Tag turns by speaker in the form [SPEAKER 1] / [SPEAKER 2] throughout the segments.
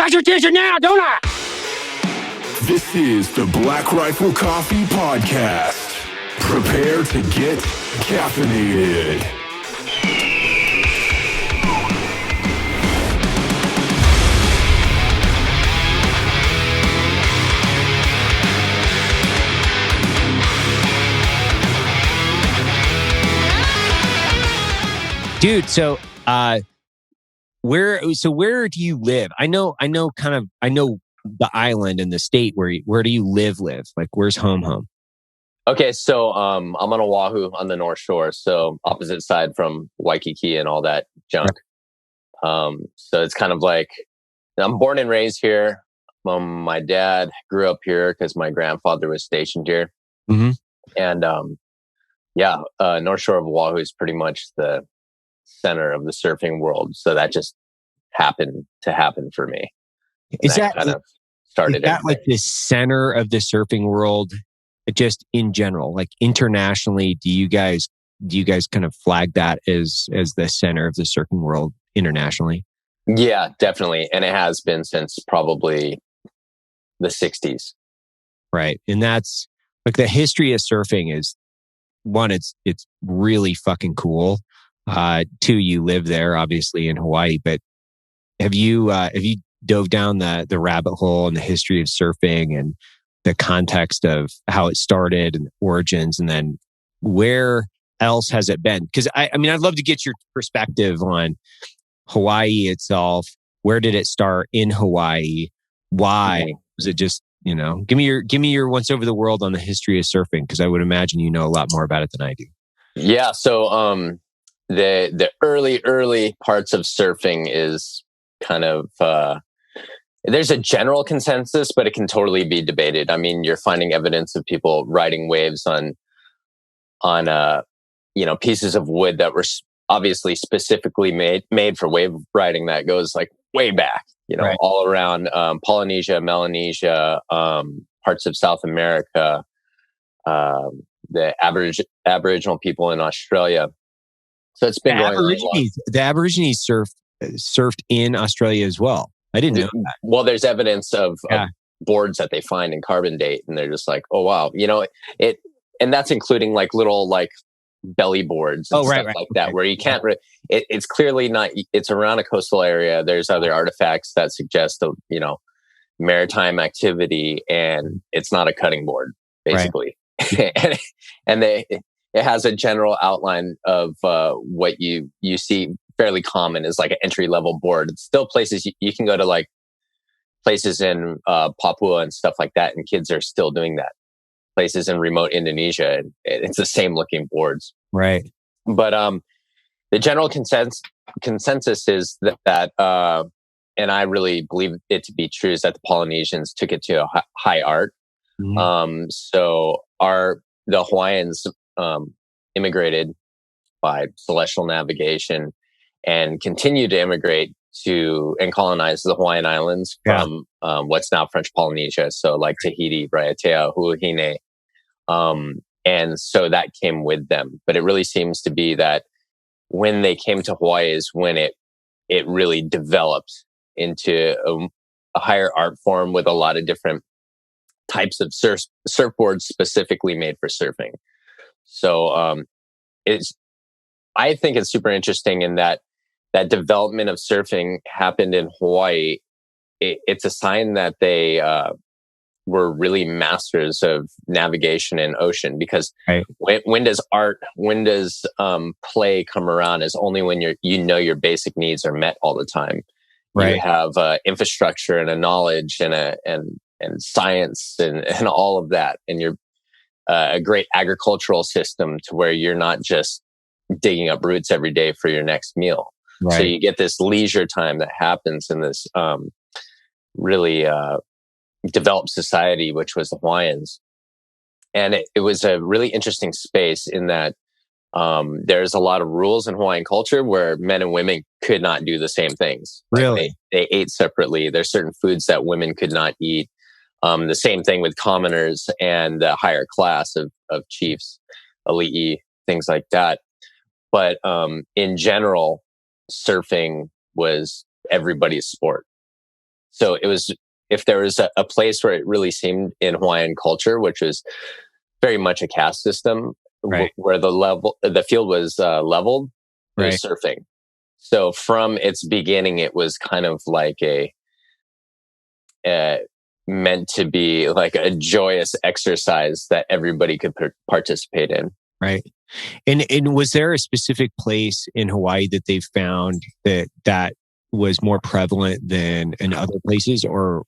[SPEAKER 1] got your attention now, don't I?
[SPEAKER 2] This is the Black Rifle Coffee Podcast. Prepare to get caffeinated.
[SPEAKER 1] Dude, so where do you live? I know the island and the state where do you live? Like where's home?
[SPEAKER 3] Okay, so I'm on Oahu on the North Shore, so opposite side from Waikiki and all that junk. So it's kind of like I'm born and raised here. My dad grew up here because my grandfather was stationed here.
[SPEAKER 1] Mm-hmm.
[SPEAKER 3] And North Shore of Oahu is pretty much the center of the surfing world. So that just happened to happen for me.
[SPEAKER 1] Is that
[SPEAKER 3] kind of started? Is
[SPEAKER 1] that like the center of the surfing world, just in general, like internationally? Do you guys kind of flag that as the center of the surfing world internationally?
[SPEAKER 3] Yeah, definitely, and it has been since probably the 60s.
[SPEAKER 1] Right, and that's like the history of surfing is one. It's really fucking cool. Two, you live there, obviously in Hawaii, but have you dove down the rabbit hole in the history of surfing and the context of how it started and origins, and then where else has it been? Because I mean, I'd love to get your perspective on Hawaii itself. Where did it start in Hawaii? Why was it just, give me your once over the world on the history of surfing, because I would imagine you know a lot more about it than I do.
[SPEAKER 3] Yeah, so the early parts of surfing is kind of there's a general consensus, but it can totally be debated. I mean, you're finding evidence of people riding waves on pieces of wood that were obviously specifically made for wave riding that goes like way back,
[SPEAKER 1] right,
[SPEAKER 3] all around Polynesia, Melanesia, parts of South America, the Aboriginal people in Australia. So it's been going on.
[SPEAKER 1] The Aborigines surfed in Australia as well. I didn't know that.
[SPEAKER 3] Well, there's evidence of boards that they find in carbon date, and they're just like, oh wow, it, and that's including like little like belly boards and stuff like that, where you can't. It's clearly not. It's around a coastal area. There's other artifacts that suggest maritime activity, and it's not a cutting board, basically. Right. and it has a general outline of what you see fairly common is like an entry level board. It's still places you can go to, like places in Papua and stuff like that, and kids are still doing that. Places in remote Indonesia, and it's the same looking boards.
[SPEAKER 1] Right.
[SPEAKER 3] But the general consensus is that and I really believe it to be true, is that the Polynesians took it to a high art. Mm-hmm. So the Hawaiians immigrated by celestial navigation and continued to immigrate to and colonize the Hawaiian Islands from what's now French Polynesia. So like Tahiti, Raiatea, Huahine. And so that came with them. But it really seems to be that when they came to Hawaii is when it really developed into a higher art form with a lot of different types of surfboards specifically made for surfing. So I think it's super interesting in that development of surfing happened in Hawaii. It's a sign that they were really masters of navigation in ocean, because when does play come around is only when your basic needs are met all the time. Right. You have infrastructure and a knowledge and science and all of that, and you're a great agricultural system to where you're not just digging up roots every day for your next meal. Right. So you get this leisure time that happens in this really developed society, which was the Hawaiians. And it was a really interesting space in that there's a lot of rules in Hawaiian culture where men and women could not do the same things.
[SPEAKER 1] Really?
[SPEAKER 3] Like they ate separately. There's certain foods that women could not eat. The same thing with commoners and the higher class of chiefs, ali'i, things like that. But in general, surfing was everybody's sport. So it was, if there was a place where it really seemed in Hawaiian culture, which was very much a caste system,
[SPEAKER 1] Right.
[SPEAKER 3] where the field was leveled, it
[SPEAKER 1] Right.
[SPEAKER 3] was surfing. So from its beginning, it was kind of like meant to be like a joyous exercise that everybody could participate in.
[SPEAKER 1] Right. And was there a specific place in Hawaii that they found that was more prevalent than in other places, or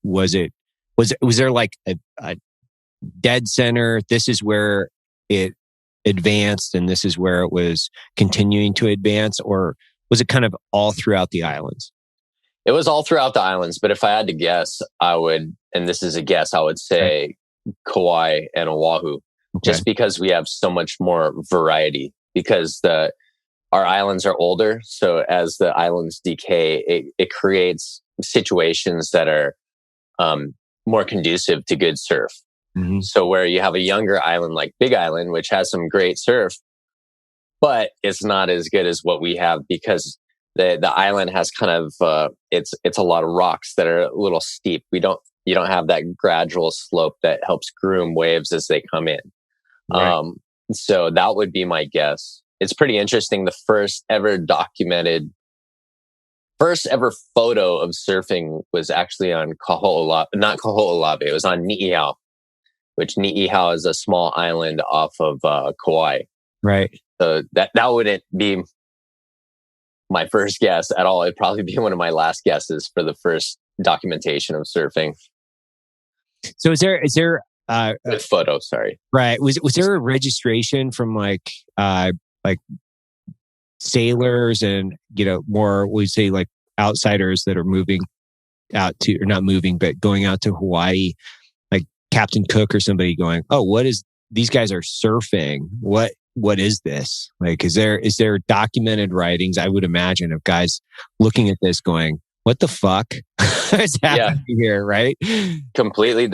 [SPEAKER 1] was there like a dead center? This is where it advanced, and this is where it was continuing to advance, or was it kind of all throughout the islands?
[SPEAKER 3] It was all throughout the islands, but if I had to guess, I would, and this is a guess, I would say Kauai and Oahu, just because we have so much more variety, because our islands are older. So as the islands decay, it creates situations that are more conducive to good surf.
[SPEAKER 1] Mm-hmm.
[SPEAKER 3] So where you have a younger island like Big Island, which has some great surf, but it's not as good as what we have, because the island has kind of it's a lot of rocks that are a little steep. You don't have that gradual slope that helps groom waves as they come in.
[SPEAKER 1] Right.
[SPEAKER 3] So that would be my guess. It's pretty interesting. The first ever photo of surfing was actually on not Kaho'olawe. It was on Ni'ihau, which Ni'ihau is a small island off of Kauai.
[SPEAKER 1] Right.
[SPEAKER 3] So that wouldn't be my first guess at all. It'd probably be one of my last guesses for the first documentation of surfing.
[SPEAKER 1] So is there
[SPEAKER 3] photo? Sorry.
[SPEAKER 1] Right. Was there a registration from like sailors and more, we say, like outsiders that are moving out to, or not moving, but going out to Hawaii, like Captain Cook or somebody going, oh, these guys are surfing. What is this? Like, is there documented writings, I would imagine, of guys looking at this going, what the fuck is happening here? Right.
[SPEAKER 3] Completely.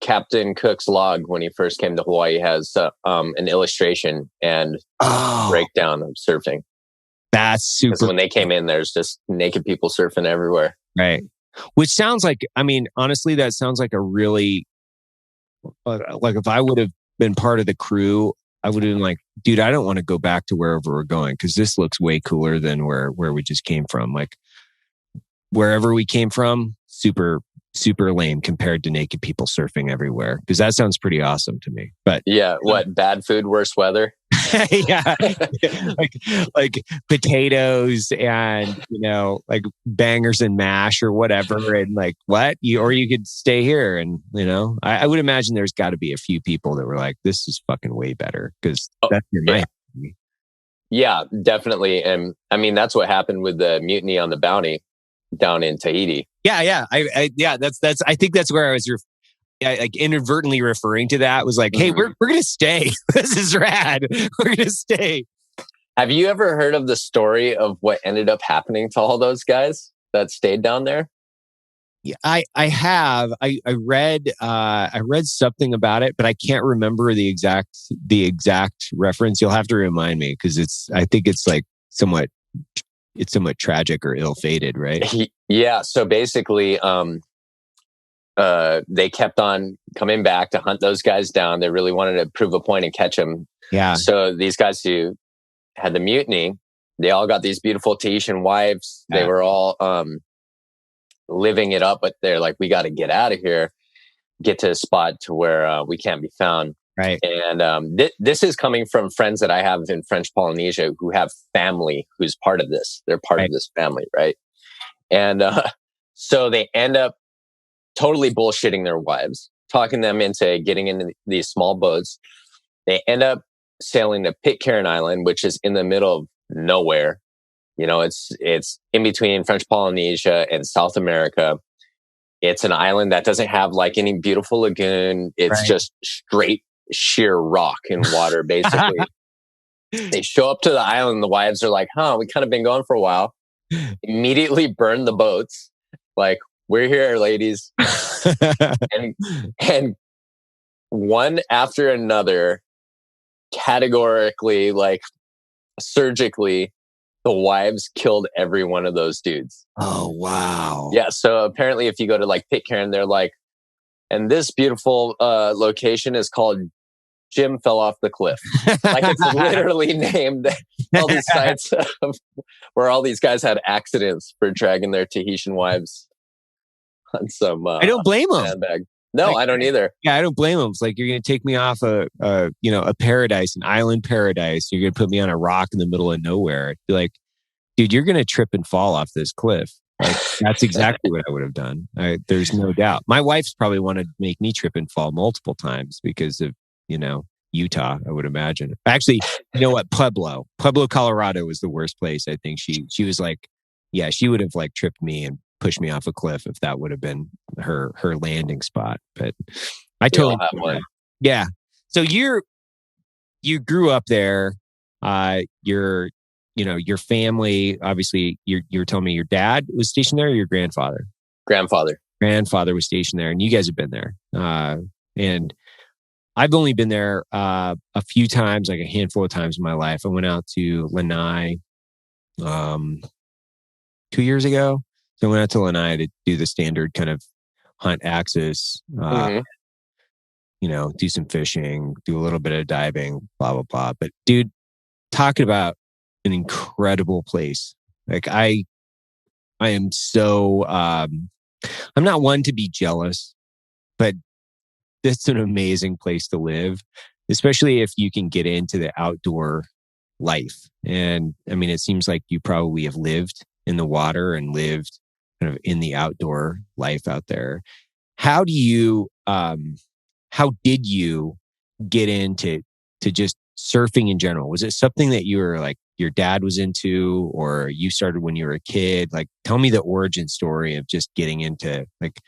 [SPEAKER 3] Captain Cook's log, when he first came to Hawaii, has an illustration and breakdown of surfing.
[SPEAKER 1] That's super.
[SPEAKER 3] When they came in, there's just naked people surfing everywhere.
[SPEAKER 1] Right. Which sounds like, honestly, that sounds like a really, like if I would have been part of the crew, I would have been like, dude, I don't want to go back to wherever we're going, because this looks way cooler than where we just came from. Like, wherever we came from, super, super lame compared to naked people surfing everywhere. Because that sounds pretty awesome to me. But
[SPEAKER 3] yeah, what, bad food, worse weather?
[SPEAKER 1] Yeah, like potatoes and like bangers and mash or whatever, and like or you could stay here, and I would imagine there's got to be a few people that were like, this is fucking way better, because that's your night.
[SPEAKER 3] Yeah, definitely. And that's what happened with the mutiny on the Bounty down in Tahiti.
[SPEAKER 1] Yeah. I think that's where I was like inadvertently referring to that, was like, hey, we're going to stay. This is rad. We're going to stay.
[SPEAKER 3] Have you ever heard of the story of what ended up happening to all those guys that stayed down there?
[SPEAKER 1] Yeah, I have. I read something about it, but I can't remember the exact reference. You'll have to remind me, because I think it's like somewhat tragic or ill-fated, right?
[SPEAKER 3] Yeah. So basically, they kept on coming back to hunt those guys down. They really wanted to prove a point and catch them.
[SPEAKER 1] Yeah.
[SPEAKER 3] So these guys who had the mutiny, they all got these beautiful Tahitian wives. Yeah. They were all living it up, but they're like, we got to get out of here, get to a spot to where we can't be found.
[SPEAKER 1] Right.
[SPEAKER 3] And this is coming from friends that I have in French Polynesia who have family who's part of this. They're part of this family, right? And so they end up totally bullshitting their wives, talking them into getting into these small boats. They end up sailing to Pitcairn Island, which is in the middle of nowhere. It's in between French Polynesia and South America. It's an island that doesn't have like any beautiful lagoon. It's just straight, sheer rock and water, basically. They show up to the island. The wives are like, we kind of been going for a while. Immediately burn the boats. Like, we're here, ladies. and one after another, categorically, like surgically, the wives killed every one of those dudes.
[SPEAKER 1] Oh, wow.
[SPEAKER 3] Yeah. So apparently if you go to like Pitcairn, they're like, and this beautiful location is called Jim Fell Off the Cliff. Like it's literally named all these sites where all these guys had accidents for dragging their Tahitian wives on some
[SPEAKER 1] I don't blame them.
[SPEAKER 3] sandbag. No, I don't either.
[SPEAKER 1] Yeah, I don't blame them. It's like, you're going to take me off a paradise, an island paradise. You're going to put me on a rock in the middle of nowhere. Be like, dude, you're going to trip and fall off this cliff. Like, that's exactly what I would have done. There's no doubt. My wife's probably wanted to make me trip and fall multiple times because of, Utah, I would imagine. Actually, you know what? Pueblo, Colorado was the worst place. I think she was like, yeah, she would have like tripped me and pushed me off a cliff if that would have been her landing spot. But I totally
[SPEAKER 3] have one.
[SPEAKER 1] Yeah. So you grew up there. Your family, obviously, you're telling me your dad was stationed there, or your grandfather? Grandfather was stationed there, and you guys have been there. And I've only been there a few times, like a handful of times in my life. I went out to Lanai 2 years ago. So I went out to Lanai to do the standard kind of hunt axis, do some fishing, do a little bit of diving, blah, blah, blah. But dude, talking about an incredible place. Like I am so, I'm not one to be jealous, but it's an amazing place to live, especially if you can get into the outdoor life. And I mean, it seems like you probably have lived in the water and lived kind of in the outdoor life out there. How did you get into just surfing in general? Was it something that you were like, your dad was into, or you started when you were a kid? Like, tell me the origin story of just getting into like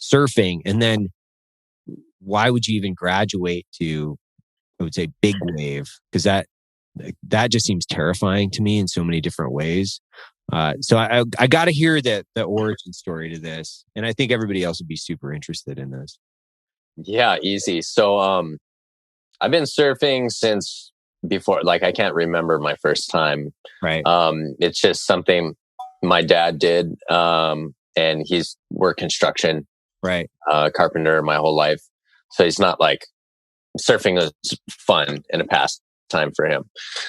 [SPEAKER 1] surfing. And then why would you even graduate to, I would say, big wave? Because that just seems terrifying to me in so many different ways. So I got to hear the origin story to this, and I think everybody else would be super interested in this.
[SPEAKER 3] Yeah, easy. So I've been surfing since before. Like I can't remember my first time.
[SPEAKER 1] Right.
[SPEAKER 3] It's just something my dad did, and he's worked construction. Right. Carpenter my whole life. So he's not like surfing was fun and a pastime for him.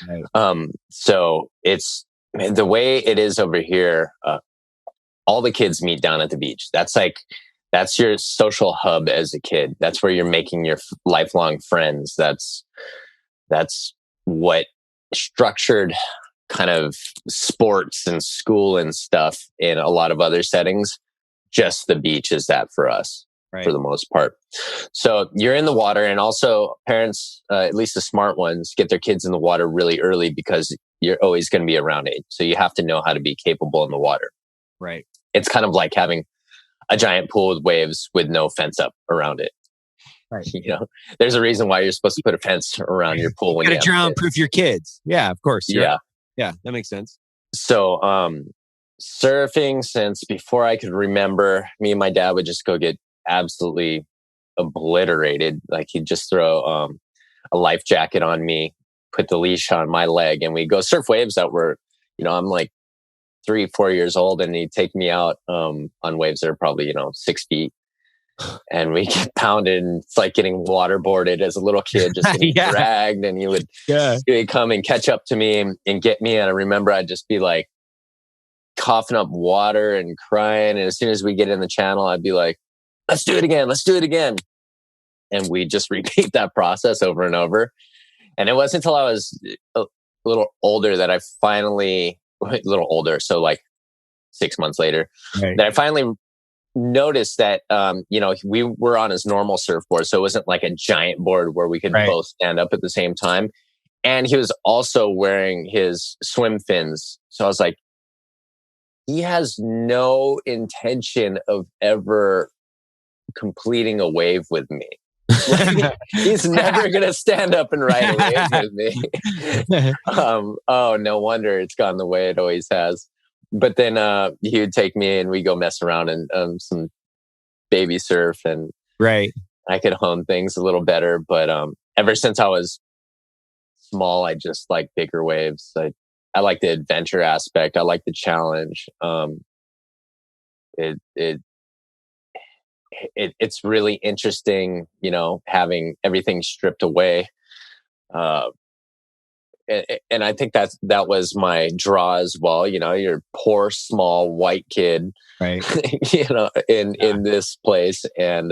[SPEAKER 3] Right. So it's the way it is over here. All the kids meet down at the beach. That's your social hub as a kid. That's where you're making your lifelong friends. That's what structured kind of sports and school and stuff in a lot of other settings. Just the beach is that for us. Right. For the most part. So you're in the water, and also parents, at least the smart ones, get their kids in the water really early because you're always going to be around age. So you have to know how to be capable in the water. Right. It's kind of like having a giant pool with waves with no fence up around it. Right. There's a reason why you're supposed to put a fence around your pool when you got to drown proof
[SPEAKER 1] your kids. Yeah, of course.
[SPEAKER 3] Yeah.
[SPEAKER 1] Yeah, that makes sense.
[SPEAKER 3] So, surfing since before I could remember, me and my dad would just go get absolutely obliterated. Like he'd just throw a life jacket on me, put the leash on my leg, and we'd go surf waves that were, I'm like 3-4 years old, and he'd take me out on waves that are probably 6 feet, and we get pounded, and it's like getting waterboarded as a little kid, just getting dragged, and he would come and catch up to me and get me, and I remember I'd just be like coughing up water and crying, and as soon as we get in the channel, I'd be like, let's do it again. And we just repeat that process over and over. And it wasn't until I was a little older that I finally, so like 6 months later, that I finally noticed that, we were on his normal surfboard. So it wasn't like a giant board where we could both stand up at the same time. And he was also wearing his swim fins. So I was like, he has no intention of ever completing a wave with me. He's never going to stand up and ride a wave with me. Oh, no wonder it's gone the way it always has. But then he would take me and we go mess around and some baby surf, and I could hone things a little better. But ever since I was small, I just like bigger waves. I like the adventure aspect. I like the challenge. It's really interesting, having everything stripped away. And I think that was my draw as well. You're a poor, small, white kid,
[SPEAKER 1] right?
[SPEAKER 3] in this place, and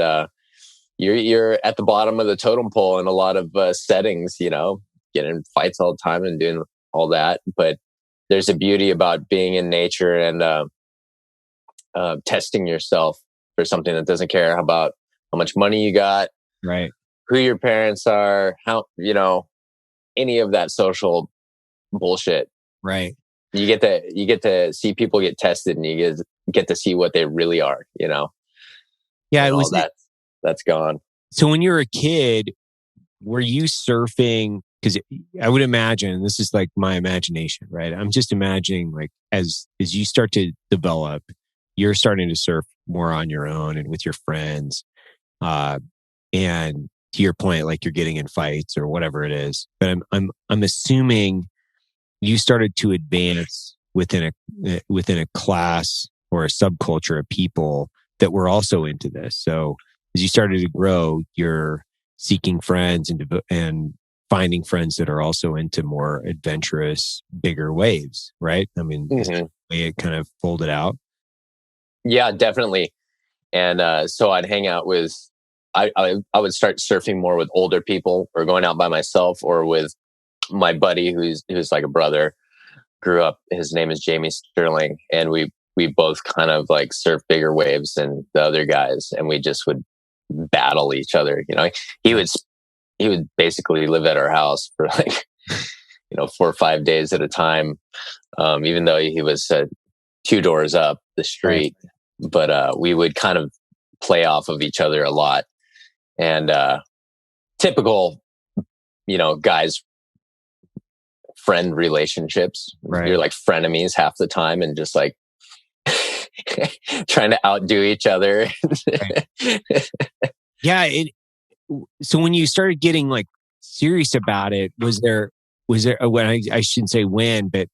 [SPEAKER 3] you're at the bottom of the totem pole in a lot of settings. Getting in fights all the time and doing all that. But there's a beauty about being in nature and testing yourself for something that doesn't care about how much money you got,
[SPEAKER 1] right?
[SPEAKER 3] Who your parents are, how any of that social bullshit.
[SPEAKER 1] Right.
[SPEAKER 3] You get to see people get tested, and you get to see what they really are.
[SPEAKER 1] Yeah,
[SPEAKER 3] and all that's gone.
[SPEAKER 1] So when you were a kid, were you surfing? Because I would imagine, this is like my imagination, right? I'm just imagining, like, as you start to develop, you're starting to surf more on your own and with your friends, and to your point, like, you're getting in fights or whatever it is. But I'm assuming you started to advance within a class or a subculture of people that were also into this. So as you started to grow, you're seeking friends and finding friends that are also into more adventurous, bigger waves, right? I mean, is that the way it kind of folded out?
[SPEAKER 3] Yeah, definitely. And so I'd hang out with, I would start surfing more with older people, or going out by myself, or with my buddy who's like a brother. Grew up, his name is Jamie Sterling, and we both kind of like surf bigger waves than the other guys, and we just would battle each other. He would basically live at our house for like 4 or 5 days at a time, even though he was 2 doors up the street. Right. But we would kind of play off of each other a lot, and typical guys friend relationships.
[SPEAKER 1] Right.
[SPEAKER 3] You're like frenemies half the time, and just like trying to outdo each other.
[SPEAKER 1] Right. Yeah. So when you started getting like serious about it, was there when I shouldn't say when, but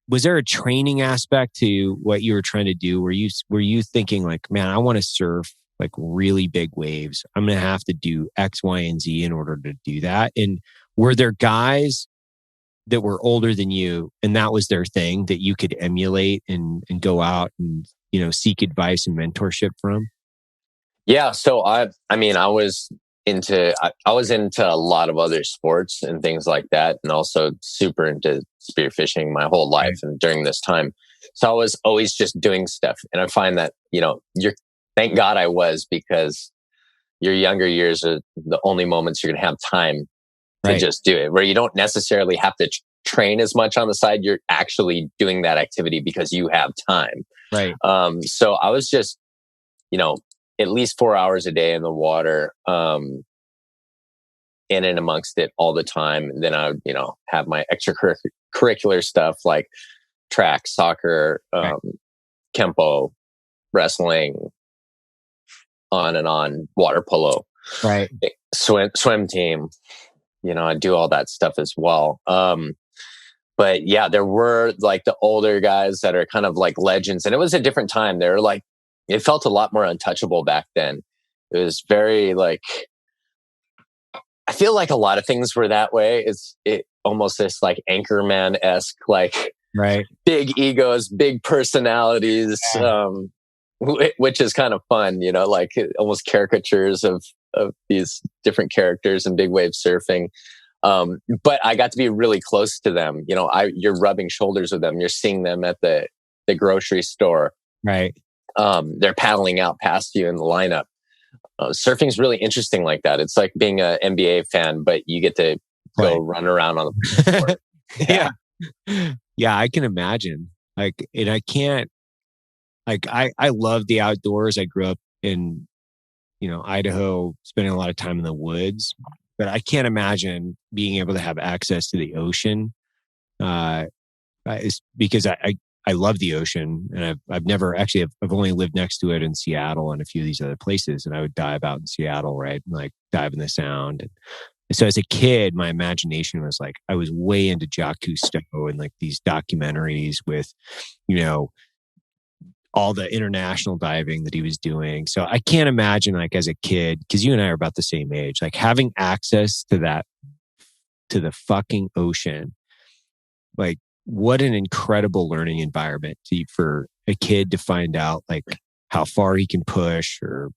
[SPEAKER 1] was there a training aspect to what you were trying to do? Were you thinking like, man, I want to surf like really big waves. I'm going to have to do X, Y, and Z in order to do that. And were there guys that were older than you, and that was their thing that you could emulate and go out and seek advice and mentorship from?
[SPEAKER 3] Yeah, so I was into a lot of other sports and things like that, and also super into spearfishing my whole life. Right. And during this time, so I was always just doing stuff. And I find that thank God I was, because your younger years are the only moments you're gonna have time to just do it, where you don't necessarily have to train as much on the side. You're actually doing that activity because you have time.
[SPEAKER 1] Right.
[SPEAKER 3] So I was just, at least 4 hours a day in the water, in and amongst it all the time. And then I would, have my extracurricular stuff like track, soccer, kempo, wrestling, on and on, water polo,
[SPEAKER 1] right,
[SPEAKER 3] swim team. I do all that stuff as well. But yeah, there were like the older guys that are kind of like legends, and it was a different time. They were like, it felt a lot more untouchable back then. It was very like, I feel like a lot of things were that way. It almost this like Anchorman-esque, like
[SPEAKER 1] right,
[SPEAKER 3] big egos, big personalities, which is kind of fun, like almost caricatures of these different characters in big wave surfing. But I got to be really close to them. You're rubbing shoulders with them. You're seeing them at the grocery store.
[SPEAKER 1] Right.
[SPEAKER 3] They're paddling out past you in the lineup. Surfing's really interesting like that. It's like being an NBA fan, but you get to go run around on the court.
[SPEAKER 1] Yeah. Yeah, I can imagine. Like, and I can't, like, I love the outdoors. I grew up in, Idaho, spending a lot of time in the woods, but I can't imagine being able to have access to the ocean. It's because I love the ocean, and I've never actually, I've only lived next to it in Seattle and a few of these other places. And I would dive out in Seattle, right? And like dive in the Sound. So as a kid, my imagination was like, I was way into Jocko and like these documentaries with, you know, all the international diving that he was doing. So I can't imagine like as a kid, because you and I are about the same age, like having access to that, to the fucking ocean. Like what an incredible learning environment for a kid to find out like how far he can push or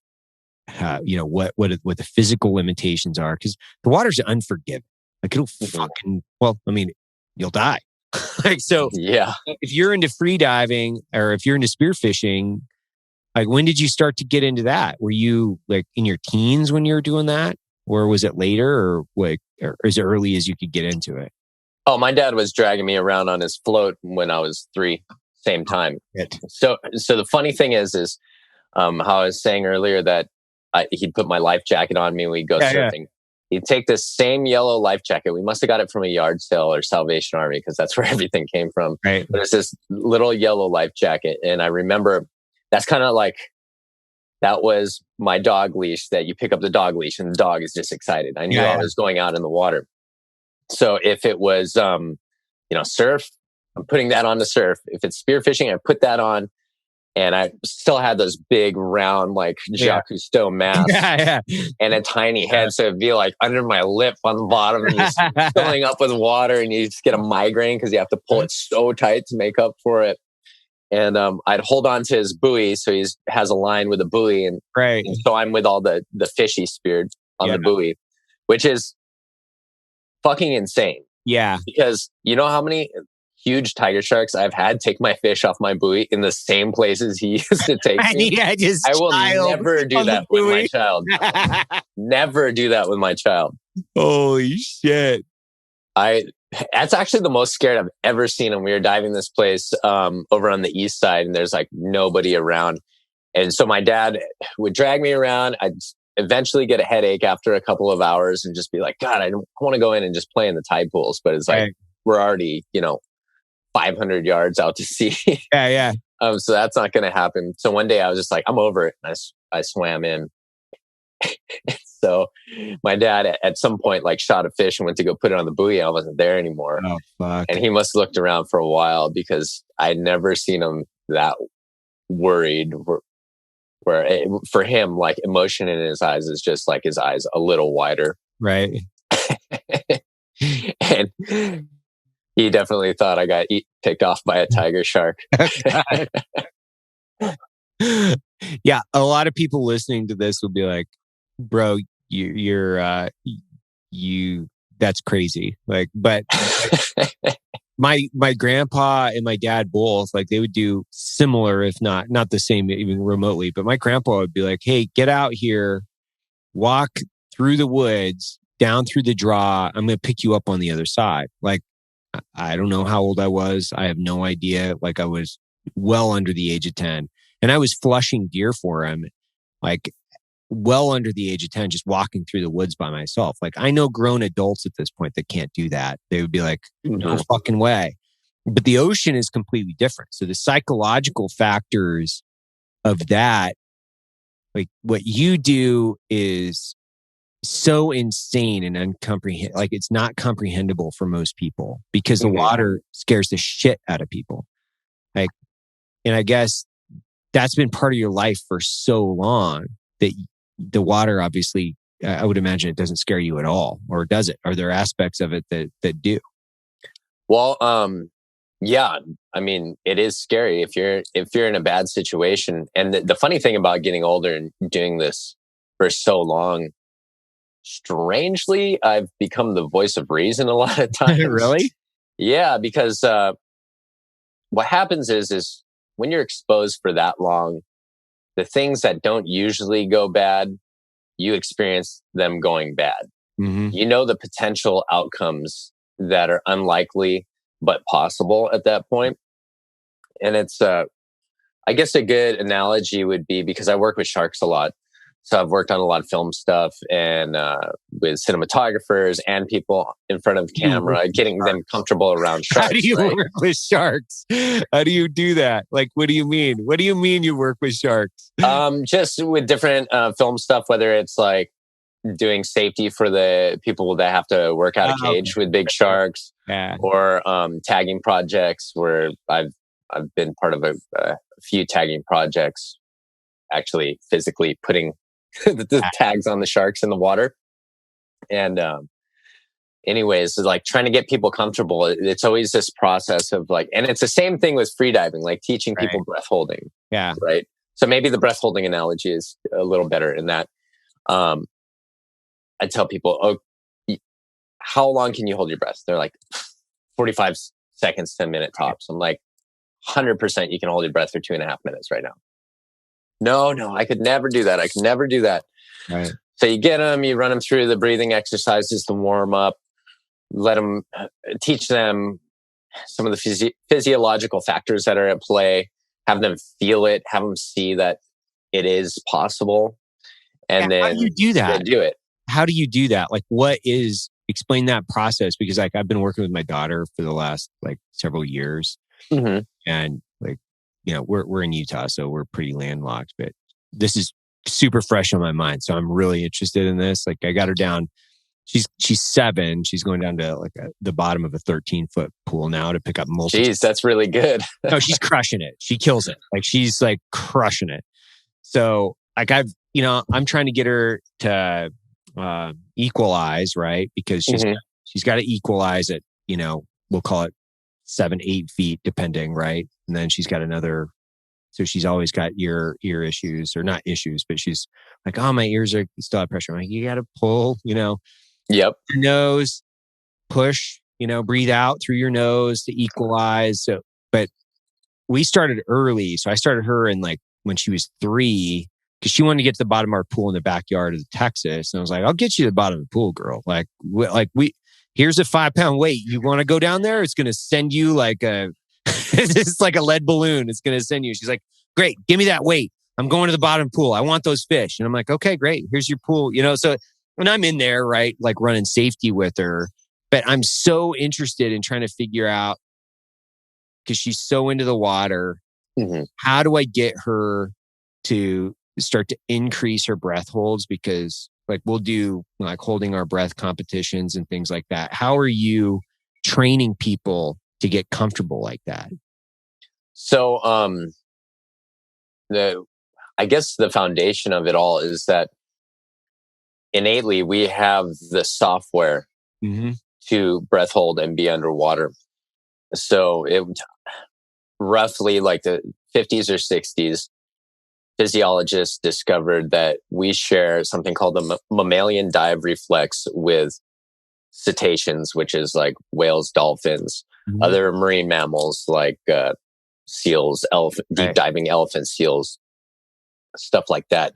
[SPEAKER 1] how, you know, what the physical limitations are. Because the water's unforgiving. Like it'll fucking, well, I mean, you'll die. Like, so
[SPEAKER 3] Yeah.
[SPEAKER 1] if you're into free diving or if you're into spearfishing, like when did you start to get into that? Were you like in your teens when you were doing that? Or was it later or like, or as early as you could get into it?
[SPEAKER 3] Oh, my dad was dragging me around on his float when I was 3, same time. So the funny thing is how I was saying earlier that he'd put my life jacket on me when we'd go surfing. Yeah. He'd take this same yellow life jacket. We must have got it from a yard sale or Salvation Army because that's where everything came from.
[SPEAKER 1] Right.
[SPEAKER 3] But it's this little yellow life jacket. And I remember that's kind of like, that was my dog leash that you pick up the dog leash and the dog is just excited. I knew I was going out in the water. So if it was, surf, I'm putting that on to surf. If it's spearfishing, I put that on. And I still had those big round, like Jacques Cousteau masks and a tiny head. So it'd be like under my lip on the bottom and just filling up with water. And you just get a migraine because you have to pull it so tight to make up for it. And I'd hold on to his buoy. So he has a line with a buoy. And so I'm with all the fish he speared on the buoy, which is fucking insane.
[SPEAKER 1] Yeah.
[SPEAKER 3] Because you know how many huge tiger sharks I've had take my fish off my buoy in the same places he used to take me. I will never do that with my child. Never do that with my child.
[SPEAKER 1] Holy shit.
[SPEAKER 3] That's actually the most scared I've ever seen him. We were diving this place over on the east side and there's like nobody around. And so my dad would drag me around. I'd eventually get a headache after a couple of hours and just be like, God, I want to go in and just play in the tide pools. But it's like, we're already, 500 yards out to sea.
[SPEAKER 1] Yeah.
[SPEAKER 3] So that's not going to happen. So one day I was just like, I'm over it. And I swam in. So my dad at some point like shot a fish and went to go put it on the buoy. I wasn't there anymore.
[SPEAKER 1] Oh, fuck.
[SPEAKER 3] And he must have looked around for a while because I'd never seen him that worried. Where for him, like emotion in his eyes is just like his eyes a little wider.
[SPEAKER 1] Right.
[SPEAKER 3] And he definitely thought I got picked off by a tiger shark.
[SPEAKER 1] Yeah, a lot of people listening to this will be like, "Bro, you're that's crazy." Like, but my grandpa and my dad both like they would do similar, if not the same, even remotely. But my grandpa would be like, "Hey, get out here, walk through the woods, down through the draw. I'm going to pick you up on the other side." Like. I don't know how old I was. I have no idea. Like I was well under the age of 10 and I was flushing deer for him, like well under the age of 10, just walking through the woods by myself. Like I know grown adults at this point that can't do that. They would be like, no fucking way. But the ocean is completely different. So the psychological factors of that, like what you do is so insane and uncomprehendable. Like it's not comprehensible for most people because the water scares the shit out of people. Like, and I guess that's been part of your life for so long that the water, obviously, I would imagine it doesn't scare you at all, or does it? Are there aspects of it that do?
[SPEAKER 3] Well, yeah. I mean, it is scary if you're in a bad situation. And the funny thing about getting older and doing this for so long. Strangely, I've become the voice of reason a lot of times.
[SPEAKER 1] Really?
[SPEAKER 3] Yeah, because what happens is when you're exposed for that long, the things that don't usually go bad, you experience them going bad.
[SPEAKER 1] Mm-hmm.
[SPEAKER 3] You know the potential outcomes that are unlikely but possible at that point. And it's, I guess a good analogy would be, because I work with sharks a lot, so I've worked on a lot of film stuff and with cinematographers and people in front of camera, getting them comfortable around sharks.
[SPEAKER 1] How do you work with sharks? How do you do that? Like, what do you mean? What do you mean you work with sharks?
[SPEAKER 3] Just with different film stuff, whether it's like doing safety for the people that have to work out a cage with big sharks, or tagging projects where I've been part of a few tagging projects, actually physically putting the tags on the sharks in the water. And anyways, like trying to get people comfortable. It's always this process of like, and it's the same thing with freediving, like teaching people breath holding.
[SPEAKER 1] Yeah.
[SPEAKER 3] Right. So maybe the breath holding analogy is a little better in that. I tell people, how long can you hold your breath? They're like 45 seconds to a minute tops. I'm like, 100% you can hold your breath for 2.5 minutes right now. No, I could never do that. I could never do that.
[SPEAKER 1] Right.
[SPEAKER 3] So you get them, you run them through the breathing exercises to warm up, let them, teach them some of the physiological factors that are at play, have them feel it, have them see that it is possible. And then
[SPEAKER 1] how do you do that?
[SPEAKER 3] Do it.
[SPEAKER 1] How do you do that? Like, explain that process? Because like I've been working with my daughter for the last like several years, and like, you know, we're in Utah, so we're pretty landlocked, but this is super fresh on my mind. So I'm really interested in this. Like I got her down. She's 7. She's going down to like the bottom of a 13-foot pool now to pick up multiple.
[SPEAKER 3] Jeez, that's really good.
[SPEAKER 1] No, she's crushing it. She kills it. Like she's like crushing it. So like I'm trying to get her to equalize, right? Because she's got to equalize at, you know, we'll call it 7-8 feet depending, right? And then she's got another, so she's always got ear issues, or not issues, but she's like, oh, my ears are still have pressure. I'm like, you got to pull, you know,
[SPEAKER 3] your
[SPEAKER 1] nose, push, you know, breathe out through your nose to equalize. So, but we started early. So I started her in like when she was 3, because she wanted to get to the bottom of our pool in the backyard of Texas. And I was like, I'll get you to the bottom of the pool, girl. Like here's a 5-pound weight. You want to go down there? It's going to send you like it's like a lead balloon. It's going to send you. She's like, great. Give me that weight. I'm going to the bottom pool. I want those fish. And I'm like, okay, great. Here's your pool. You know, so when I'm in there, right, like running safety with her, but I'm so interested in trying to figure out, because she's so into the water, how do I get her to start to increase her breath holds? Because like we'll do like holding our breath competitions and things like that. How are you training people to get comfortable like that?
[SPEAKER 3] So, I guess the foundation of it all is that innately we have the software to breath hold and be underwater. So it roughly like the 50s or 60s, physiologists discovered that we share something called the mammalian dive reflex with cetaceans, which is like whales, dolphins, other marine mammals like seals, deep diving elephant seals, stuff like that.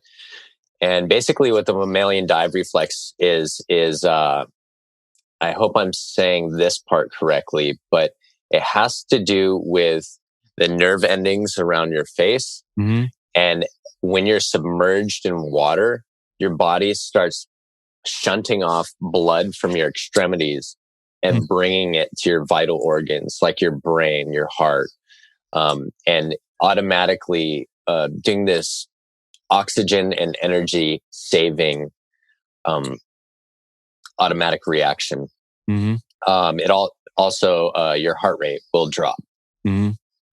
[SPEAKER 3] And basically what the mammalian dive reflex is I hope I'm saying this part correctly, but it has to do with the nerve endings around your face. And when you're submerged in water, your body starts shunting off blood from your extremities and bringing it to your vital organs, like your brain, your heart, and automatically doing this oxygen and energy saving automatic reaction. It also your heart rate will drop.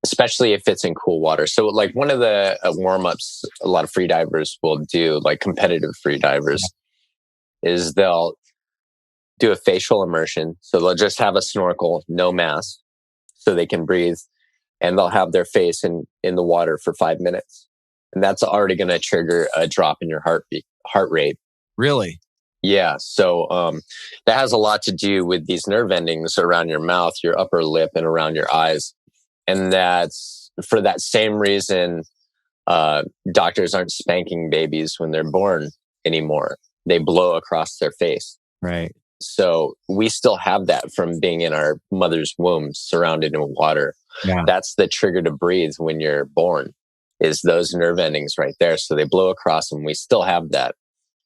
[SPEAKER 3] Especially if it's in cool water. So like one of the warm-ups a lot of freedivers will do, like competitive freedivers, is they'll do a facial immersion. So they'll just have a snorkel, no mask, so they can breathe. And they'll have their face in the water for 5 minutes. And that's already going to trigger a drop in your heart rate.
[SPEAKER 1] Really?
[SPEAKER 3] Yeah. So that has a lot to do with these nerve endings around your mouth, your upper lip, and around your eyes. And that's for that same reason, doctors aren't spanking babies when they're born anymore. They blow across their face.
[SPEAKER 1] Right.
[SPEAKER 3] So we still have that from being in our mother's womb, surrounded in water.
[SPEAKER 1] Yeah.
[SPEAKER 3] That's the trigger to breathe when you're born, is those nerve endings right there. So they blow across them. We still have that.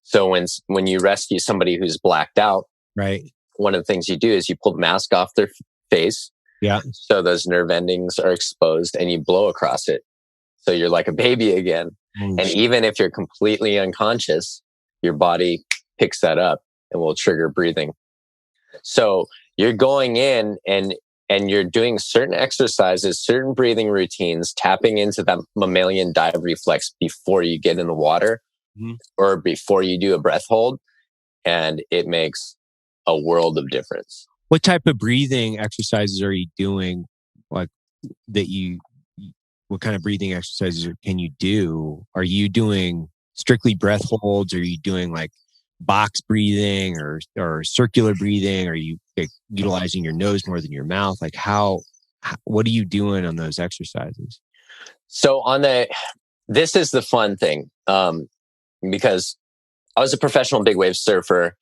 [SPEAKER 3] So when you rescue somebody who's blacked out,
[SPEAKER 1] right,
[SPEAKER 3] one of the things you do is you pull the mask off their face.
[SPEAKER 1] Yeah.
[SPEAKER 3] So those nerve endings are exposed and you blow across it. So you're like a baby again. And even if you're completely unconscious, your body picks that up and will trigger breathing. So you're going in and you're doing certain exercises, certain breathing routines, tapping into that mammalian dive reflex before you get in the water or before you do a breath hold. And it makes a world of difference.
[SPEAKER 1] What type of breathing exercises are you doing? Like what kind of breathing exercises can you do? Are you doing strictly breath holds? Are you doing like box breathing or circular breathing? Are you like, utilizing your nose more than your mouth? Like what are you doing on those exercises?
[SPEAKER 3] So this is the fun thing. Because I was a professional big wave surfer.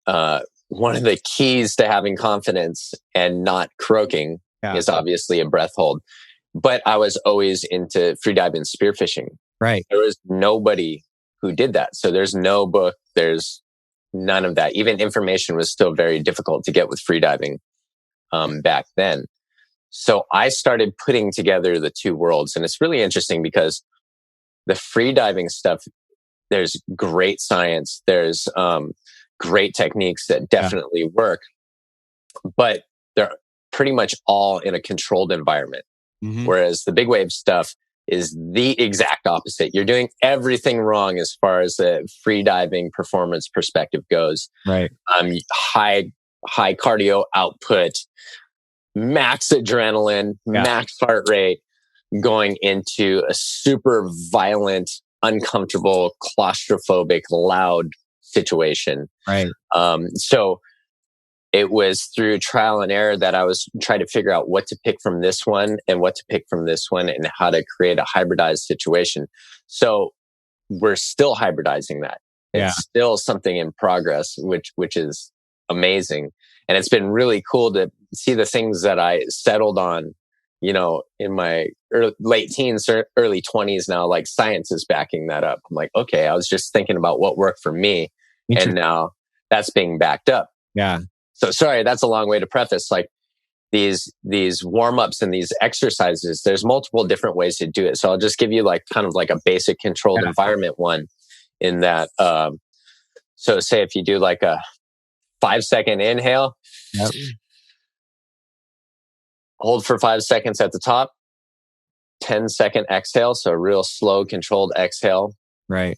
[SPEAKER 3] One of the keys to having confidence and not croaking is obviously a breath hold. But I was always into freediving and spearfishing.
[SPEAKER 1] Right.
[SPEAKER 3] There was nobody who did that. So there's no book. There's none of that. Even information was still very difficult to get with freediving back then. So I started putting together the two worlds. And it's really interesting because the freediving stuff, there's great science. There's great techniques that definitely work. But they're pretty much all in a controlled environment. Whereas the big wave stuff is the exact opposite. You're doing everything wrong as far as the freediving performance perspective goes.
[SPEAKER 1] Right.
[SPEAKER 3] High cardio output, max adrenaline, max heart rate, going into a super violent, uncomfortable, claustrophobic, loud situation.
[SPEAKER 1] Right.
[SPEAKER 3] So it was through trial and error that I was trying to figure out what to pick from this one and what to pick from this one and how to create a hybridized situation. So we're still hybridizing that. It's still something in progress, which is amazing. And it's been really cool to see the things that I settled on, in my late teens, early 20s now, like science is backing that up. I'm like, okay, I was just thinking about what worked for me. And now that's being backed up.
[SPEAKER 1] Yeah.
[SPEAKER 3] So sorry, that's a long way to preface. Like these warm-ups and these exercises, there's multiple different ways to do it. So I'll just give you like kind of like a basic controlled environment one in that. So say if you do like a 5-second inhale, hold for 5 seconds at the top, 10-second exhale. So a real slow controlled exhale.
[SPEAKER 1] Right.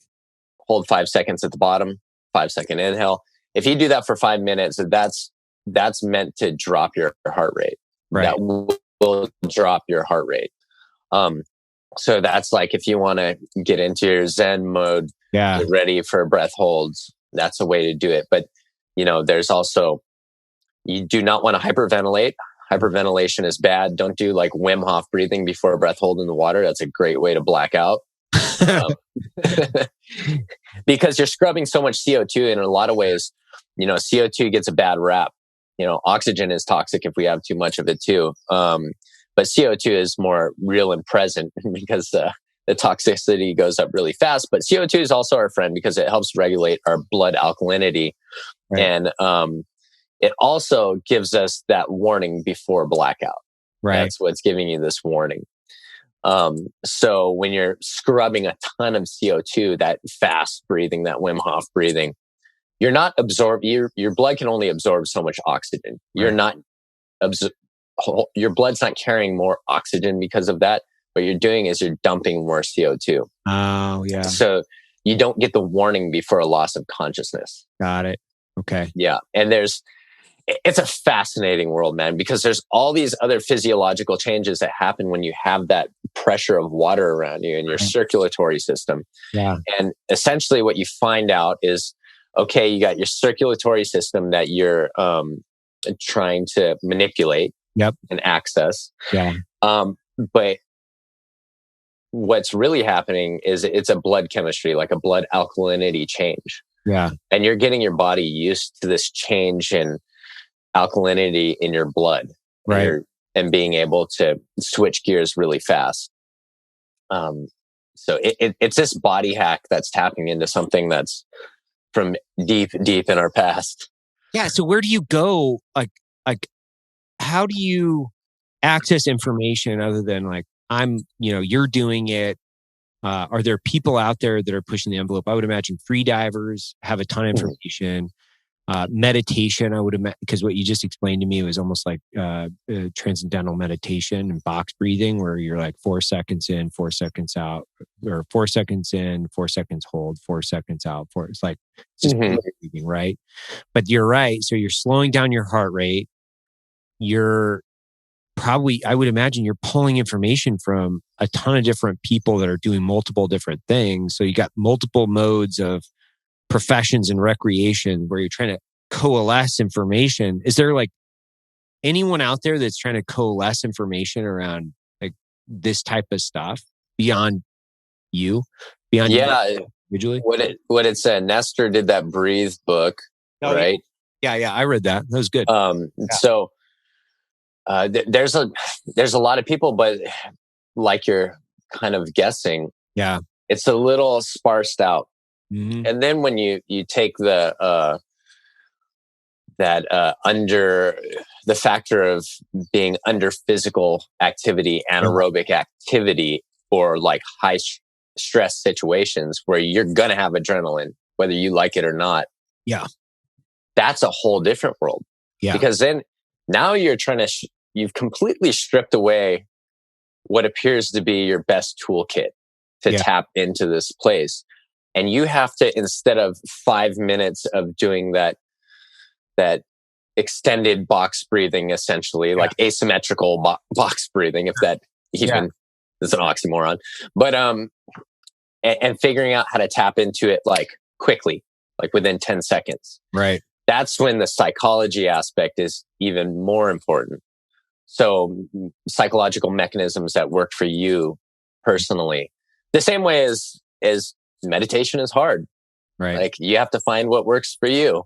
[SPEAKER 3] Hold 5 seconds at the bottom, 5-second inhale. If you do that for 5 minutes, that's meant to drop your heart rate.
[SPEAKER 1] Right.
[SPEAKER 3] That will drop your heart rate. So that's like if you want to get into your Zen mode, get ready for breath holds, that's a way to do it. But, there's also, you do not want to hyperventilate. Hyperventilation is bad. Don't do like Wim Hof breathing before a breath hold in the water. That's a great way to black out. Because you're scrubbing so much CO2 in a lot of ways. CO2 gets a bad rap. Oxygen is toxic if we have too much of it too. But CO2 is more real and present because the toxicity goes up really fast. But CO2 is also our friend because it helps regulate our blood alkalinity. Right. And it also gives us that warning before blackout. Right. That's what's giving you this warning. So when you're scrubbing a ton of CO2, that fast breathing, that Wim Hof breathing, you're not your blood can only absorb so much oxygen. You're not your blood's not carrying more oxygen because of that. What you're doing is you're dumping more CO2.
[SPEAKER 1] Oh, yeah.
[SPEAKER 3] So you don't get the warning before a loss of consciousness.
[SPEAKER 1] Got it. Okay.
[SPEAKER 3] Yeah. And it's a fascinating world, man, because there's all these other physiological changes that happen when you have that pressure of water around you in your circulatory system. Yeah. And essentially what you find out is, okay, you got your circulatory system that you're trying to manipulate and access. Yeah. But what's really happening is it's a blood chemistry, like a blood alkalinity change. Yeah. And you're getting your body used to this change in alkalinity in your blood. Right. And being able to switch gears really fast. So it's this body hack that's tapping into something that's from deep, deep in our past.
[SPEAKER 1] Yeah. So where do you go? Like, how do you access information other than like, you're doing it, Are there people out there that are pushing the envelope? I would imagine freedivers have a ton of information. Meditation, I would imagine, because what you just explained to me was almost like transcendental meditation and box breathing, where you're like 4 seconds in, 4 seconds out, or 4 seconds in, 4 seconds hold, 4 seconds out. It's like just breathing, right? But you're right. So you're slowing down your heart rate. You're probably, I would imagine, you're pulling information from a ton of different people that are doing multiple different things. So you got multiple modes of professions and recreation where you're trying to coalesce information. Is there like anyone out there that's trying to coalesce information around like this type of stuff beyond you, beyond you individually?
[SPEAKER 3] What it said, Nestor did that Breathe book, right?
[SPEAKER 1] Yeah. I read that. That was good.
[SPEAKER 3] So there's a lot of people, but like you're kind of guessing, it's a little sparsed out. And then when you take the under the factor of being under physical activity, anaerobic activity, or like high stress situations where you're gonna have adrenaline, whether you like it or not.
[SPEAKER 1] Yeah,
[SPEAKER 3] that's a whole different world. Yeah, because then now you're trying to you've completely stripped away what appears to be your best toolkit to tap into this place. And you have to, instead of 5 minutes of doing that extended box breathing, essentially, like asymmetrical box breathing, if that even is an oxymoron, but and figuring out how to tap into it like quickly, like within 10 seconds.
[SPEAKER 1] Right.
[SPEAKER 3] That's when the psychology aspect is even more important. So psychological mechanisms that work for you personally, the same way as meditation is hard, right? Like you have to find what works for you.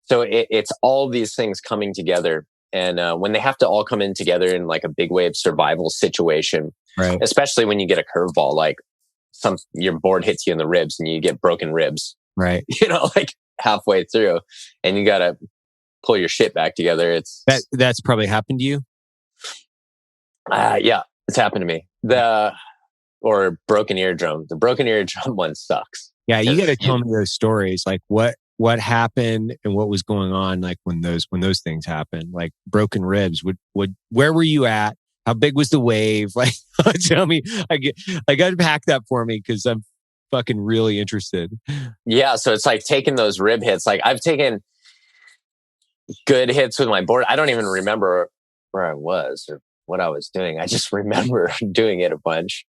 [SPEAKER 3] So it's all these things coming together. And when they have to all come in together in like a big wave survival situation, right? Especially when you get a curveball, like your board hits you in the ribs and you get broken ribs,
[SPEAKER 1] right?
[SPEAKER 3] You know, like halfway through, and you got to pull your shit back together.
[SPEAKER 1] That's probably happened to you.
[SPEAKER 3] Yeah, it's happened to me. Or broken eardrum. The broken eardrum one sucks.
[SPEAKER 1] Yeah, you got to tell me those stories. Like what happened and what was going on. Like when those things happen. Like broken ribs. Where were you at? How big was the wave? Like, tell me. Unpack that for me because I'm fucking really interested.
[SPEAKER 3] Yeah, so it's like taking those rib hits. Like I've taken good hits with my board. I don't even remember where I was or what I was doing. I just remember doing it a bunch.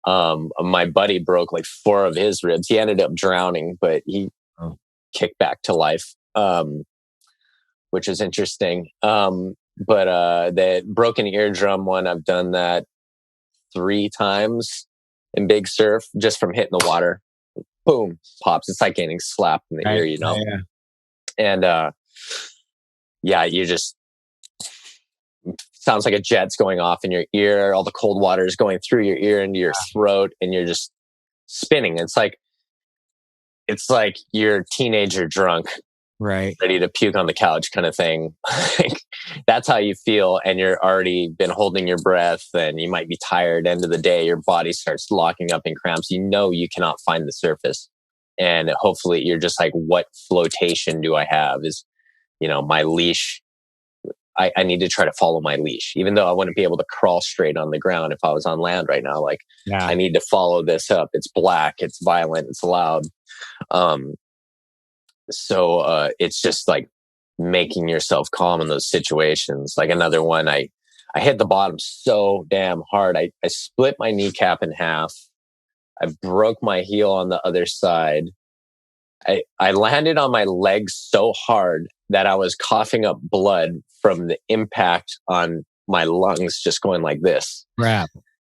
[SPEAKER 3] My buddy broke like 4 of his ribs. He ended up drowning, but he kicked back to life, which is interesting. But the broken eardrum one, I've done that 3 times in big surf, just from hitting the water. Boom, pops. It's like getting slapped in the ear, you know? And you just sounds like a jet's going off in your ear. All the cold water is going through your ear into your throat, and you're just spinning. It's like you're a teenager drunk,
[SPEAKER 1] right?
[SPEAKER 3] Ready to puke on the couch, kind of thing. That's how you feel, and you're already been holding your breath, and you might be tired. End of the day, your body starts locking up in cramps. You know you cannot find the surface, and hopefully you're just like, what flotation do I have? Is my leash. I need to try to follow my leash, even though I wouldn't be able to crawl straight on the ground if I was on land right now. Like, I need to follow this up. It's black, it's violent, it's loud. So it's just like making yourself calm in those situations. Like another one, I hit the bottom so damn hard. I split my kneecap in half. I broke my heel on the other side. I landed on my legs so hard that I was coughing up blood from the impact on my lungs, just going like this.
[SPEAKER 1] Crap.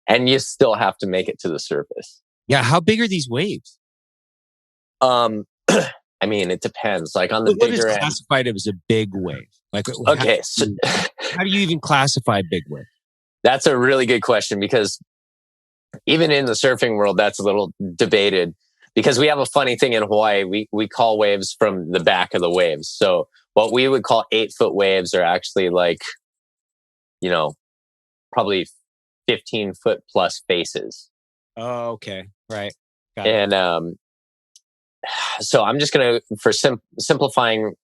[SPEAKER 3] And you still have to make it to the surface.
[SPEAKER 1] Yeah. How big are these waves?
[SPEAKER 3] I mean, it depends. Like on the bigger end,
[SPEAKER 1] classified as a big wave. Like,
[SPEAKER 3] okay.
[SPEAKER 1] How do you even classify big wave?
[SPEAKER 3] That's a really good question, because even in the surfing world, that's a little debated. Because we have a funny thing in Hawaii, we call waves from the back of the waves. So what we would call 8-foot waves are actually like, probably 15-foot plus faces.
[SPEAKER 1] Oh, okay. Right. Got it.
[SPEAKER 3] And so I'm just going to, for simplifying,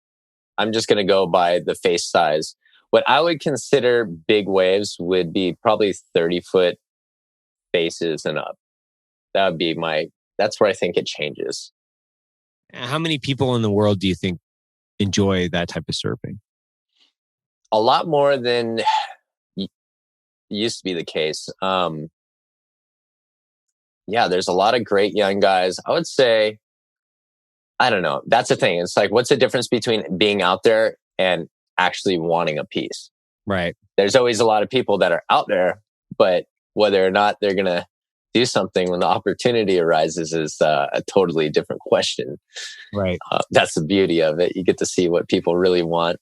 [SPEAKER 3] I'm just going to go by the face size. What I would consider big waves would be probably 30-foot faces and up. That would be that's where I think it changes.
[SPEAKER 1] How many people in the world do you think enjoy that type of surfing?
[SPEAKER 3] A lot more than used to be the case. Yeah, there's a lot of great young guys. I would say, I don't know. That's the thing. It's like, what's the difference between being out there and actually wanting a piece?
[SPEAKER 1] Right.
[SPEAKER 3] There's always a lot of people that are out there, but whether or not they're going to do something when the opportunity arises is a totally different question.
[SPEAKER 1] Right.
[SPEAKER 3] That's the beauty of it. You get to see what people really want.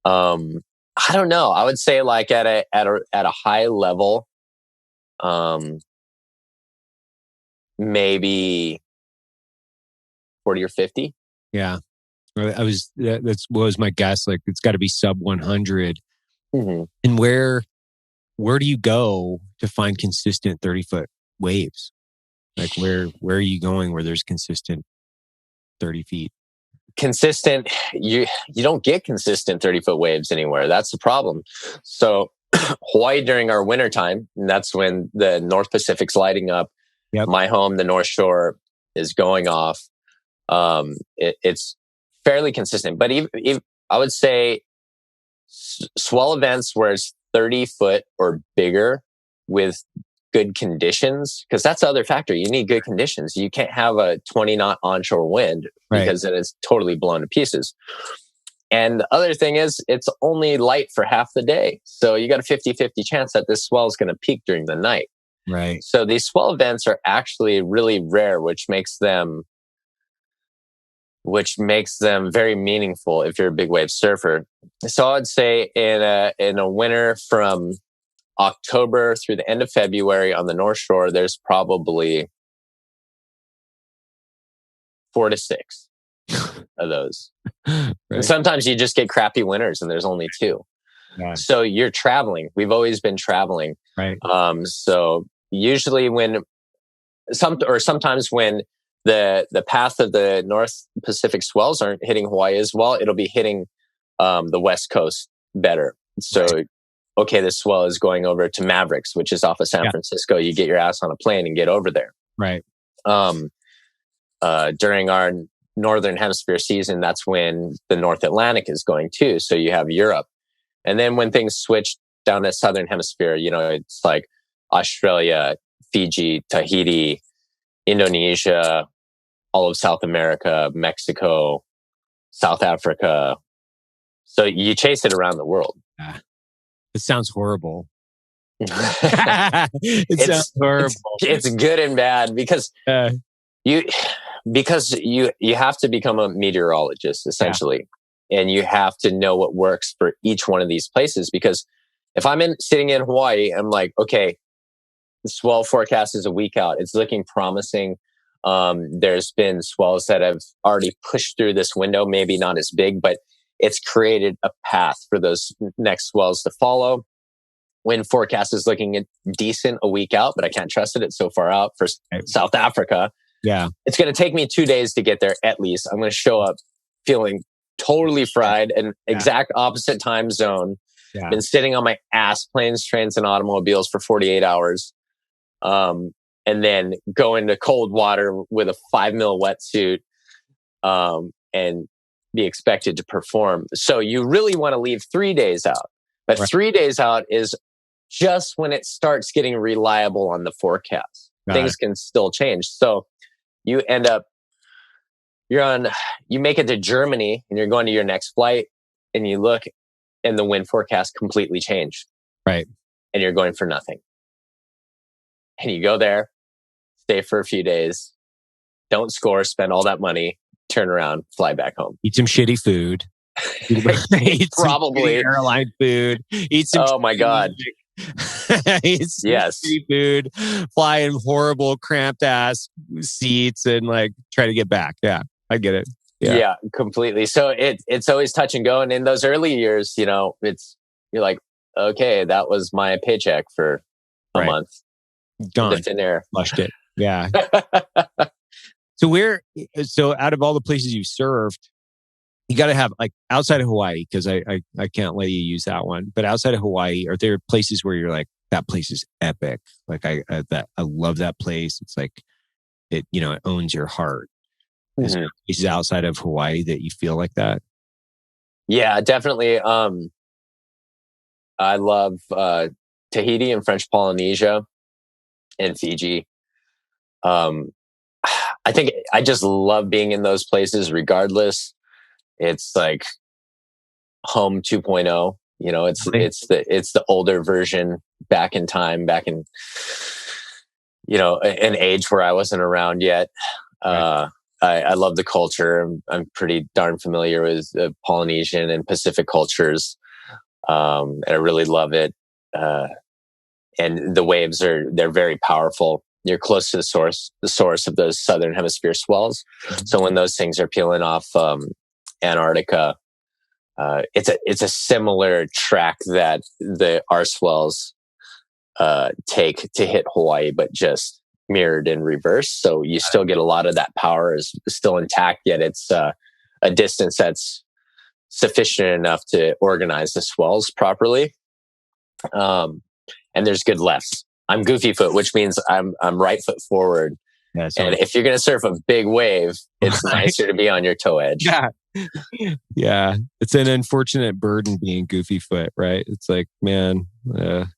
[SPEAKER 3] I don't know. I would say like at a high level, maybe 40 or 50.
[SPEAKER 1] Yeah. That's what was my guess. Like, it's got to be sub 100.
[SPEAKER 3] Mm-hmm.
[SPEAKER 1] And where do you go to find consistent 30-foot waves? Like, where are you going where there's consistent 30 feet?
[SPEAKER 3] Consistent, you don't get consistent 30-foot waves anywhere. That's the problem. So Hawaii during our winter time, and that's when the North Pacific's lighting up.
[SPEAKER 1] Yep.
[SPEAKER 3] My home, the North Shore, is going off. It's fairly consistent, but even I would say swell events where it's 30 foot or bigger with good conditions, because that's the other factor. You need good conditions. You can't have a 20 knot onshore wind, because then it's totally blown to pieces. And the other thing is, it's only light for half the day. So you got a 50-50 chance that this swell is going to peak during the night.
[SPEAKER 1] Right.
[SPEAKER 3] So these swell events are actually really rare, which makes them very meaningful if you're a big wave surfer. So I'd say in a winter from October through the end of February on the North Shore, there's probably 4 to 6 of those. Right. And sometimes you just get crappy winters and there's only 2. Yeah. So you're traveling. We've always been traveling.
[SPEAKER 1] Right.
[SPEAKER 3] So usually sometimes when the path of the North Pacific swells aren't hitting Hawaii as well, it'll be hitting the West Coast better. So, okay, this swell is going over to Mavericks, which is off of San Francisco. You get your ass on a plane and get over there.
[SPEAKER 1] Right.
[SPEAKER 3] During our Northern Hemisphere season, that's when the North Atlantic is going too. So you have Europe. And then when things switch down to Southern Hemisphere, it's like Australia, Fiji, Tahiti, Indonesia, all of South America, Mexico, South Africa. So you chase it around the world.
[SPEAKER 1] It sounds horrible.
[SPEAKER 3] It sounds horrible. It's good and bad because you have to become a meteorologist essentially, and you have to know what works for each one of these places. Because if I'm sitting in Hawaii, I'm like, okay, the swell forecast is a week out. It's looking promising. There's been swells that have already pushed through this window, maybe not as big, but it's created a path for those next swells to follow. Wind forecast is looking decent a week out, but I can't trust it. It's so far out for South Africa. Yeah. It's going to take me 2 days to get there at least. I'm going to show up feeling totally fried, an exact opposite time zone. Yeah. Been sitting on my ass, planes, trains, and automobiles for 48 hours. And then go into cold water with a 5 mil wetsuit, and be expected to perform. So you really want to leave 3 days out. But 3 days out is just when it starts getting reliable on the forecast. Things can still change. So you end up, you make it to Germany and you're going to your next flight and you look and the wind forecast completely changed. Right. And you're going for nothing. And you go there, stay for a few days, don't score, spend all that money, turn around, fly back home.
[SPEAKER 1] Eat some shitty food. Eat
[SPEAKER 3] Probably
[SPEAKER 1] airline food. Eat some.
[SPEAKER 3] Oh my God.
[SPEAKER 1] Eat some shitty food. Fly in horrible, cramped ass seats and like try to get back. Yeah, I get it.
[SPEAKER 3] Yeah, completely. So it's always touch and go. And in those early years, you're like, okay, that was my paycheck for a month.
[SPEAKER 1] Gone.
[SPEAKER 3] The thin air.
[SPEAKER 1] Flushed it. Yeah. So out of all the places you've served, you got to have like outside of Hawaii, because I can't let you use that one. But outside of Hawaii, are there places where you're like, that place is epic? Like I love that place. It's like it owns your heart. Is there places outside of Hawaii that you feel like that?
[SPEAKER 3] Yeah, definitely. I love Tahiti and French Polynesia and Fiji. I think I just love being in those places regardless. It's like home 2.0. It's the older version, back in time, back in an age where I wasn't around yet. Right. I love the culture. I'm pretty darn familiar with the Polynesian and Pacific cultures. And I really love it. And the waves they're very powerful. You're close to the source of those southern hemisphere swells. Mm-hmm. So when those things are peeling off Antarctica, it's a similar track that the R swells take to hit Hawaii, but just mirrored in reverse. So you still get a lot of that power is still intact, yet it's a distance that's sufficient enough to organize the swells properly. And there's good lefts. I'm goofy foot, which means I'm right foot forward. Yeah, and if you're going to surf a big wave, it's nicer to be on your toe edge.
[SPEAKER 1] Yeah. Yeah. It's an unfortunate burden being goofy foot, right? It's like, man,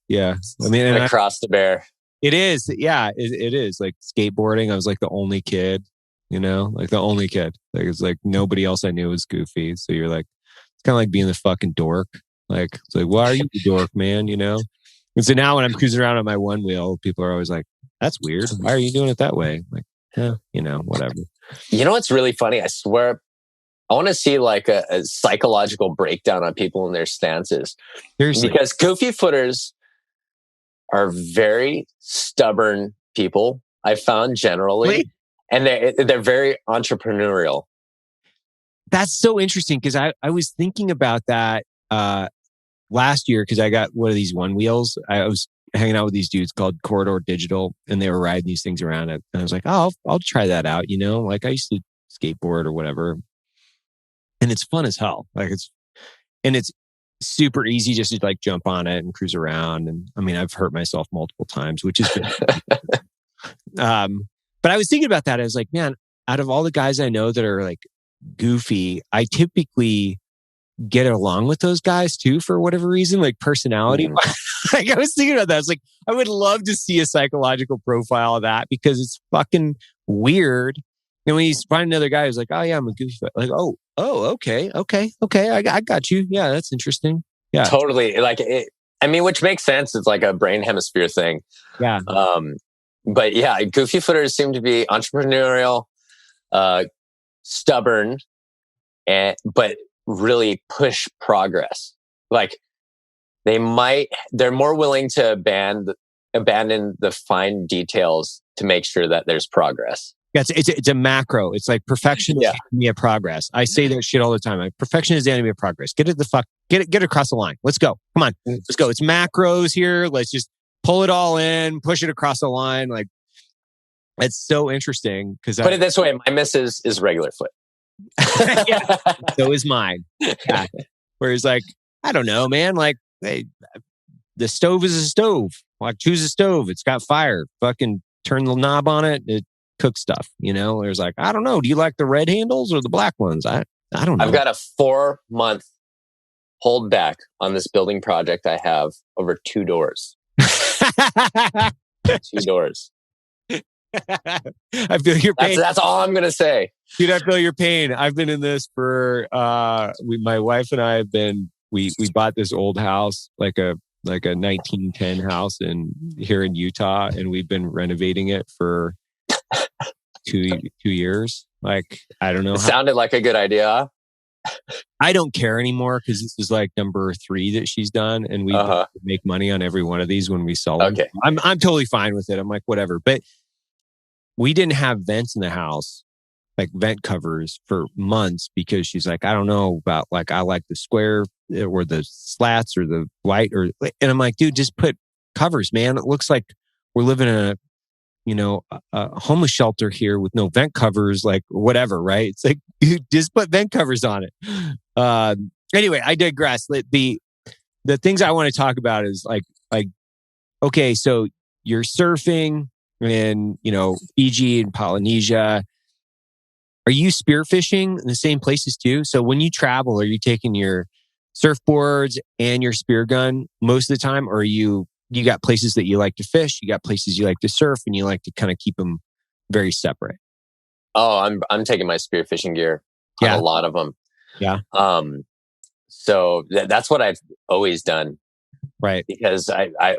[SPEAKER 1] yeah. I mean, and
[SPEAKER 3] across the bear.
[SPEAKER 1] It is. Yeah, it is. Like skateboarding, I was like the only kid, like the only kid. Like it's like nobody else I knew was goofy. So you're like, it's kind of like being the fucking dork. Like, it's like, why are you the dork, man? And so now when I'm cruising around on my one wheel, people are always like, that's weird. Why are you doing it that way? I'm like, whatever.
[SPEAKER 3] What's really funny? I swear, I want to see like a psychological breakdown on people and their stances. Seriously. Because goofy footers are very stubborn people, I found generally. Wait. And they're very entrepreneurial.
[SPEAKER 1] That's so interesting because I was thinking about that last year because I got one of these one wheels. I was hanging out with these dudes called Corridor Digital, and they were riding these things around. And I was like, oh, I'll try that out. Like I used to skateboard or whatever, and it's fun as hell. Like it's super easy just to like jump on it and cruise around. And I mean, I've hurt myself multiple times, which is good. But I was thinking about that. I was like, man, out of all the guys I know that are like goofy, I typically get along with those guys too for whatever reason, like personality. Like I was thinking about that. I was like, I would love to see a psychological profile of that because it's fucking weird. And when you find another guy who's like, oh yeah, I'm a goofy foot. Like, oh, okay. I got you. Yeah, that's interesting. Yeah,
[SPEAKER 3] totally. Like which makes sense. It's like a brain hemisphere thing.
[SPEAKER 1] Yeah.
[SPEAKER 3] But yeah, goofy footers seem to be entrepreneurial, stubborn, but really push progress. Like they're more willing to abandon the fine details to make sure that there's progress.
[SPEAKER 1] Yeah, it's a macro. It's like perfection is the enemy of progress. I say that shit all the time. Like perfection is the enemy of progress. Get it across the line. Let's go. Come on. Let's go. It's macros here. Let's just pull it all in, push it across the line. Like it's so interesting because
[SPEAKER 3] put it this way, my missus is regular foot.
[SPEAKER 1] Yeah, so is mine. Yeah. Whereas like, I don't know, man, like hey, the stove is a stove. Like choose a stove. It's got fire. Fucking turn the knob on it. It cooks stuff. There's like, I don't know. Do you like the red handles or the black ones? I don't know.
[SPEAKER 3] I've got a 4-month hold back on this building project I have over 2 doors. 2 doors.
[SPEAKER 1] I feel your pain.
[SPEAKER 3] That's all I'm going to say.
[SPEAKER 1] Dude, I feel your pain. I've been in this for, my wife and I have been, we bought this old house, like a 1910 house here in Utah. And we've been renovating it for 2 years. Like, I don't know.
[SPEAKER 3] It sounded like a good idea.
[SPEAKER 1] I don't care anymore because this is like number 3 that she's done. And we make money on every one of these when we sell them.
[SPEAKER 3] Okay.
[SPEAKER 1] I'm totally fine with it. I'm like, whatever. But we didn't have vents in the house, like vent covers for months because she's like, I don't know about like, I like the square or the slats or the white and I'm like, dude, just put covers, man. It looks like we're living in a homeless shelter here with no vent covers, like whatever, right? It's like, just put vent covers on it. Anyway, I digress. The things I want to talk about is like, okay, so you're surfing in, Fiji and Polynesia. Are you spearfishing in the same places too? So when you travel, are you taking your surfboards and your spear gun most of the time? Or you got places that you like to fish, you got places you like to surf, and you like to kind of keep them very separate?
[SPEAKER 3] Oh, I'm taking my spearfishing gear on a lot of them.
[SPEAKER 1] Yeah.
[SPEAKER 3] So that's what I've always done.
[SPEAKER 1] Right.
[SPEAKER 3] Because I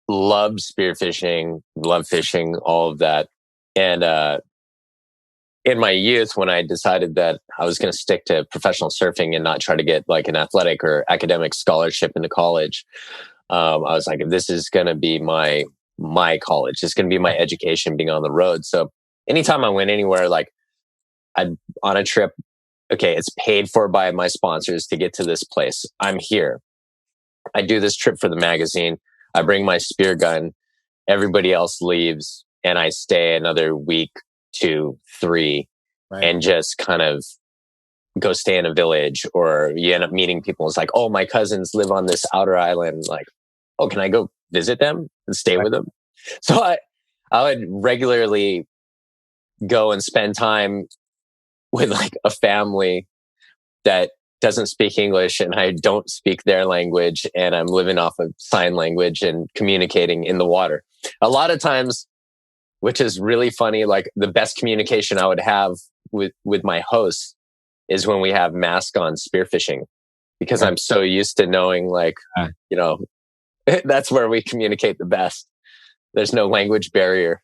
[SPEAKER 3] love spearfishing, love fishing, all of that. And in my youth, when I decided that I was going to stick to professional surfing and not try to get like an athletic or academic scholarship into college, I was like, this is going to be my college. It's going to be my education, being on the road. So anytime I went anywhere, like I'd on a trip, okay, it's paid for by my sponsors to get to this place. I'm here. I do this trip for the magazine. I bring my spear gun. Everybody else leaves, and I stay another week, 2, 3, right, and just kind of go stay in a village, or you end up meeting people. It's like, oh, my cousins live on this outer island. Like, oh, can I go visit them and stay with them? So I would regularly go and spend time with like a family that doesn't speak English, and I don't speak their language, and I'm living off of sign language and communicating in the water. A lot of times, which is really funny, like the best communication I would have with my hosts is when we have mask on spearfishing, because I'm so used to knowing, like, that's where we communicate the best. There's no language barrier.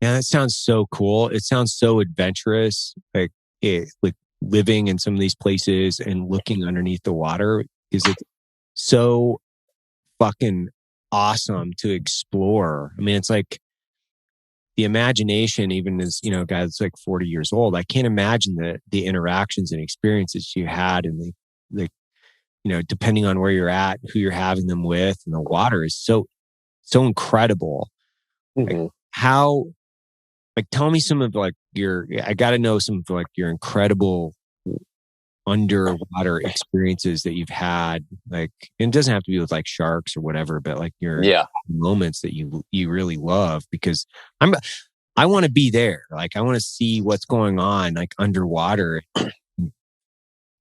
[SPEAKER 1] Yeah, that sounds so cool. It sounds so adventurous. Like living in some of these places and looking underneath the water, is it so fucking awesome to explore. I mean, it's like the imagination, even as, a guy that's like 40 years old, I can't imagine the interactions and experiences you had, and the depending on where you're at, who you're having them with, and the water is so incredible.
[SPEAKER 3] Mm-hmm.
[SPEAKER 1] Like, tell me some of like I got to know some of like your incredible underwater experiences that you've had. Like, and it doesn't have to be with like sharks or whatever, but like your moments that you really love, because I want to be there. Like, I want to see what's going on like underwater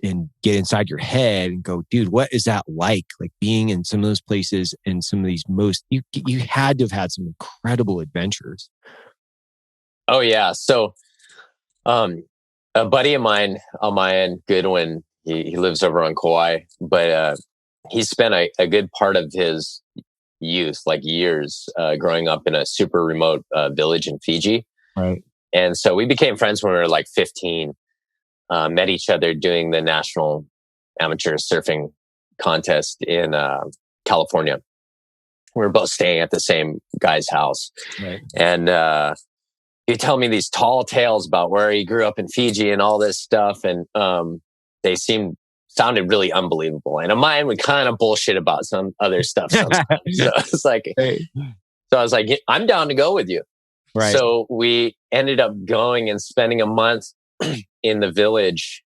[SPEAKER 1] and get inside your head and go, dude, what is that like? Like being in some of those places and some of these you had to have had some incredible adventures.
[SPEAKER 3] Oh yeah. So, a buddy of mine on my end, Goodwin, he lives over on Kauai, but he spent a good part of his youth, like years, growing up in a super remote village in Fiji.
[SPEAKER 1] Right.
[SPEAKER 3] And so we became friends when we were like 15, met each other doing the national amateur surfing contest in California. We were both staying at the same guy's house.
[SPEAKER 1] Right.
[SPEAKER 3] And he'd tell me these tall tales about where he grew up in Fiji and all this stuff. And they sounded really unbelievable. And mine would kind of bullshit about some other stuff sometimes. So it's like, so I was like, I'm down to go with you.
[SPEAKER 1] Right.
[SPEAKER 3] So we ended up going and spending a month in the village,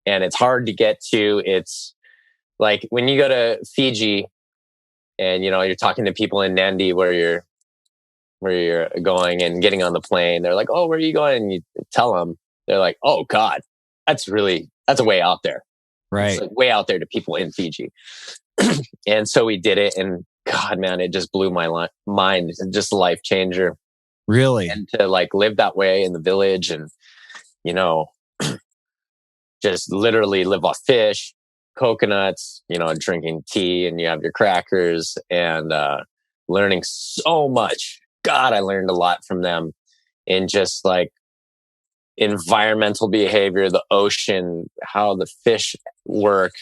[SPEAKER 3] and it's hard to get to. It's like when you go to Fiji and, you're talking to people in Nandi where you're going and getting on the plane. They're like, oh, where are you going? And you tell them, they're like, oh God, that's a way out there.
[SPEAKER 1] Right.
[SPEAKER 3] It's like way out there to people in Fiji. And so we did it, and God, man, it just blew my mind. It's just a life changer.
[SPEAKER 1] Really?
[SPEAKER 3] And to like live that way in the village and, just literally live off fish, coconuts, drinking tea, and you have your crackers, and learning so much. God, I learned a lot from them in just like environmental behavior, the ocean, how the fish work,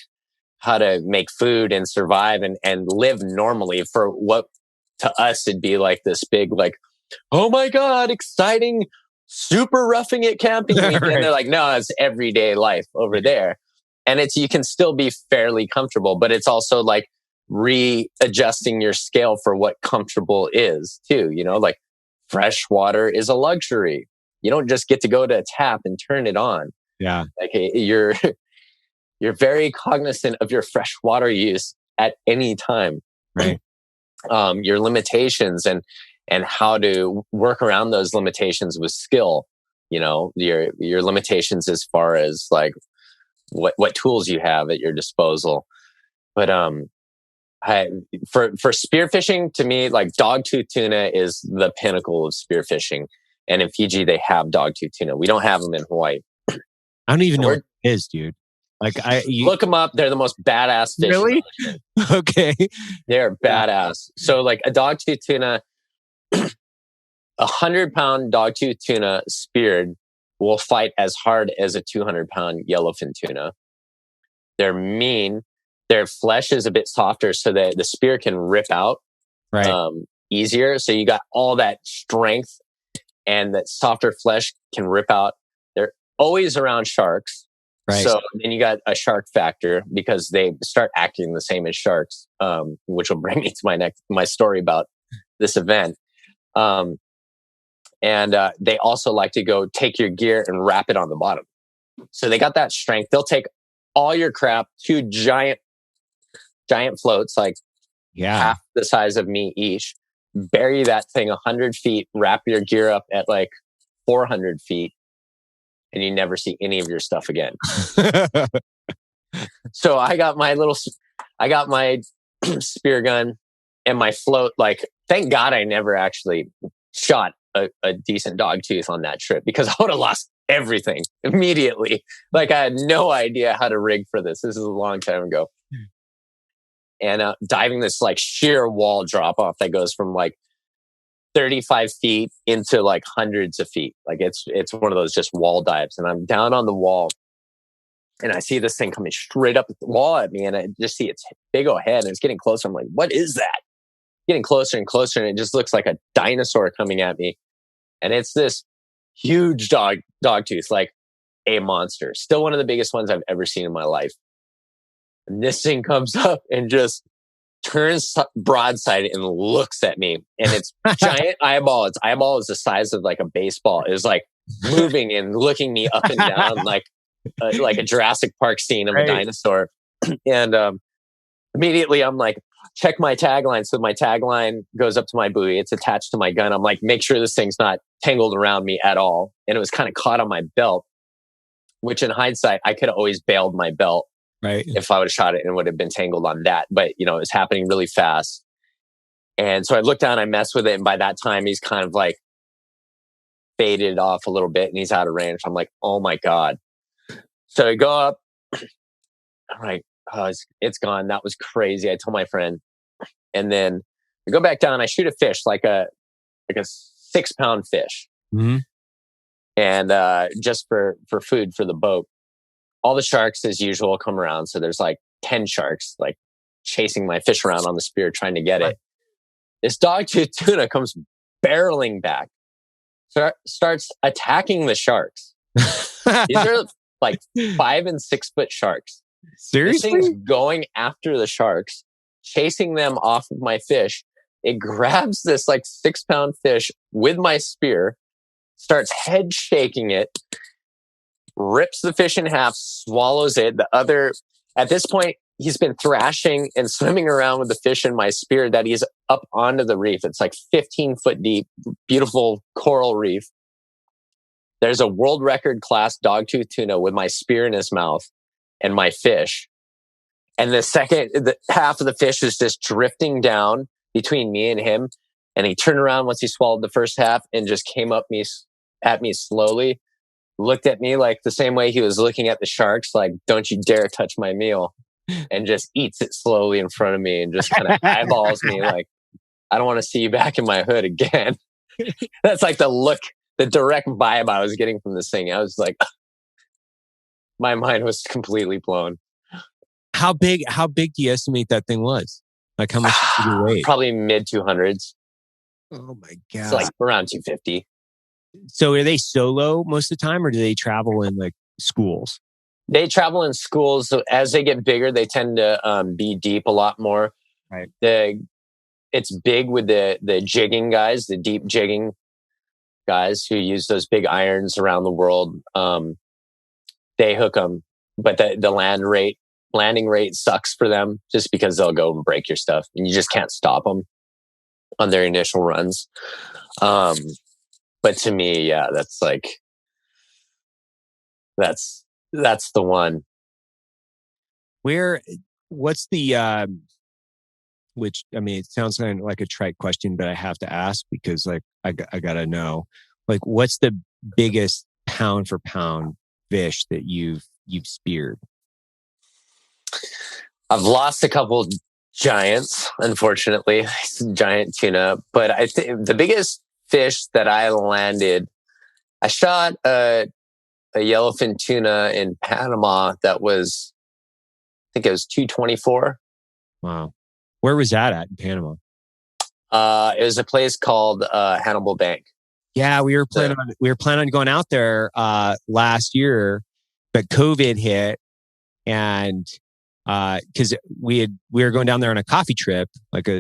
[SPEAKER 3] how to make food and survive and live normally for what to us it'd be like this big, like, oh my God, exciting, super roughing it camping weekend. Right. They're like, no, it's everyday life over there. And you can still be fairly comfortable, but it's also like readjusting your scale for what comfortable is too, like fresh water is a luxury. You don't just get to go to a tap and turn it on.
[SPEAKER 1] Yeah.
[SPEAKER 3] Like you're very cognizant of your fresh water use at any time.
[SPEAKER 1] Right.
[SPEAKER 3] Your limitations and how to work around those limitations with skill. You know, your limitations as far as like what tools you have at your disposal. But for spearfishing, to me, like dogtooth tuna is the pinnacle of spearfishing. And in Fiji, they have dogtooth tuna. We don't have them in Hawaii.
[SPEAKER 1] I don't even know what it is, dude. Like
[SPEAKER 3] look them up. They're the most badass fish.
[SPEAKER 1] Really? Okay.
[SPEAKER 3] They're badass. So like a dogtooth tuna, 100-pound dogtooth tuna speared will fight as hard as a 200-pound yellowfin tuna. They're mean. Their flesh is a bit softer so that the spear can rip out easier. So you got all that strength and that softer flesh can rip out. They're always around sharks. Right. So then you got a shark factor because they start acting the same as sharks, which will bring me to my story about this event. And they also like to go take your gear and wrap it on the bottom. So they got that strength. They'll take all your crap, 2 giant floats, like half the size of me each, bury that thing 100 feet, wrap your gear up at like 400 feet, and you never see any of your stuff again. So I got my spear gun and my float. Like, thank God I never actually shot a decent dogtooth on that trip, because I would have lost everything immediately. Like, I had no idea how to rig for this. This is a long time ago. And diving this like sheer wall drop off that goes from like 35 feet into like hundreds of feet. Like it's one of those just wall dives. And I'm down on the wall and I see this thing coming straight up the wall at me, and I just see its big old head and it's getting closer. I'm like, what is that? Getting closer and closer, and it just looks like a dinosaur coming at me. And it's this huge dogtooth, like a monster. Still one of the biggest ones I've ever seen in my life. And this thing comes up and just turns broadside and looks at me. And its giant eyeball, its eyeball is the size of like a baseball, is like moving and looking me up and down like a Jurassic Park scene of a dinosaur. And immediately I'm like, check my tagline. So my tagline goes up to my buoy. It's attached to my gun. I'm like, make sure this thing's not tangled around me at all. And it was kind of caught on my belt, which in hindsight, I could have always bailed my belt. Right. If I would have shot it and would have been tangled on that. But, you know, it was happening really fast. And so I looked down, I messed with it. And by that time, he's kind of like faded off a little bit and he's out of range. I'm like, oh my God. So I go up. I'm like, oh, it's gone. That was crazy. I told my friend. And then I go back down. I shoot a fish, like a 6-pound fish. Mm-hmm. And just for food for the boat. All the sharks, as usual, come around. So there's like 10 sharks, like chasing my fish around on the spear, trying to get it. This dogtooth tuna comes barreling back, starts attacking the sharks. These are like 5 and 6 foot sharks. Seriously? This thing's going after the sharks, chasing them off of my fish. It grabs this like 6-pound fish with my spear, starts head shaking it, rips the fish in half, swallows it. At this point, he's been thrashing and swimming around with the fish in my spear that he's up onto the reef. It's like 15 foot deep, beautiful coral reef. There's a world record class dogtooth tuna with my spear in his mouth and my fish. And the half of the fish is just drifting down between me and him. And he turned around once he swallowed the first half and just came at me slowly. Looked at me like the same way he was looking at the sharks, like, don't you dare touch my meal, and just eats it slowly in front of me and just kind of eyeballs me like, I don't want to see you back in my hood again. That's like the direct vibe I was getting from this thing. I was like, my mind was completely blown.
[SPEAKER 1] How big do you estimate that thing was? Like, how much did you weigh?
[SPEAKER 3] Probably mid 200s.
[SPEAKER 1] Oh my God.
[SPEAKER 3] So like around 250.
[SPEAKER 1] So are they solo most of the time, or do they travel in like schools?
[SPEAKER 3] They travel in schools. So as they get bigger, they tend to be deep a lot more. Right. It's big with the jigging guys, the deep jigging guys who use those big irons around the world. They hook them, but the landing rate sucks for them just because they'll go and break your stuff and you just can't stop them on their initial runs. But to me, yeah, that's the one.
[SPEAKER 1] What's the, which, I mean, it sounds kind of like a trite question, but I have to ask because like, I gotta know, like, what's the biggest pound for pound fish that you've speared?
[SPEAKER 3] I've lost a couple giants, unfortunately, giant tuna, but I think the biggest fish that I landed, I shot a yellowfin tuna in Panama that was, I think it was 224.
[SPEAKER 1] Wow. Where was that at in Panama?
[SPEAKER 3] It was a place called Hannibal Bank.
[SPEAKER 1] Yeah, we were planning on going out there last year, but COVID hit, and because we were going down there on a coffee trip, like a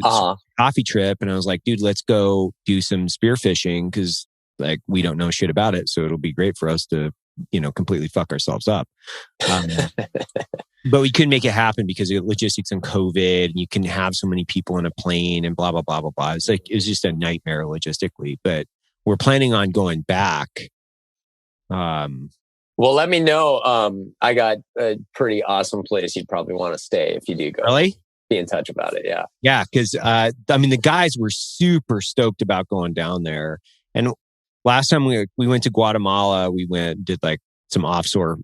[SPEAKER 1] coffee trip, and I was like, dude, let's go do some spearfishing because like we don't know shit about it, so it'll be great for us to completely fuck ourselves up. But we couldn't make it happen because of logistics and COVID, and you can have so many people in a plane and blah blah blah blah blah. It was just a nightmare logistically, but we're planning on going back.
[SPEAKER 3] Well, let me know. I got a pretty awesome place you'd probably want to stay if you do go.
[SPEAKER 1] Really?
[SPEAKER 3] Be in touch about it. Yeah.
[SPEAKER 1] Yeah. Because, I mean, the guys were super stoked about going down there. And last time we went to Guatemala, we did like some offshore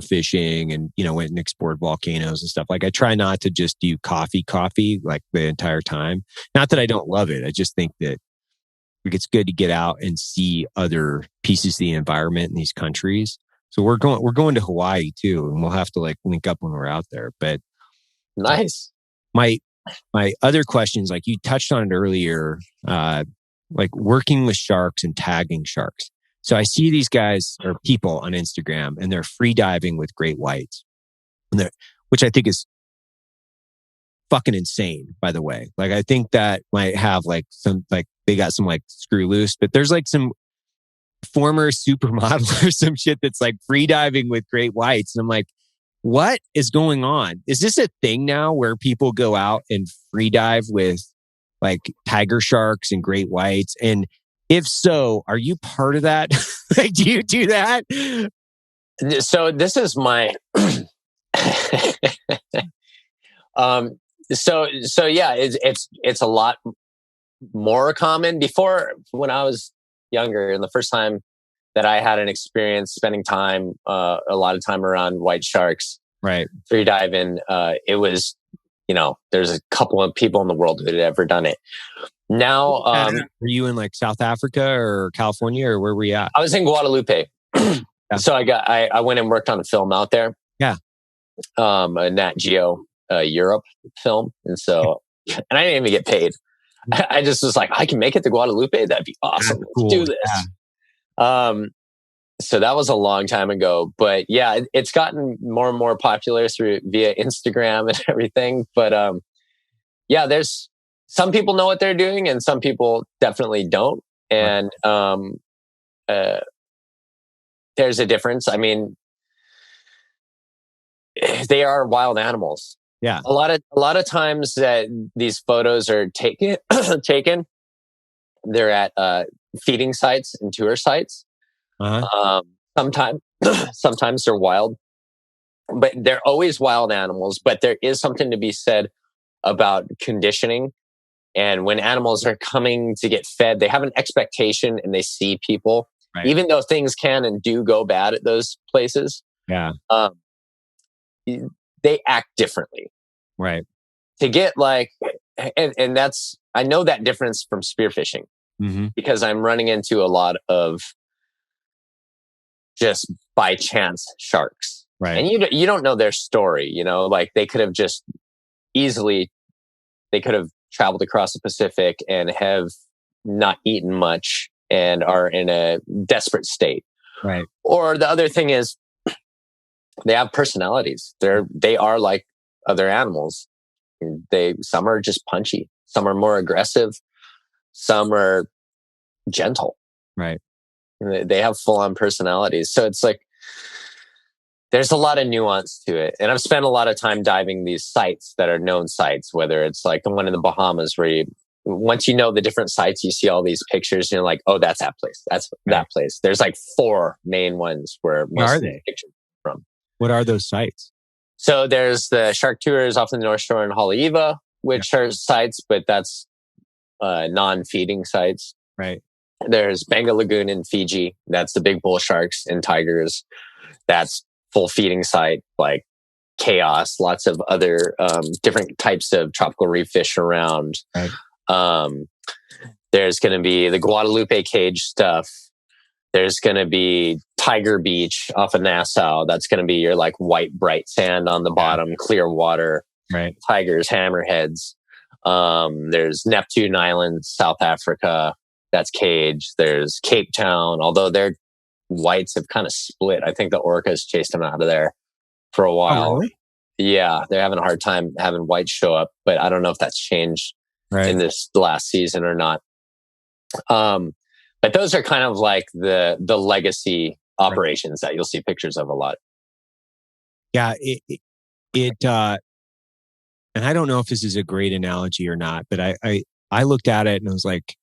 [SPEAKER 1] fishing and, went and explored volcanoes and stuff. Like I try not to just do coffee like the entire time. Not that I don't love it. I just think that it's good to get out and see other pieces of the environment in these countries. So we're going to Hawaii too, and we'll have to like link up when we're out there. But
[SPEAKER 3] nice.
[SPEAKER 1] My other questions, like you touched on it earlier, like working with sharks and tagging sharks. So I see these guys or people on Instagram, and they're free diving with great whites, which I think is fucking insane. By the way, like I think that might have like some like they got some like screw loose, but there's like some former supermodel or some shit that's like free diving with great whites. And I'm like, what is going on? Is this a thing now where people go out and free dive with like tiger sharks and great whites? And if so, are you part of that? Like, do you do that?
[SPEAKER 3] So this is my, so yeah, it's a lot more common. Before, when I was younger, and the first time that I had an experience spending time, a lot of time around white sharks,
[SPEAKER 1] right,
[SPEAKER 3] free diving, it was, there's a couple of people in the world who had ever done it. Now,
[SPEAKER 1] were you in like South Africa or California, or where were you at?
[SPEAKER 3] I was in Guadalupe. Yeah. So I went and worked on a film out there.
[SPEAKER 1] Yeah.
[SPEAKER 3] A Nat Geo Europe film, and so and I didn't even get paid. I just was like, I can make it to Guadalupe. That'd be awesome. Cool. Let's do this. Yeah. So that was a long time ago, but yeah, it's gotten more and more popular via Instagram and everything. But yeah, there's some people know what they're doing, and some people definitely don't. And there's a difference. I mean, they are wild animals.
[SPEAKER 1] Yeah.
[SPEAKER 3] A lot of times that these photos are taken, they're at feeding sites and tour sites.
[SPEAKER 1] Uh-huh.
[SPEAKER 3] Sometimes they're wild, but they're always wild animals. But there is something to be said about conditioning. And when animals are coming to get fed, they have an expectation and they see people, right, even though things can and do go bad at those places.
[SPEAKER 1] Yeah.
[SPEAKER 3] They act differently.
[SPEAKER 1] Right.
[SPEAKER 3] To get like, and that's, I know that difference from spearfishing,
[SPEAKER 1] mm-hmm,
[SPEAKER 3] because I'm running into a lot of just by chance sharks.
[SPEAKER 1] Right.
[SPEAKER 3] And you don't know their story, like they could have traveled across the Pacific and have not eaten much and are in a desperate state.
[SPEAKER 1] Right.
[SPEAKER 3] Or the other thing is they have personalities. They are like other animals. Some are just punchy. Some are more aggressive. Some are gentle.
[SPEAKER 1] Right.
[SPEAKER 3] They have full-on personalities. So it's like, there's a lot of nuance to it. And I've spent a lot of time diving these sites that are known sites, whether it's like the one in the Bahamas where once you know the different sites, you see all these pictures and you're like, oh, that's that place. That's that place. There's like 4 main ones where most of the pictures are from.
[SPEAKER 1] What are those sites?
[SPEAKER 3] So there's the Shark Tours off the North Shore in Haleiwa, which are sites, but that's non-feeding sites.
[SPEAKER 1] Right.
[SPEAKER 3] There's Banga Lagoon in Fiji. That's the big bull sharks and tigers. That's full feeding site, like chaos, lots of other different types of tropical reef fish around.
[SPEAKER 1] Right.
[SPEAKER 3] There's going to be the Guadalupe cage stuff. There's going to be Tiger Beach off of Nassau. That's going to be your like white, bright sand on the bottom, clear water,
[SPEAKER 1] right?
[SPEAKER 3] Tigers, hammerheads. There's Neptune Island, South Africa. That's cage. There's Cape Town, although their whites have kind of split. I think the orcas chased them out of there for a while.
[SPEAKER 1] Oh, really?
[SPEAKER 3] Yeah, they're having a hard time having whites show up, but I don't know if that's changed in this last season or not. But those are kind of like the legacy operations that you'll see pictures of a lot.
[SPEAKER 1] Yeah, and I don't know if this is a great analogy or not, but I looked at it and I was like,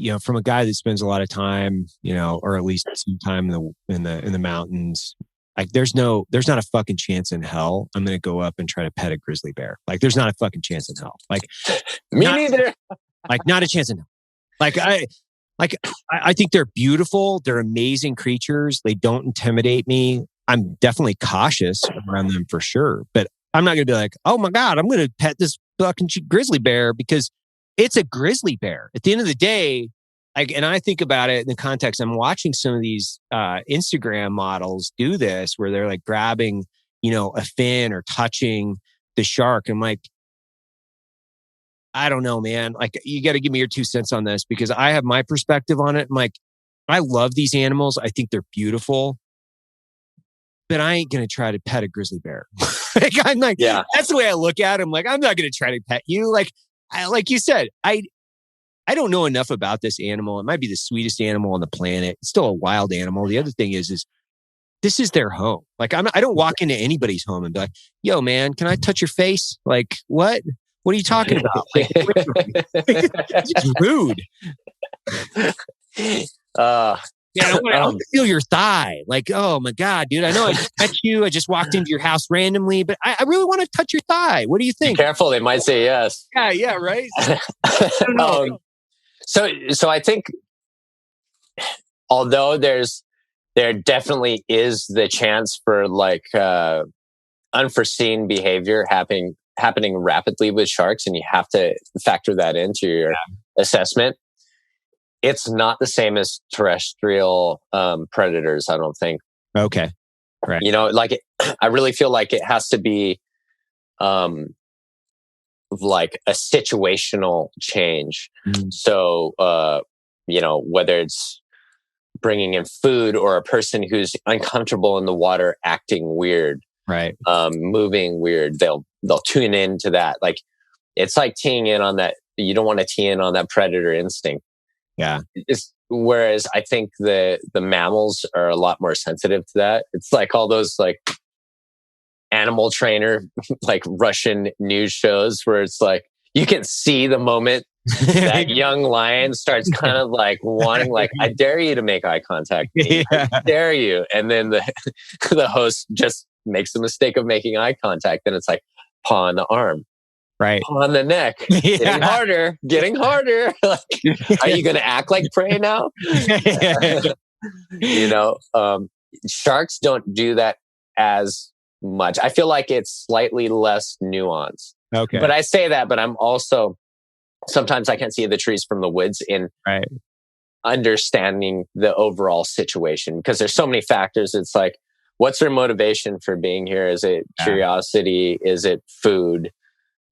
[SPEAKER 1] you know, from a guy that spends a lot of time, you know, or at least some time in the mountains, like there's not a fucking chance in hell I'm going to go up and try to pet a grizzly bear. Like there's not a fucking chance in hell. Like
[SPEAKER 3] me neither.
[SPEAKER 1] Like not a chance in hell. I think they're beautiful. They're amazing creatures. They don't intimidate me. I'm definitely cautious around them for sure, but I'm not going to be like, oh my God, I'm going to pet this fucking grizzly bear because it's a grizzly bear. At the end of the day, and I think about it in the context, I'm watching some of these Instagram models do this where they're like grabbing, you know, a fin or touching the shark. I'm like, I don't know, man. Like, you got to give me your 2 cents on this because I have my perspective on it. I'm like, I love these animals. I think they're beautiful, but I ain't going to try to pet a grizzly bear. I'm like, yeah, that's the way I look at it. I'm like, I'm not going to try to pet you. Like you said, I don't know enough about this animal. It might be the sweetest animal on the planet. It's still a wild animal. The other thing is this is their home. Like I don't walk into anybody's home and be like, yo, man, can I touch your face? Like, what? What are you talking about? Like, it's rude. Yeah, I want to feel your thigh. Like, oh my God, dude, I know I just met you. I just walked into your house randomly, but I really want to touch your thigh. What do you think?
[SPEAKER 3] Be careful, they might say yes.
[SPEAKER 1] Yeah, right. I don't know.
[SPEAKER 3] So I think, although there definitely is the chance for like unforeseen behavior happening rapidly with sharks, and you have to factor that into your assessment. It's not the same as terrestrial predators, I don't think.
[SPEAKER 1] Okay. Right.
[SPEAKER 3] You know, like I really feel like it has to be like a situational change. Mm-hmm. So, you know, whether it's bringing in food or a person who's uncomfortable in the water, acting weird,
[SPEAKER 1] right,
[SPEAKER 3] moving weird, they'll tune into that. Like it's like teeing in on that. You don't want to tee in on that predator instinct.
[SPEAKER 1] Yeah.
[SPEAKER 3] Whereas I think the mammals are a lot more sensitive to that. It's like all those like animal trainer, like Russian news shows where it's like, you can see the moment that young lion starts kind of like wanting, like, I dare you to make eye contact. I dare you. And then the host just makes the mistake of making eye contact. Then it's like paw on the arm.
[SPEAKER 1] Right.
[SPEAKER 3] Paw on the neck. Getting harder. Like, are you going to act like prey now? You know, sharks don't do that as much. I feel like it's slightly less nuanced.
[SPEAKER 1] Okay.
[SPEAKER 3] But I say that, but I'm also, sometimes I can see the trees from the woods in understanding the overall situation because there's so many factors. It's like, what's their motivation for being here? Is it curiosity? Is it food?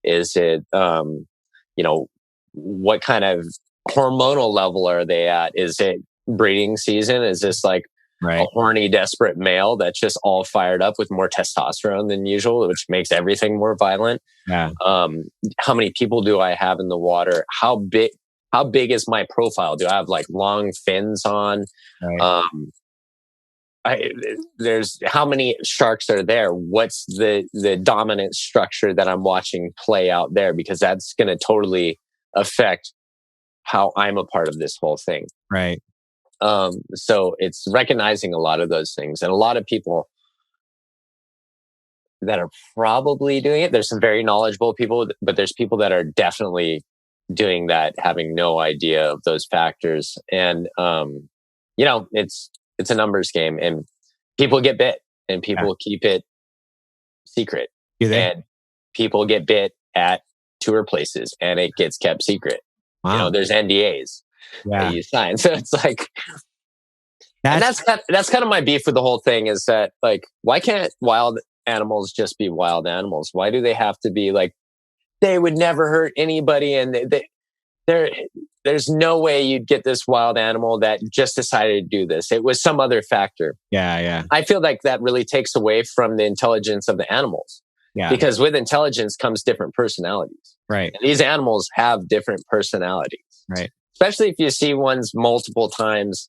[SPEAKER 3] Is it, you know, what kind of hormonal level are they at? Is it breeding season? Is this like a horny, desperate male that's just all fired up with more testosterone than usual, which makes everything more violent? Yeah. How many people do I have in the water? How how big is my profile? Do I have like long fins on?
[SPEAKER 1] Right.
[SPEAKER 3] There's how many sharks are there? What's the dominant structure that I'm watching play out there? Because that's going to totally affect how I'm a part of this whole thing.
[SPEAKER 1] Right.
[SPEAKER 3] So it's recognizing a lot of those things, and a lot of people that are probably doing it. There's some very knowledgeable people, but there's people that are definitely doing that, having no idea of those factors. And, it's a numbers game, and people get bit, and people keep it secret. And people get bit at tour places, and it gets kept secret.
[SPEAKER 1] Wow.
[SPEAKER 3] There's NDAs that you sign. So it's like, that's kind of my beef with the whole thing, is that, like, why can't wild animals just be wild animals? Why do they have to be like, they would never hurt anybody, and there's no way you'd get this wild animal that just decided to do this. It was some other factor.
[SPEAKER 1] Yeah.
[SPEAKER 3] I feel like that really takes away from the intelligence of the animals. Yeah. Because with intelligence comes different personalities.
[SPEAKER 1] Right.
[SPEAKER 3] And these animals have different personalities.
[SPEAKER 1] Right.
[SPEAKER 3] Especially if you see ones multiple times,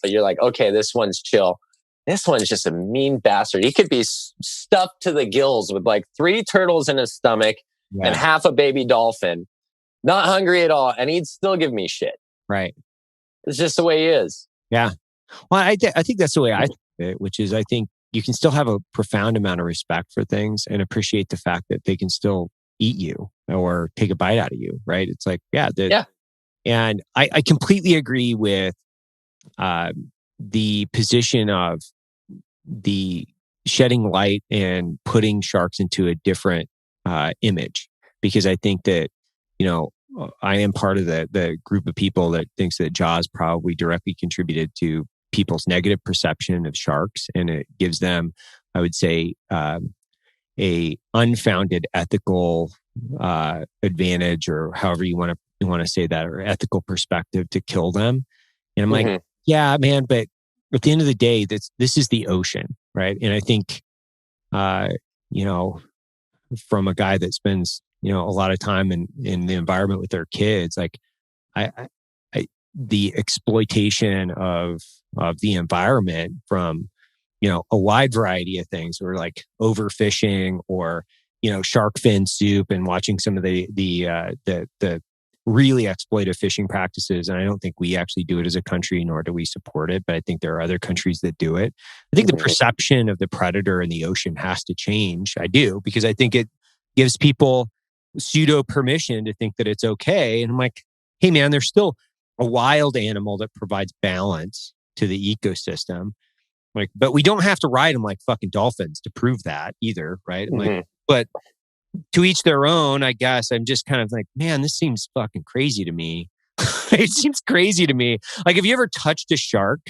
[SPEAKER 3] you're like, okay, this one's chill. This one's just a mean bastard. He could be stuffed to the gills with like 3 turtles in his stomach and half a baby dolphin. Not hungry at all, and he'd still give me shit.
[SPEAKER 1] Right.
[SPEAKER 3] It's just the way he is.
[SPEAKER 1] Yeah. Well, I think that's the way I think of it, which is, I think you can still have a profound amount of respect for things and appreciate the fact that they can still eat you or take a bite out of you. Right. It's like, And I completely agree with the position of the shedding light and putting sharks into a different image, because I think that, I am part of the group of people that thinks that Jaws probably directly contributed to people's negative perception of sharks, and it gives them, I would say, a unfounded ethical advantage, or however you want to say that, or ethical perspective to kill them. And I'm like, yeah, man, but at the end of the day, this is the ocean, right? And I think, from a guy that spends a lot of time in the environment with their kids, like the exploitation of the environment from a wide variety of things, or like overfishing, or shark fin soup, and watching some of the really exploitive fishing practices. And I don't think we actually do it as a country, nor do we support it, but I think there are other countries that do it. I think the perception of the predator in the ocean has to change. I do, because I think it gives people pseudo permission to think that it's okay. And I'm like, hey man, there's still a wild animal that provides balance to the ecosystem. Like, but we don't have to ride them like fucking dolphins to prove that either, right? Like, but to each their own, I guess. I'm just kind of like, man, this seems fucking crazy to me. It seems crazy to me. Like, have you ever touched a shark?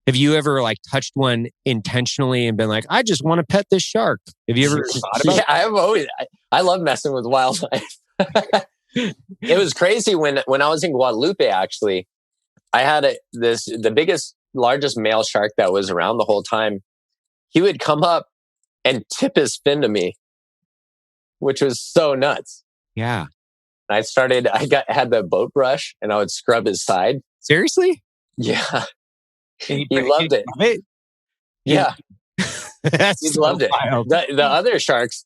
[SPEAKER 1] Have you ever like touched one intentionally and been like, I just want to pet this shark? Have you ever thought about
[SPEAKER 3] it? I love messing with wildlife. It was crazy when I was in Guadalupe, actually. I had the largest male shark that was around the whole time. He would come up and tip his fin to me, which was so nuts.
[SPEAKER 1] Yeah.
[SPEAKER 3] I had the boat brush, and I would scrub his side.
[SPEAKER 1] Seriously?
[SPEAKER 3] Yeah. He loved it. Yeah. He loved it. The other sharks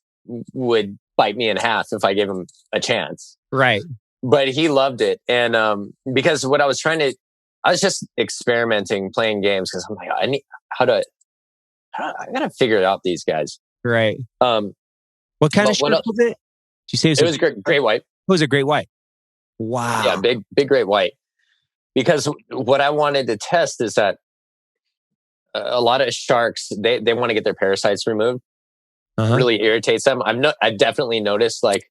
[SPEAKER 3] would bite me in half if I gave him a chance.
[SPEAKER 1] Right.
[SPEAKER 3] But he loved it. And because what I was just experimenting, playing games, because I'm like, I gotta figure out these guys.
[SPEAKER 1] Right. What kind of shark was it? Did you say
[SPEAKER 3] it was great white?
[SPEAKER 1] It was a great white. Wow.
[SPEAKER 3] Yeah, big great white. Because what I wanted to test is that a lot of sharks, they want to get their parasites removed. Really irritates them. I've definitely noticed like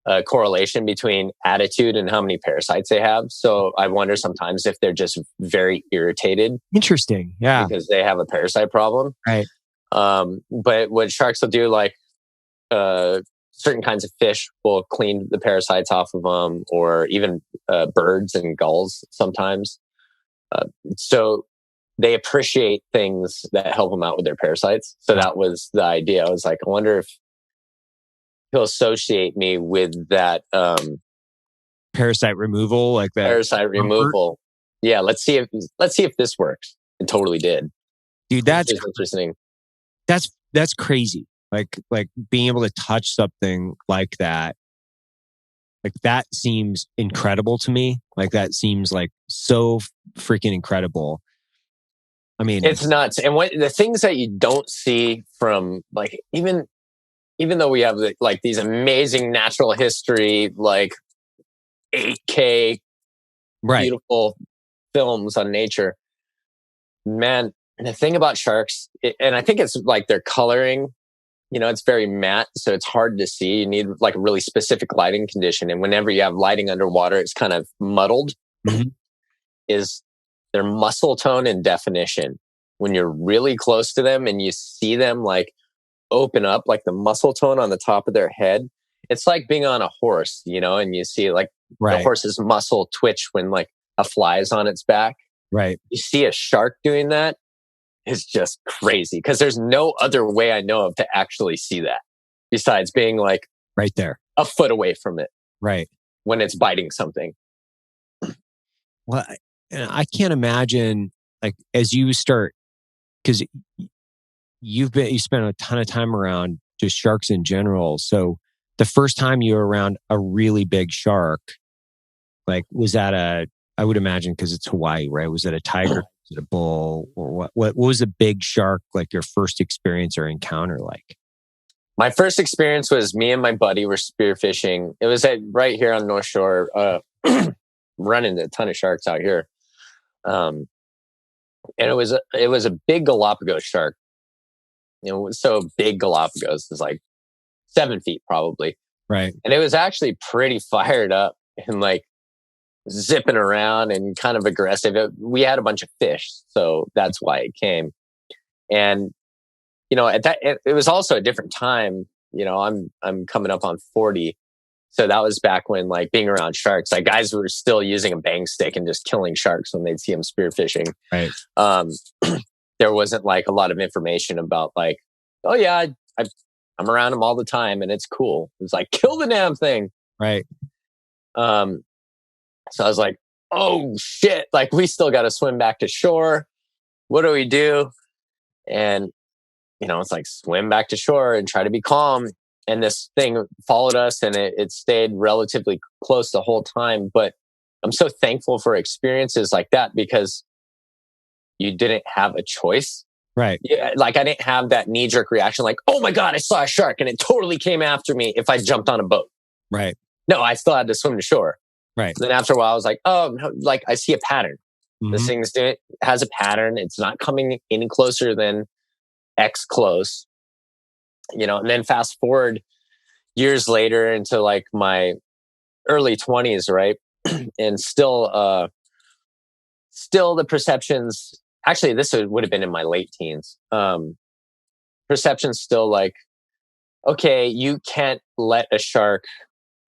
[SPEAKER 3] a correlation between attitude and how many parasites they have. So I wonder sometimes if they're just very irritated.
[SPEAKER 1] Interesting. Yeah.
[SPEAKER 3] Because they have a parasite problem.
[SPEAKER 1] Right.
[SPEAKER 3] But what sharks will do, like certain kinds of fish will clean the parasites off of them, or even birds and gulls sometimes. So they appreciate things that help them out with their parasites. So that was the idea. I was like, I wonder if he'll associate me with that
[SPEAKER 1] parasite removal, like that.
[SPEAKER 3] Parasite removal. Yeah, let's see if this works. It totally did.
[SPEAKER 1] Dude, that's
[SPEAKER 3] interesting.
[SPEAKER 1] That's crazy. Like being able to touch something like that. Like that seems incredible to me. Like that seems like so freaking incredible. I mean,
[SPEAKER 3] it's nuts. And what the things that you don't see from like even though we have like these amazing natural history, like 8K beautiful films on nature, man. The thing about sharks, and I think it's like their coloring, it's very matte, so it's hard to see. You need like a really specific lighting condition. And whenever you have lighting underwater, it's kind of muddled, is their muscle tone and definition. When you're really close to them and you see them like open up, like the muscle tone on the top of their head, it's like being on a horse, and you see like the horse's muscle twitch when like a fly is on its back.
[SPEAKER 1] Right.
[SPEAKER 3] You see a shark doing that, it's just crazy because there's no other way I know of to actually see that besides being like
[SPEAKER 1] right there,
[SPEAKER 3] a foot away from it.
[SPEAKER 1] Right.
[SPEAKER 3] When it's biting something.
[SPEAKER 1] Well, I can't imagine like as you start, because you spent a ton of time around just sharks in general. So the first time you were around a really big shark, like was that I would imagine because it's Hawaii, right? Was it a tiger? Was it a bull? Or what was a big shark like your first experience or encounter like?
[SPEAKER 3] My first experience was me and my buddy were spearfishing. It was right here on North Shore, running a ton of sharks out here. And it was a big Galapagos shark. So big Galapagos is like 7 feet probably.
[SPEAKER 1] Right.
[SPEAKER 3] And it was actually pretty fired up and like zipping around and kind of aggressive. We had a bunch of fish, so that's why it came. And at that, it was also a different time. I'm coming up on 40, so that was back when like being around sharks, like guys were still using a bang stick and just killing sharks when they'd see them spearfishing.
[SPEAKER 1] Right.
[SPEAKER 3] There wasn't like a lot of information about like, oh yeah, I'm around them all the time and it's cool. It was like kill the damn thing.
[SPEAKER 1] Right.
[SPEAKER 3] So I was like, oh shit, like we still got to swim back to shore. What do we do? And, it's like swim back to shore and try to be calm. And this thing followed us and it stayed relatively close the whole time. But I'm so thankful for experiences like that because you didn't have a choice.
[SPEAKER 1] Right.
[SPEAKER 3] Yeah, like I didn't have that knee-jerk reaction like, oh my God, I saw a shark and it totally came after me if I jumped on a boat.
[SPEAKER 1] Right.
[SPEAKER 3] No, I still had to swim to shore.
[SPEAKER 1] Right.
[SPEAKER 3] Then after a while, I was like, oh, no, like I see a pattern. This thing has a pattern. It's not coming any closer than X close, and then fast forward years later into like my early 20s, right? And still the perceptions, actually, this would have been in my late teens. Perceptions still like, okay, you can't let a shark,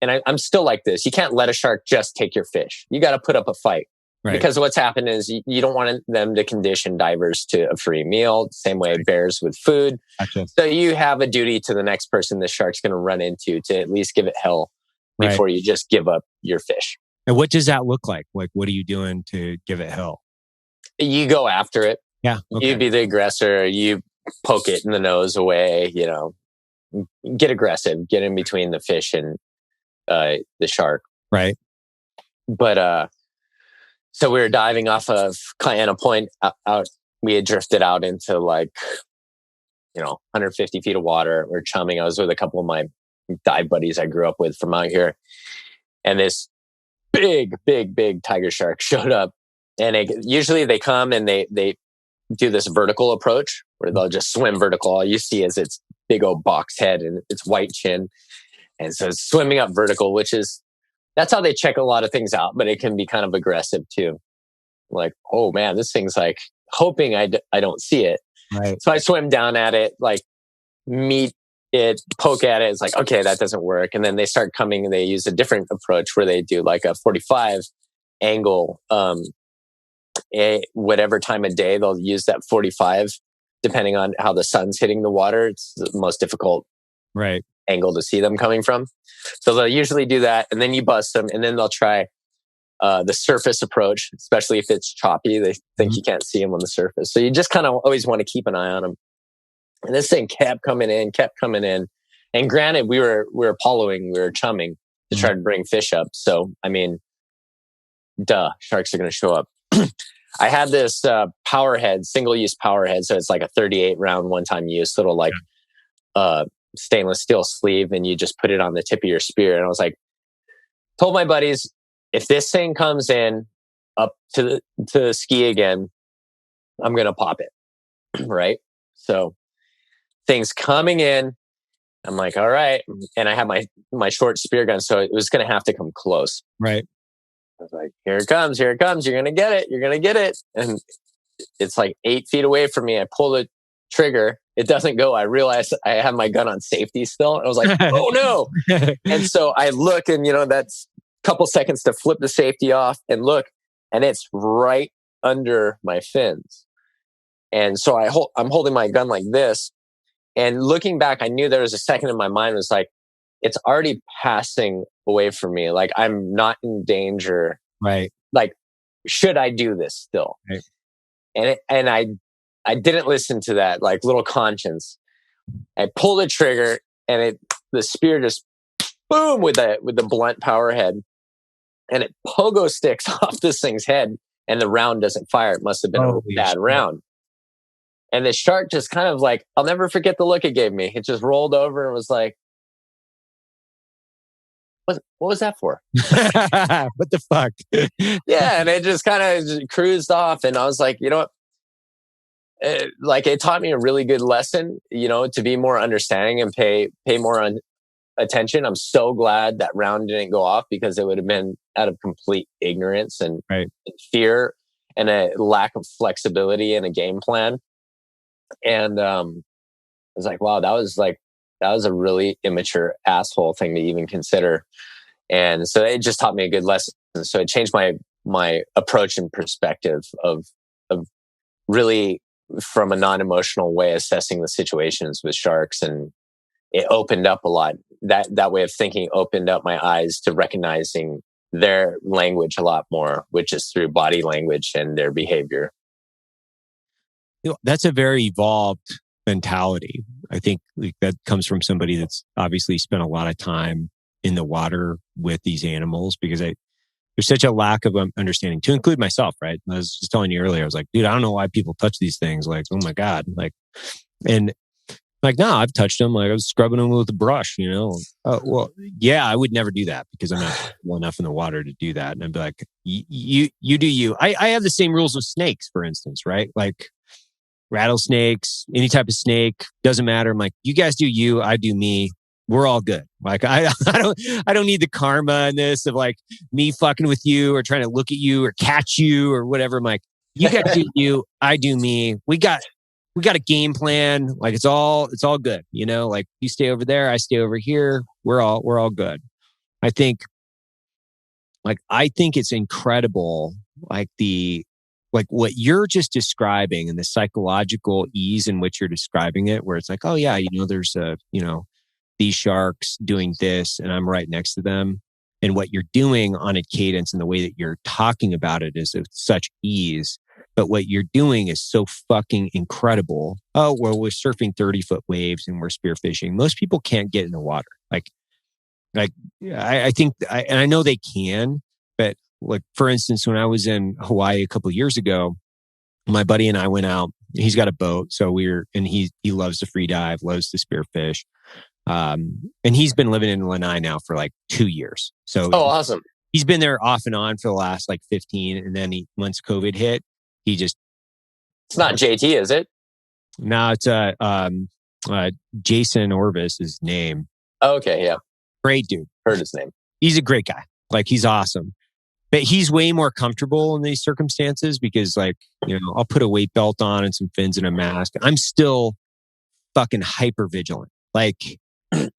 [SPEAKER 3] and I'm still like this, you can't let a shark just take your fish. You got to put up a fight. Right. Because what's happened is you don't want them to condition divers to a free meal, same way bears with food. Gotcha. So you have a duty to the next person the shark's going to run into to at least give it hell before you just give up your fish.
[SPEAKER 1] And what does that look like? Like, what are you doing to give it hell?
[SPEAKER 3] You go after it.
[SPEAKER 1] Yeah. Okay.
[SPEAKER 3] You be the aggressor. You poke it in the nose away, get aggressive, get in between the fish and the shark.
[SPEAKER 1] Right.
[SPEAKER 3] But, so we were diving off of Kayana Point out. We had drifted out into like, 150 feet of water. We're chumming. I was with a couple of my dive buddies I grew up with from out here. And this big tiger shark showed up. And usually they come and they do this vertical approach where they'll just swim vertical. All you see is its big old box head and its white chin. And so it's swimming up vertical, that's how they check a lot of things out, but it can be kind of aggressive too. Like, oh man, this thing's like hoping I don't see it.
[SPEAKER 1] Right.
[SPEAKER 3] So I swim down at it, like meet it, poke at it. It's like, okay, that doesn't work. And then they start coming and they use a different approach where they do like a 45 angle. Whatever time of day they'll use that 45, depending on how the sun's hitting the water. It's the most difficult angle to see them coming from. So they'll usually do that, and then you bust them, and then they'll try the surface approach, especially if it's choppy. They think you can't see them on the surface. So you just kind of always want to keep an eye on them. And this thing kept coming in. And granted, we were chumming to try to bring fish up. So, I mean, sharks are going to show up. I had this power head, single-use power head. So it's like a 38 round one-time use, little like stainless steel sleeve, and you just put it on the tip of your spear. And I was like, told my buddies, if this thing comes in up to the ski again, I'm going to pop it. Right? So things coming in. I'm like, all right. And I have my short spear gun. So it was going to have to come close.
[SPEAKER 1] Right.
[SPEAKER 3] I was like, here it comes. You're going to get it. And it's like 8 feet away from me. I pull the trigger. It doesn't go. I realize I have my gun on safety still. I was like, oh no. And so I look, and that's couple seconds to flip the safety off and look, and it's right under my fins. And so I'm holding my gun like this, and looking back, I knew there was a second in my mind was like, it's already passing away from me. Like, I'm not in danger.
[SPEAKER 1] Right.
[SPEAKER 3] Like, should I do this still? Right. And I didn't listen to that like little conscience. I pulled the trigger, and the spear just boom with the blunt power head. And it pogo sticks off this thing's head, and the round doesn't fire. It must have been a bad round. And the shark just kind of like, I'll never forget the look it gave me. It just rolled over and was like, what was that for?
[SPEAKER 1] What the fuck?
[SPEAKER 3] Yeah. And it just kind of cruised off. And I was like, you know what? It taught me a really good lesson, to be more understanding and pay more attention. I'm so glad that round didn't go off, because it would have been out of complete ignorance and fear and a lack of flexibility in a game plan. And I was like, wow, that was a really immature asshole thing to even consider. And so it just taught me a good lesson. So it changed my approach and perspective of really from a non-emotional way assessing the situations with sharks. And it opened up a lot. That way of thinking opened up my eyes to recognizing their language a lot more, which is through body language and their behavior.
[SPEAKER 1] That's a very evolved mentality. I think that comes from somebody that's obviously spent a lot of time in the water with these animals, because there's such a lack of understanding, to include myself, right? I was just telling you earlier, I was like, dude, I don't know why people touch these things. Like, oh my God. Like, no, I've touched them. Like, I was scrubbing them with a brush, well, yeah, I would never do that, because I'm not well enough in the water to do that. And I'd be like, you do you. I have the same rules with snakes, for instance, right? Like rattlesnakes, any type of snake, doesn't matter. I'm like, you guys do you, I do me. We're all good. Like, I don't need the karma in this of like me fucking with you or trying to look at you or catch you or whatever. I'm like, you guys do you, I do me. We got a game plan. Like, it's all good. Like, you stay over there, I stay over here. We're all good. I think it's incredible. Like what you're just describing, and the psychological ease in which you're describing it, where it's like, oh yeah, there's these sharks doing this, and I'm right next to them. And what you're doing on a cadence and the way that you're talking about it is of such ease. But what you're doing is so fucking incredible. Oh, well, we're surfing 30-foot waves and we're spearfishing. Most people can't get in the water. I think, and I know they can, but like, for instance, when I was in Hawaii a couple of years ago, my buddy and I went out. He's got a boat. So and he loves to free dive, loves to spearfish. And he's been living in Lanai now for like 2 years. So
[SPEAKER 3] awesome.
[SPEAKER 1] He's been there off and on for the last like 15. And then once COVID hit, it's
[SPEAKER 3] not JT, is it?
[SPEAKER 1] No, it's Jason Orvis, his name.
[SPEAKER 3] Oh, okay. Yeah.
[SPEAKER 1] Great dude.
[SPEAKER 3] Heard his name.
[SPEAKER 1] He's a great guy. Like, he's awesome. But he's way more comfortable in these circumstances because, like, I'll put a weight belt on and some fins and a mask. I'm still fucking hyper vigilant. Like,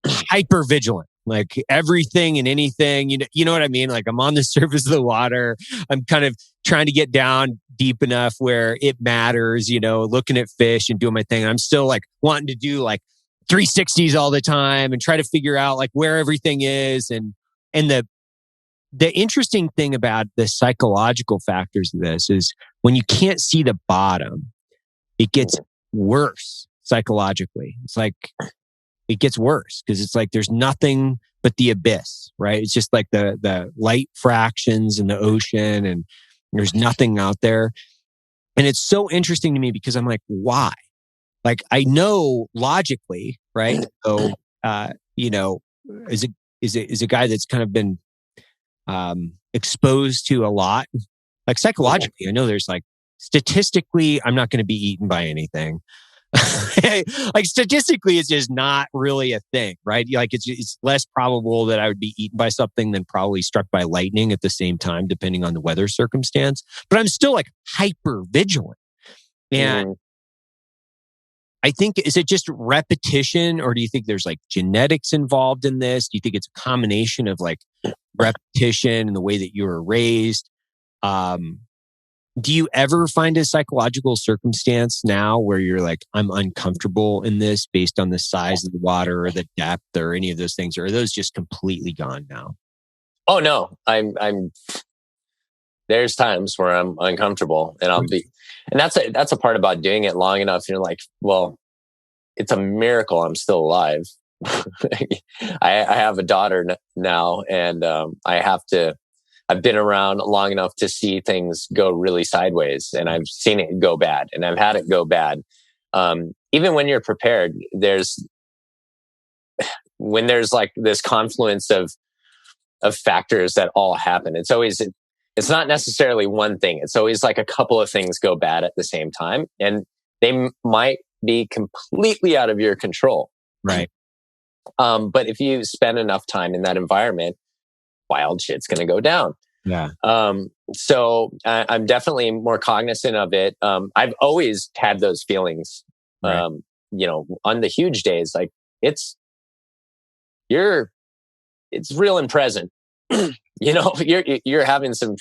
[SPEAKER 1] hyper vigilant. Like, everything and anything, you know what I mean? Like, I'm on the surface of the water. I'm kind of trying to get down deep enough where it matters, looking at fish and doing my thing. And I'm still like wanting to do like 360s all the time and try to figure out like where everything is. And the interesting thing about the psychological factors of this is when you can't see the bottom, it gets worse psychologically. It's like, it gets worse because it's like there's nothing but the abyss, right? It's just like the light fractions in the ocean and there's nothing out there. And it's so interesting to me because I'm like, why? Like, I know logically, right? So, you know, is a guy that's kind of been exposed to a lot. Like psychologically, I know there's like statistically, I'm not going to be eaten by anything. Like statistically, it's just not really a thing, right? Like it's less probable that I would be eaten by something than probably struck by lightning at the same time, depending on the weather circumstance. But I'm still like hyper vigilant. And I think, is it just repetition, or do you think there's like genetics involved in this? Do you think it's a combination of like repetition and the way that you were raised? Do you ever find a psychological circumstance now where you're like, I'm uncomfortable in this based on the size of the water or the depth or any of those things? Or are those just completely gone now?
[SPEAKER 3] Oh no, I'm there's times where I'm uncomfortable and and that's a part about doing it long enough. You're like, well, it's a miracle I'm still alive. I have a daughter now, and I've been around long enough to see things go really sideways, and I've seen it go bad, and I've had it go bad. Even when you're prepared, when there's like this confluence of factors that all happen, it's not necessarily one thing. It's always like a couple of things go bad at the same time, and they might be completely out of your control.
[SPEAKER 1] Right.
[SPEAKER 3] But if you spend enough time in that environment, wild shit's going to go down.
[SPEAKER 1] Yeah.
[SPEAKER 3] So I'm definitely more cognizant of it. I've always had those feelings,
[SPEAKER 1] right.
[SPEAKER 3] You know, on the huge days, like it's real and present. You know, you're having some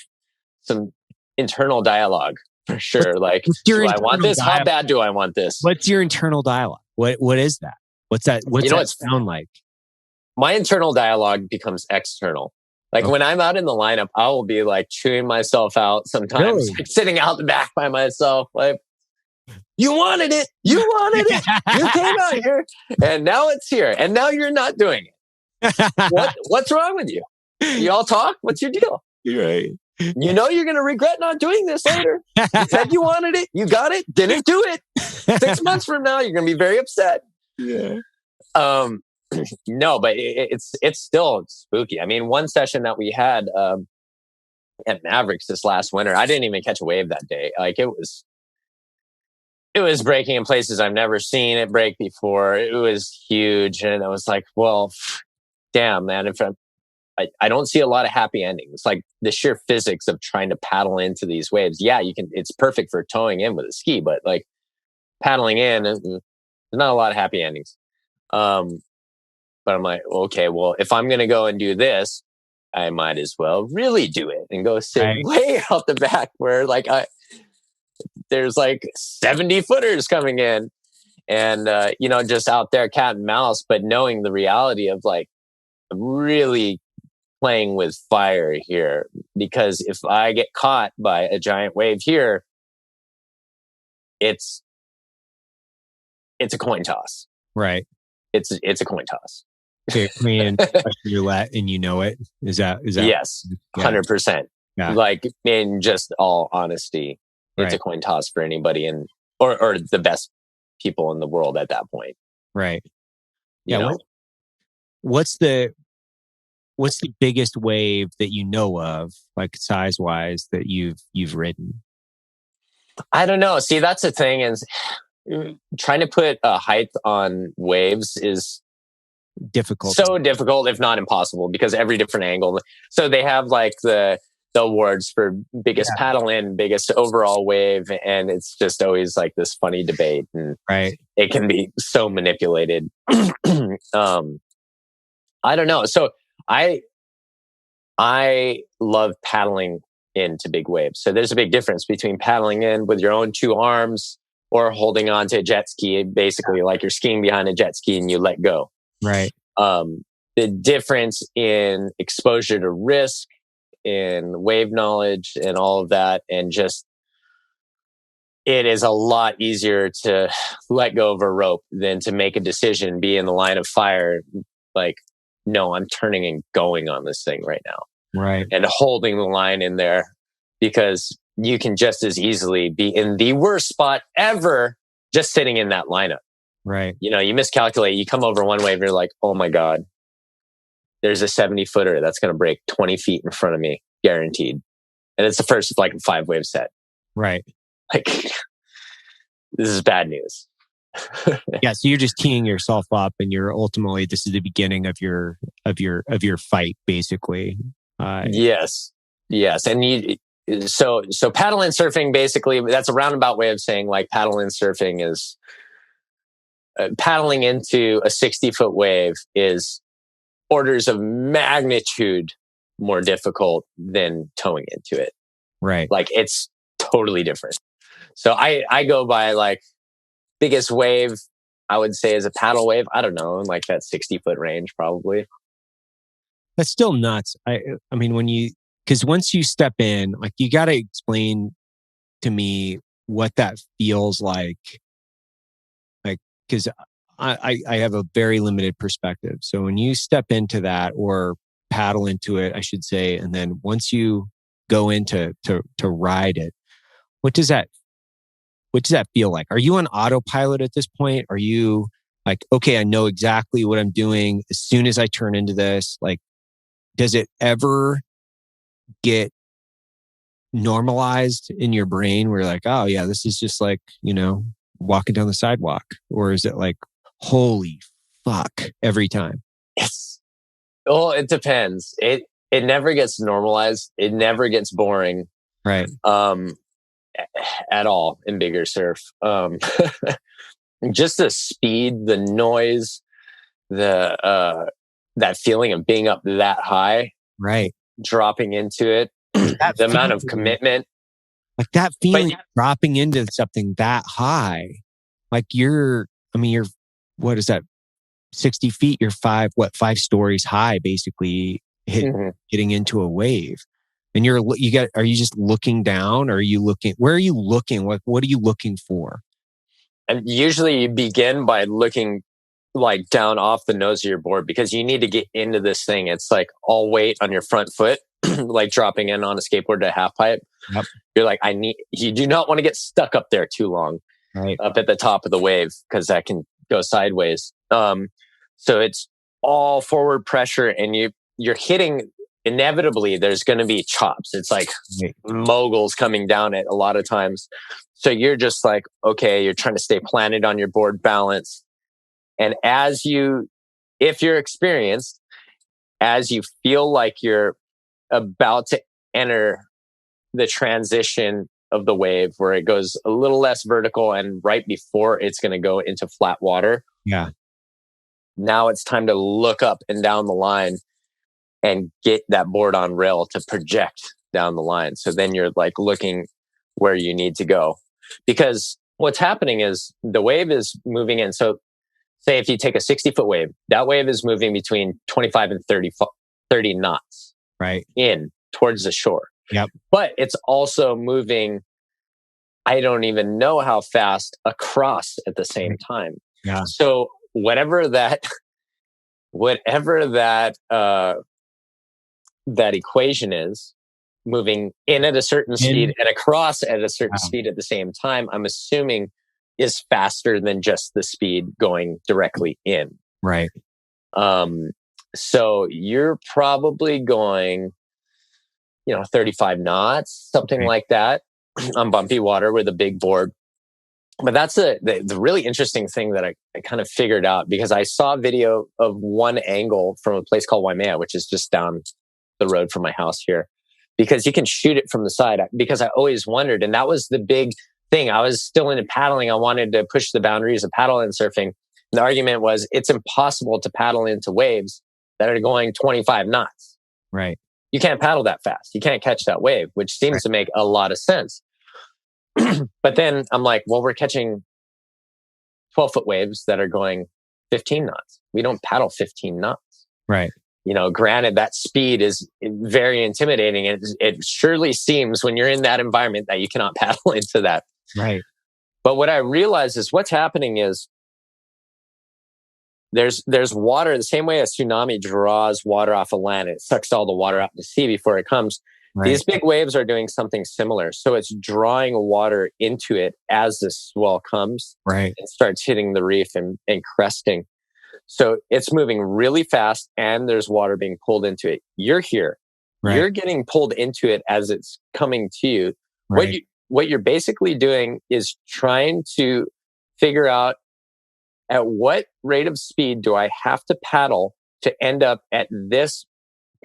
[SPEAKER 3] internal dialogue for sure. Like, do I want this? How bad do I want this?
[SPEAKER 1] What's your internal dialogue? What is that? What's that? What's that sound like?
[SPEAKER 3] My internal dialogue becomes external. Like when I'm out in the lineup, I will be like chewing myself out sometimes, like sitting out the back by myself. Like, you wanted it. You wanted it. You came out here and now it's here. And now you're not doing it. What's wrong with you? You all talk? What's your deal?
[SPEAKER 1] Right.
[SPEAKER 3] You know you're going to regret not doing this later. You said you wanted it. You got it. Didn't do it. 6 months from now, you're going to be very upset.
[SPEAKER 1] Yeah.
[SPEAKER 3] No, but it's still spooky. I mean, one session that we had at Mavericks this last winter, I didn't even catch a wave that day. Like it was breaking in places I've never seen it break before. It was huge, and I was like, well, damn, man. If I don't see a lot of happy endings, like the sheer physics of trying to paddle into these waves. Yeah, you can. It's perfect for towing in with a ski, but like paddling in, there's not a lot of happy endings. But I'm like, okay, well, if I'm going to go and do this, I might as well really do it and go sit way out the back where like there's like 70 footers coming in and, you know, just out there cat and mouse, but knowing the reality of like really playing with fire here, because if I get caught by a giant wave here, it's a coin toss.
[SPEAKER 1] Right.
[SPEAKER 3] It's a coin toss.
[SPEAKER 1] You're playing roulette and you know it. Is that?
[SPEAKER 3] Yes, 100%.
[SPEAKER 1] Yeah.
[SPEAKER 3] Like in just all honesty, it's a coin toss for anybody, and or the best people in the world at that point.
[SPEAKER 1] Right.
[SPEAKER 3] You know?
[SPEAKER 1] What's the biggest wave that you know of, like size wise, that you've ridden?
[SPEAKER 3] I don't know. See, that's the thing, is trying to put a height on waves is
[SPEAKER 1] difficult.
[SPEAKER 3] So difficult, if not impossible, because every different angle. So they have like the awards for biggest paddle in, biggest overall wave, and it's just always like this funny debate, and it can be so manipulated. I don't know. So I love paddling into big waves. So there's a big difference between paddling in with your own two arms or holding on to a jet ski, basically like you're skiing behind a jet ski and you let go.
[SPEAKER 1] Right.
[SPEAKER 3] The difference in exposure to risk, in wave knowledge and all of that, and just it is a lot easier to let go of a rope than to make a decision, be in the line of fire. Like, no, I'm turning and going on this thing right now.
[SPEAKER 1] Right.
[SPEAKER 3] And holding the line in there, because you can just as easily be in the worst spot ever just sitting in that lineup.
[SPEAKER 1] Right.
[SPEAKER 3] You know, you miscalculate, you come over one wave, you're like, oh my God, there's a 70-footer that's going to break 20 feet in front of me, guaranteed. And it's the first like 5-wave set.
[SPEAKER 1] Right.
[SPEAKER 3] Like, this is bad news.
[SPEAKER 1] Yeah. So you're just teeing yourself up, and you're ultimately, this is the beginning of your fight, basically.
[SPEAKER 3] Yes. And so paddle and surfing, basically, that's a roundabout way of saying like paddle and surfing is paddling into a 60-foot wave is orders of magnitude more difficult than towing into it.
[SPEAKER 1] Right.
[SPEAKER 3] Like, it's totally different. So I go by like biggest wave, I would say, is a paddle wave. I don't know, in like that 60-foot range, probably.
[SPEAKER 1] That's still nuts. I mean, because once you step in, like, you got to explain to me what that feels like. Like, because I have a very limited perspective. So when you step into that, or paddle into it, I should say, and then once you go into to ride it, what does that feel like? Are you on autopilot at this point? Are you like, okay, I know exactly what I'm doing as soon as I turn into this? Like, does it ever get normalized in your brain where you're like, oh yeah, this is just like, you know, walking down the sidewalk? Or is it like, holy fuck, every time?
[SPEAKER 3] Well, it depends. It never gets normalized. It never gets boring.
[SPEAKER 1] Right.
[SPEAKER 3] At all in bigger surf. Just the speed, the noise, the that feeling of being up that high,
[SPEAKER 1] right,
[SPEAKER 3] dropping into it, the amount of commitment,
[SPEAKER 1] like that feeling, dropping into something that high, like you're what is that, 60 feet, you're 5 stories high, basically getting into a wave. And are you just looking down? Or are you looking, where are you looking? What are you looking for?
[SPEAKER 3] And usually you begin by looking like down off the nose of your board, because you need to get into this thing. It's like all weight on your front foot, like dropping in on a skateboard to a half pipe.
[SPEAKER 1] Yep.
[SPEAKER 3] You're like, you do not want to get stuck up there too long,
[SPEAKER 1] right,
[SPEAKER 3] up at the top of the wave, because that can go sideways. So it's all forward pressure, and you're hitting. Inevitably, there's going to be chops. It's like moguls coming down it a lot of times. So you're just like, okay, you're trying to stay planted on your board balance. And if you're experienced, as you feel like you're about to enter the transition of the wave where it goes a little less vertical and right before it's going to go into flat water.
[SPEAKER 1] Yeah.
[SPEAKER 3] Now it's time to look up and down the line and get that board on rail to project down the line. So then you're like looking where you need to go. Because what's happening is the wave is moving in. So say if you take a 60-foot wave, that wave is moving between 25 and 30 knots.
[SPEAKER 1] Right.
[SPEAKER 3] In towards the shore.
[SPEAKER 1] Yep.
[SPEAKER 3] But it's also moving, I don't even know how fast, across at the same time.
[SPEAKER 1] Yeah.
[SPEAKER 3] So whatever that that equation is, moving in at a certain speed and across at a certain speed at the same time, I'm assuming is faster than just the speed going directly in.
[SPEAKER 1] Right.
[SPEAKER 3] So you're probably going, 35 knots, something like that, on bumpy water with a big board. But that's the really interesting thing that I kind of figured out, because I saw a video of one angle from a place called Waimea, which is just down the road from my house here, because you can shoot it from the side. Because I always wondered, and that was the big thing. I was still into paddling. I wanted to push the boundaries of paddle and surfing. And the argument was it's impossible to paddle into waves that are going 25 knots.
[SPEAKER 1] Right.
[SPEAKER 3] You can't paddle that fast. You can't catch that wave, which seems to make a lot of sense. But then I'm like, well, we're catching 12-foot waves that are going 15 knots. We don't paddle 15 knots.
[SPEAKER 1] Right.
[SPEAKER 3] Granted, that speed is very intimidating. And it surely seems when you're in that environment that you cannot paddle into that.
[SPEAKER 1] Right.
[SPEAKER 3] But what I realize is what's happening is there's water, the same way a tsunami draws water off of land. It sucks all the water out to sea before it comes. Right. These big waves are doing something similar. So it's drawing water into it as the swell comes.
[SPEAKER 1] Right.
[SPEAKER 3] And starts hitting the reef and cresting. So it's moving really fast and there's water being pulled into it. You're here. Right. You're getting pulled into it as it's coming to you. Right. What you're basically doing is trying to figure out at what rate of speed do I have to paddle to end up at this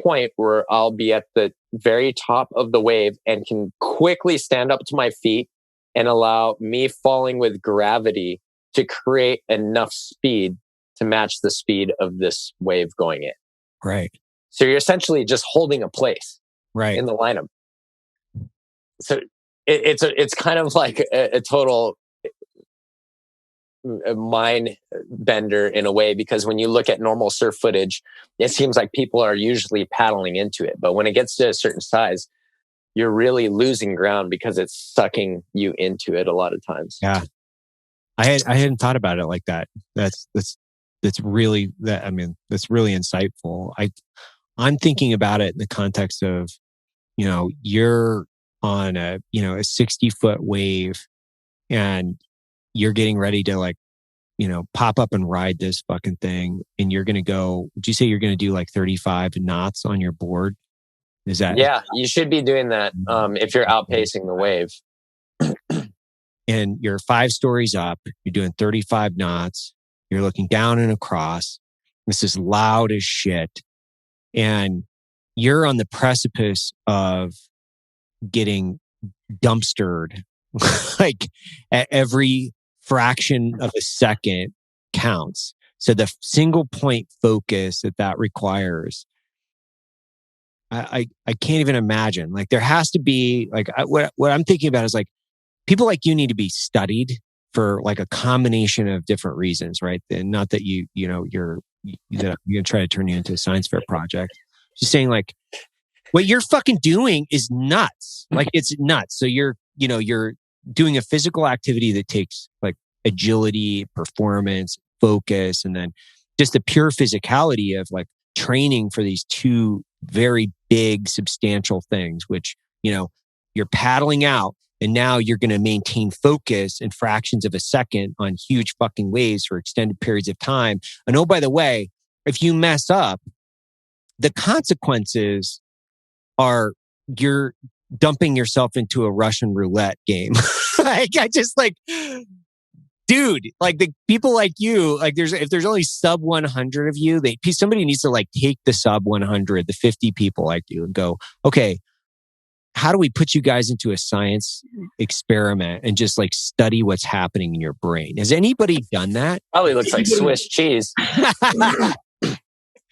[SPEAKER 3] point where I'll be at the very top of the wave and can quickly stand up to my feet and allow me falling with gravity to create enough speed to match the speed of this wave going in.
[SPEAKER 1] Right.
[SPEAKER 3] So you're essentially just holding a place in the lineup. So it's kind of like a total mind bender in a way, because when you look at normal surf footage, it seems like people are usually paddling into it. But when it gets to a certain size, you're really losing ground because it's sucking you into it a lot of times.
[SPEAKER 1] Yeah. I hadn't thought about it like that. That's really that's really insightful. I'm thinking about it in the context of, you're on a 60-foot wave and you're getting ready to pop up and ride this fucking thing. And you're going to go, would you say you're going to do like 35 knots on your board? Is that?
[SPEAKER 3] Yeah, you should be doing that. If you're outpacing the wave.
[SPEAKER 1] And you're 5 stories up, you're doing 35 knots. You're looking down and across. This is loud as shit. And you're on the precipice of getting dumpstered. Like at every fraction of a second counts. So the single point focus that requires, I can't even imagine. Like there has to be what I'm thinking about is like people like you need to be studied for like a combination of different reasons, right? And not that you're going to try to turn you into a science fair project. Just saying like what you're fucking doing is nuts. Like it's nuts. So you're doing a physical activity that takes like agility, performance, focus, and then just the pure physicality of like training for these 2 very big, substantial things, which, you're paddling out and now you're going to maintain focus in fractions of a second on huge fucking waves for extended periods of time. And oh, by the way, if you mess up, the consequences are you're dumping yourself into a Russian roulette game. Dude, like the people like you, like if there's only sub 100 of you, somebody needs to like take the sub 100, the 50 people like you and go, okay, how do we put you guys into a science experiment and just like study what's happening in your brain? Has anybody done that?
[SPEAKER 3] Probably looks like Swiss cheese.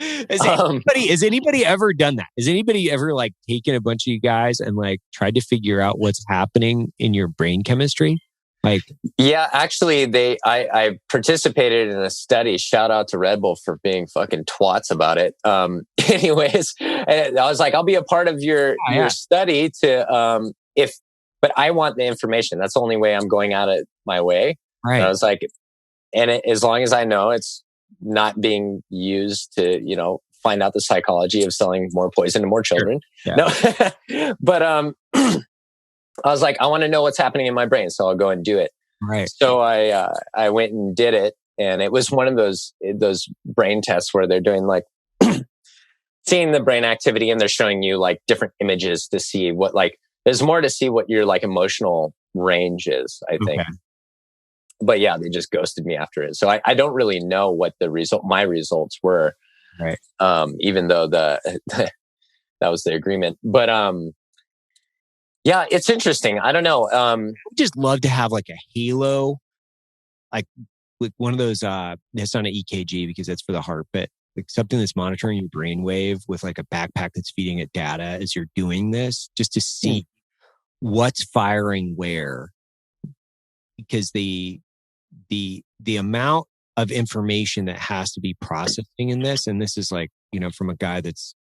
[SPEAKER 1] Has anybody ever done that? Has anybody ever like taken a bunch of you guys and like tried to figure out what's happening in your brain chemistry? Like,
[SPEAKER 3] yeah, actually, I participated in a study. Shout out to Red Bull for being fucking twats about it. Anyways, I was like, I'll be a part of your study to but I want the information. That's the only way I'm going out of my way.
[SPEAKER 1] Right.
[SPEAKER 3] And I was like, as long as I know it's not being used to find out the psychology of selling more poison to more children. Sure. Yeah. No, but I was like, I want to know what's happening in my brain, so I'll go and do it.
[SPEAKER 1] Right.
[SPEAKER 3] So I went and did it, and it was one of those brain tests where they're doing like seeing the brain activity, and they're showing you like different images to see what there's more to see what your like emotional range is, I think. Okay. But yeah, they just ghosted me after it, so I don't really know what my results were.
[SPEAKER 1] Right.
[SPEAKER 3] Even though that was the agreement, but yeah, it's interesting. I don't know. I
[SPEAKER 1] just love to have like a halo, like with one of those. It's not an EKG because that's for the heart, but like something that's monitoring your brainwave with like a backpack that's feeding it data as you're doing this, just to see what's firing where because the amount of information that has to be processing in this, and this is like, from a guy that's,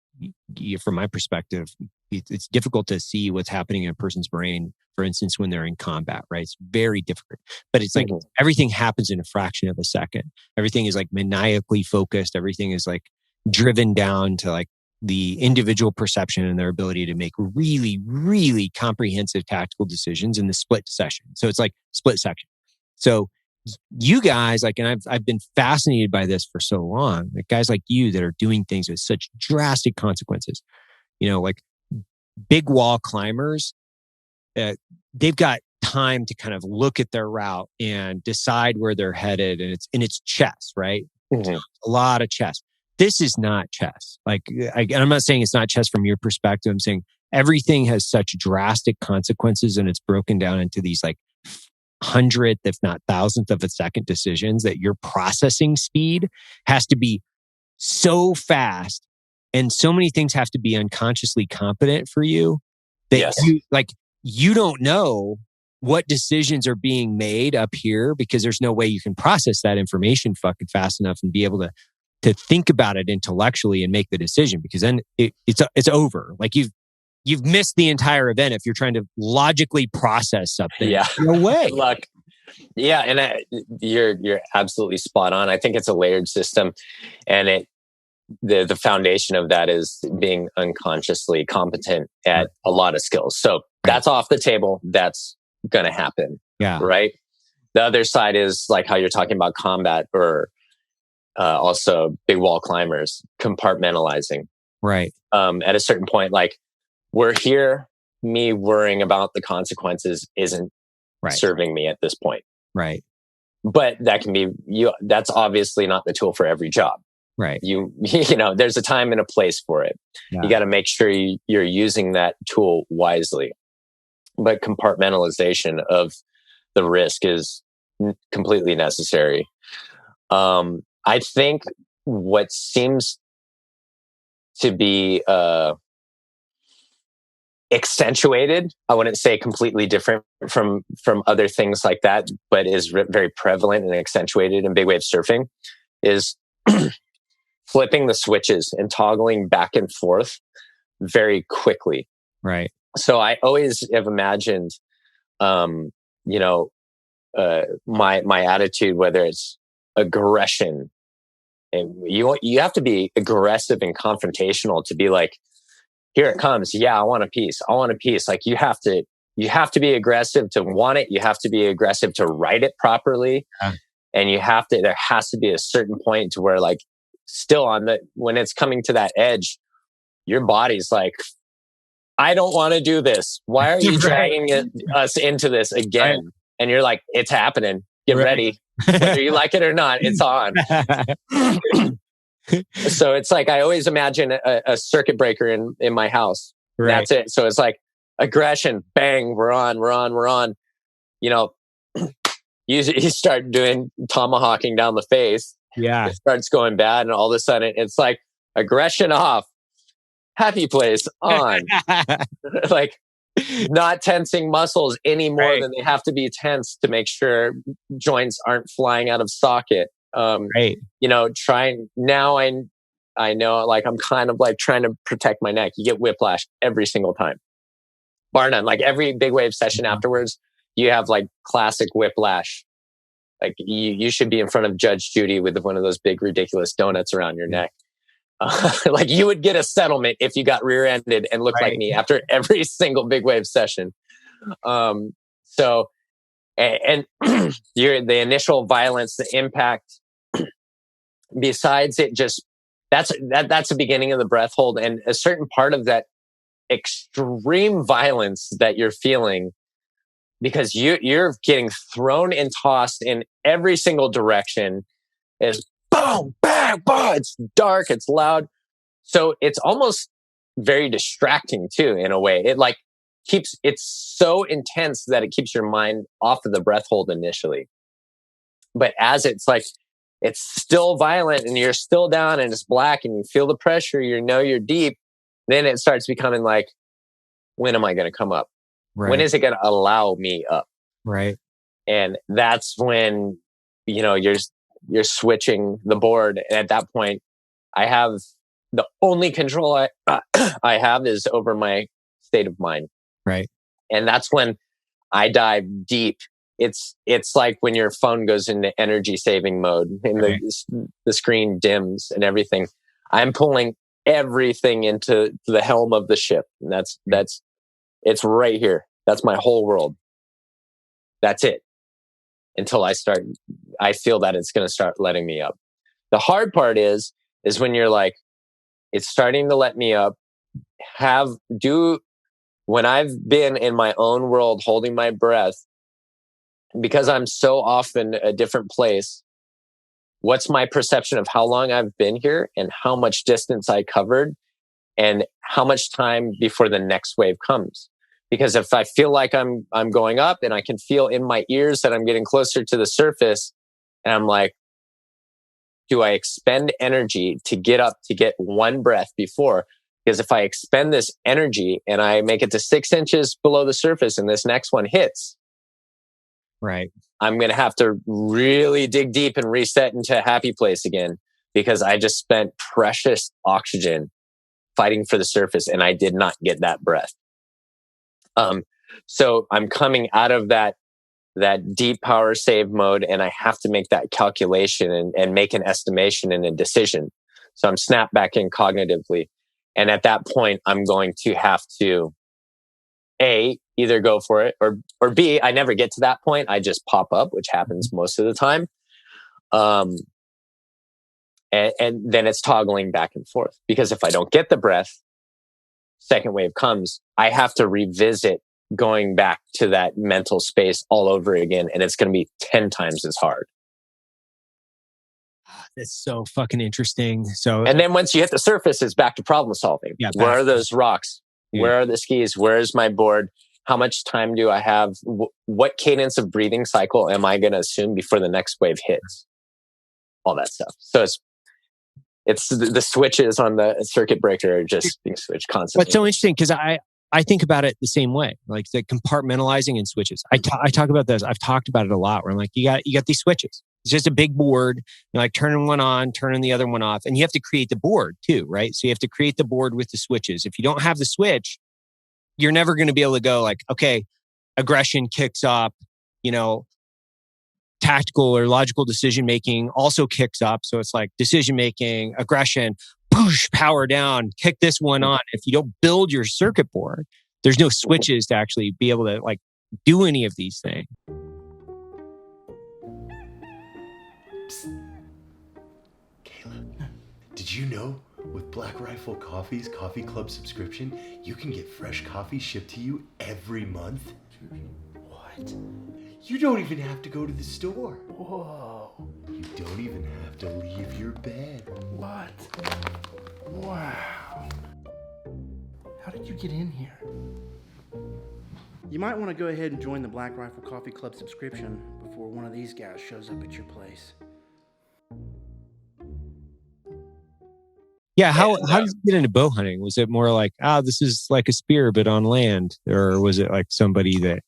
[SPEAKER 1] from my perspective, it's difficult to see what's happening in a person's brain, for instance, when they're in combat, right? It's very difficult. But it's like everything happens in a fraction of a second. Everything is like maniacally focused. Everything is like driven down to like the individual perception and their ability to make really, really comprehensive tactical decisions in the split session. So it's like split section. So you guys, like, and I've been fascinated by this for so long, like guys like you that are doing things with such drastic consequences, like big wall climbers, they've got time to kind of look at their route and decide where they're headed. And it's chess, right? Mm-hmm. A lot of chess. This is not chess. Like, and I'm not saying it's not chess from your perspective. I'm saying everything has such drastic consequences, and it's broken down into these like hundredth, if not thousandth of a second decisions, that your processing speed has to be so fast, and so many things have to be unconsciously competent for you that you don't know what decisions are being made up here, because there's no way you can process that information fucking fast enough and be able to think about it intellectually and make the decision, because then it's over. Like you've missed the entire event if you're trying to logically process something.
[SPEAKER 3] Yeah.
[SPEAKER 1] No way.
[SPEAKER 3] Look, yeah, and you're absolutely spot on. I think it's a layered system, and the foundation of that is being unconsciously competent at a lot of skills. So that's off the table. That's going to happen.
[SPEAKER 1] Yeah.
[SPEAKER 3] Right. The other side is like how you're talking about combat, or also big wall climbers, compartmentalizing.
[SPEAKER 1] Right.
[SPEAKER 3] At a certain point, like, we're here, me worrying about the consequences isn't serving me at this point.
[SPEAKER 1] Right.
[SPEAKER 3] But that can be that's obviously not the tool for every job.
[SPEAKER 1] Right.
[SPEAKER 3] There's a time and a place for it. Yeah. You got to make sure you're using that tool wisely. But compartmentalization of the risk is completely necessary. I think what seems to be accentuated, I wouldn't say completely different from other things like that, but is very prevalent and accentuated in big wave surfing, is flipping the switches and toggling back and forth very quickly.
[SPEAKER 1] Right.
[SPEAKER 3] So I always have imagined, my attitude, whether it's aggression, and you have to be aggressive and confrontational to be like, here it comes. Yeah, I want a piece. I want a piece. Like you have to be aggressive to want it. You have to be aggressive to write it properly. And there has to be a certain point to where, like, still when it's coming to that edge, your body's like, I don't want to do this. Why are you dragging us into this again? Right. And you're like, it's happening. Get ready. Whether you like it or not, it's on. So it's like, I always imagine a circuit breaker in my house. Right. That's it. So it's like aggression, bang, we're on. You start doing tomahawking down the face.
[SPEAKER 1] Yeah.
[SPEAKER 3] It starts going bad, and all of a sudden it's like aggression off, happy place on. Like not tensing muscles any more than they have to be tense to make sure joints aren't flying out of socket. Trying now, I know, like, I'm kind of like trying to protect my neck. You get whiplash every single time, bar none. Like every big wave session afterwards, you have like classic whiplash. Like you should be in front of Judge Judy with one of those big ridiculous donuts around your neck. Like you would get a settlement if you got rear-ended and looked like me after every single big wave session. The initial violence, the impact, besides it, just that's the beginning of the breath hold, and a certain part of that extreme violence that you're feeling, because you're getting thrown and tossed in every single direction, is boom, bang, boom. It's dark, it's loud, so it's almost very distracting too, in a way. It like it's so intense that it keeps your mind off of the breath hold initially. But as it's like, it's still violent and you're still down and it's black and you feel the pressure, you're deep, then it starts becoming like, when am I going to come up? Right. When is it going to allow me up?
[SPEAKER 1] Right.
[SPEAKER 3] And that's when, you're switching the board. And at that point, I have the only control I have is over my state of mind.
[SPEAKER 1] Right.
[SPEAKER 3] And that's when I dive deep. It's like when your phone goes into energy saving mode and
[SPEAKER 1] Right.
[SPEAKER 3] the screen dims and everything. I'm pulling everything into the helm of the ship. And it's right here. That's my whole world. That's it. Until I feel that it's going to start letting me up. The hard part is when you're like, it's starting to let me up. When I've been in my own world holding my breath, because I'm so often a different place, what's my perception of how long I've been here and how much distance I covered and how much time before the next wave comes? Because if I feel like I'm going up and I can feel in my ears that I'm getting closer to the surface, and I'm like, do I expend energy to get up to get one breath before? Because if I expend this energy and I make it to 6 inches below the surface and this next one hits,
[SPEAKER 1] right,
[SPEAKER 3] I'm going to have to really dig deep and reset into a happy place again, because I just spent precious oxygen fighting for the surface and I did not get that breath. So I'm coming out of that deep power save mode, and I have to make that calculation and make an estimation and a decision. So I'm snapped back in cognitively. And at that point, I'm going to have to A, either go for it, or B, I never get to that point. I just pop up, which happens most of the time. And then it's toggling back and forth, because if I don't get the breath, second wave comes, I have to revisit going back to that mental space all over again. And it's going to be 10 times as hard.
[SPEAKER 1] That's so fucking interesting. So,
[SPEAKER 3] and then once you hit the surface, it's back to problem solving.
[SPEAKER 1] Yeah,
[SPEAKER 3] where are those rocks?
[SPEAKER 1] Yeah.
[SPEAKER 3] Where are the skis? Where is my board? How much time do I have? What cadence of breathing cycle am I going to assume before the next wave hits? All that stuff. So it's the switches on the circuit breaker are just being switched constantly.
[SPEAKER 1] But so interesting, because I think about it the same way, like the compartmentalizing and switches. I talk about this. I've talked about it a lot, where I'm like, you got these switches. It's just a big board. You're like turning one on, turning the other one off, and you have to create the board too, right? So you have to create the board with the switches. If you don't have the switch, you're never going to be able to go like, okay, aggression kicks up, tactical or logical decision making also kicks up. So it's like decision making, aggression, push, power down, kick this one on. If you don't build your circuit board, there's no switches to actually be able to like do any of these things.
[SPEAKER 4] Psst. Caleb, did you know with Black Rifle Coffee's Coffee Club subscription, you can get fresh coffee shipped to you every month? What? You don't even have to go to the store. Whoa. You don't even have to leave your bed. What? Wow. How did you get in here?
[SPEAKER 5] You might want to go ahead and join the Black Rifle Coffee Club subscription before one of these guys shows up at your place.
[SPEAKER 1] Yeah, how did you get into bow hunting? Was it more like, this is like a spear but on land, or was it like somebody that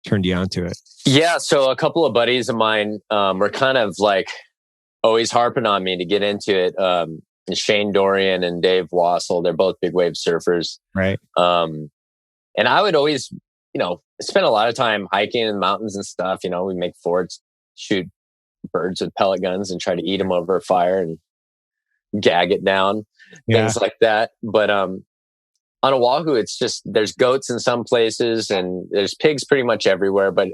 [SPEAKER 1] turned you onto it?
[SPEAKER 3] Yeah, so a couple of buddies of mine were kind of like always harping on me to get into it. Shane Dorian and Dave Wassel, they're both big wave surfers.
[SPEAKER 1] Right.
[SPEAKER 3] And I would always, spend a lot of time hiking in the mountains and stuff. We make forts, shoot birds with pellet guns and try to eat them over a fire and gag it down, things like that. But on Oahu, it's just, there's goats in some places and there's pigs pretty much everywhere. But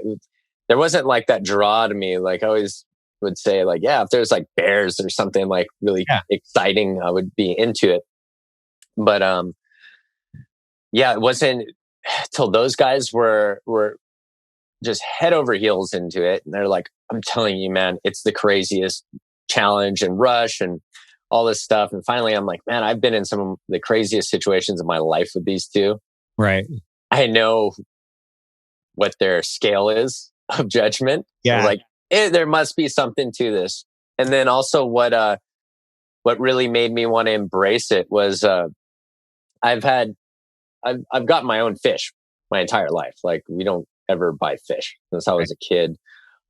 [SPEAKER 3] there wasn't like that draw to me. Like I always would say, like, if there's like bears or something like really exciting, I would be into it. But it wasn't till those guys were just head over heels into it. And they're like, I'm telling you, man, it's the craziest challenge and rush and all this stuff. And finally, I'm like, man, I've been in some of the craziest situations of my life with these two.
[SPEAKER 1] Right.
[SPEAKER 3] I know what their scale is of judgment.
[SPEAKER 1] Yeah.
[SPEAKER 3] Like, there must be something to this. And then also what really made me want to embrace it was, I've gotten my own fish my entire life. Like we don't ever buy fish since I was a kid.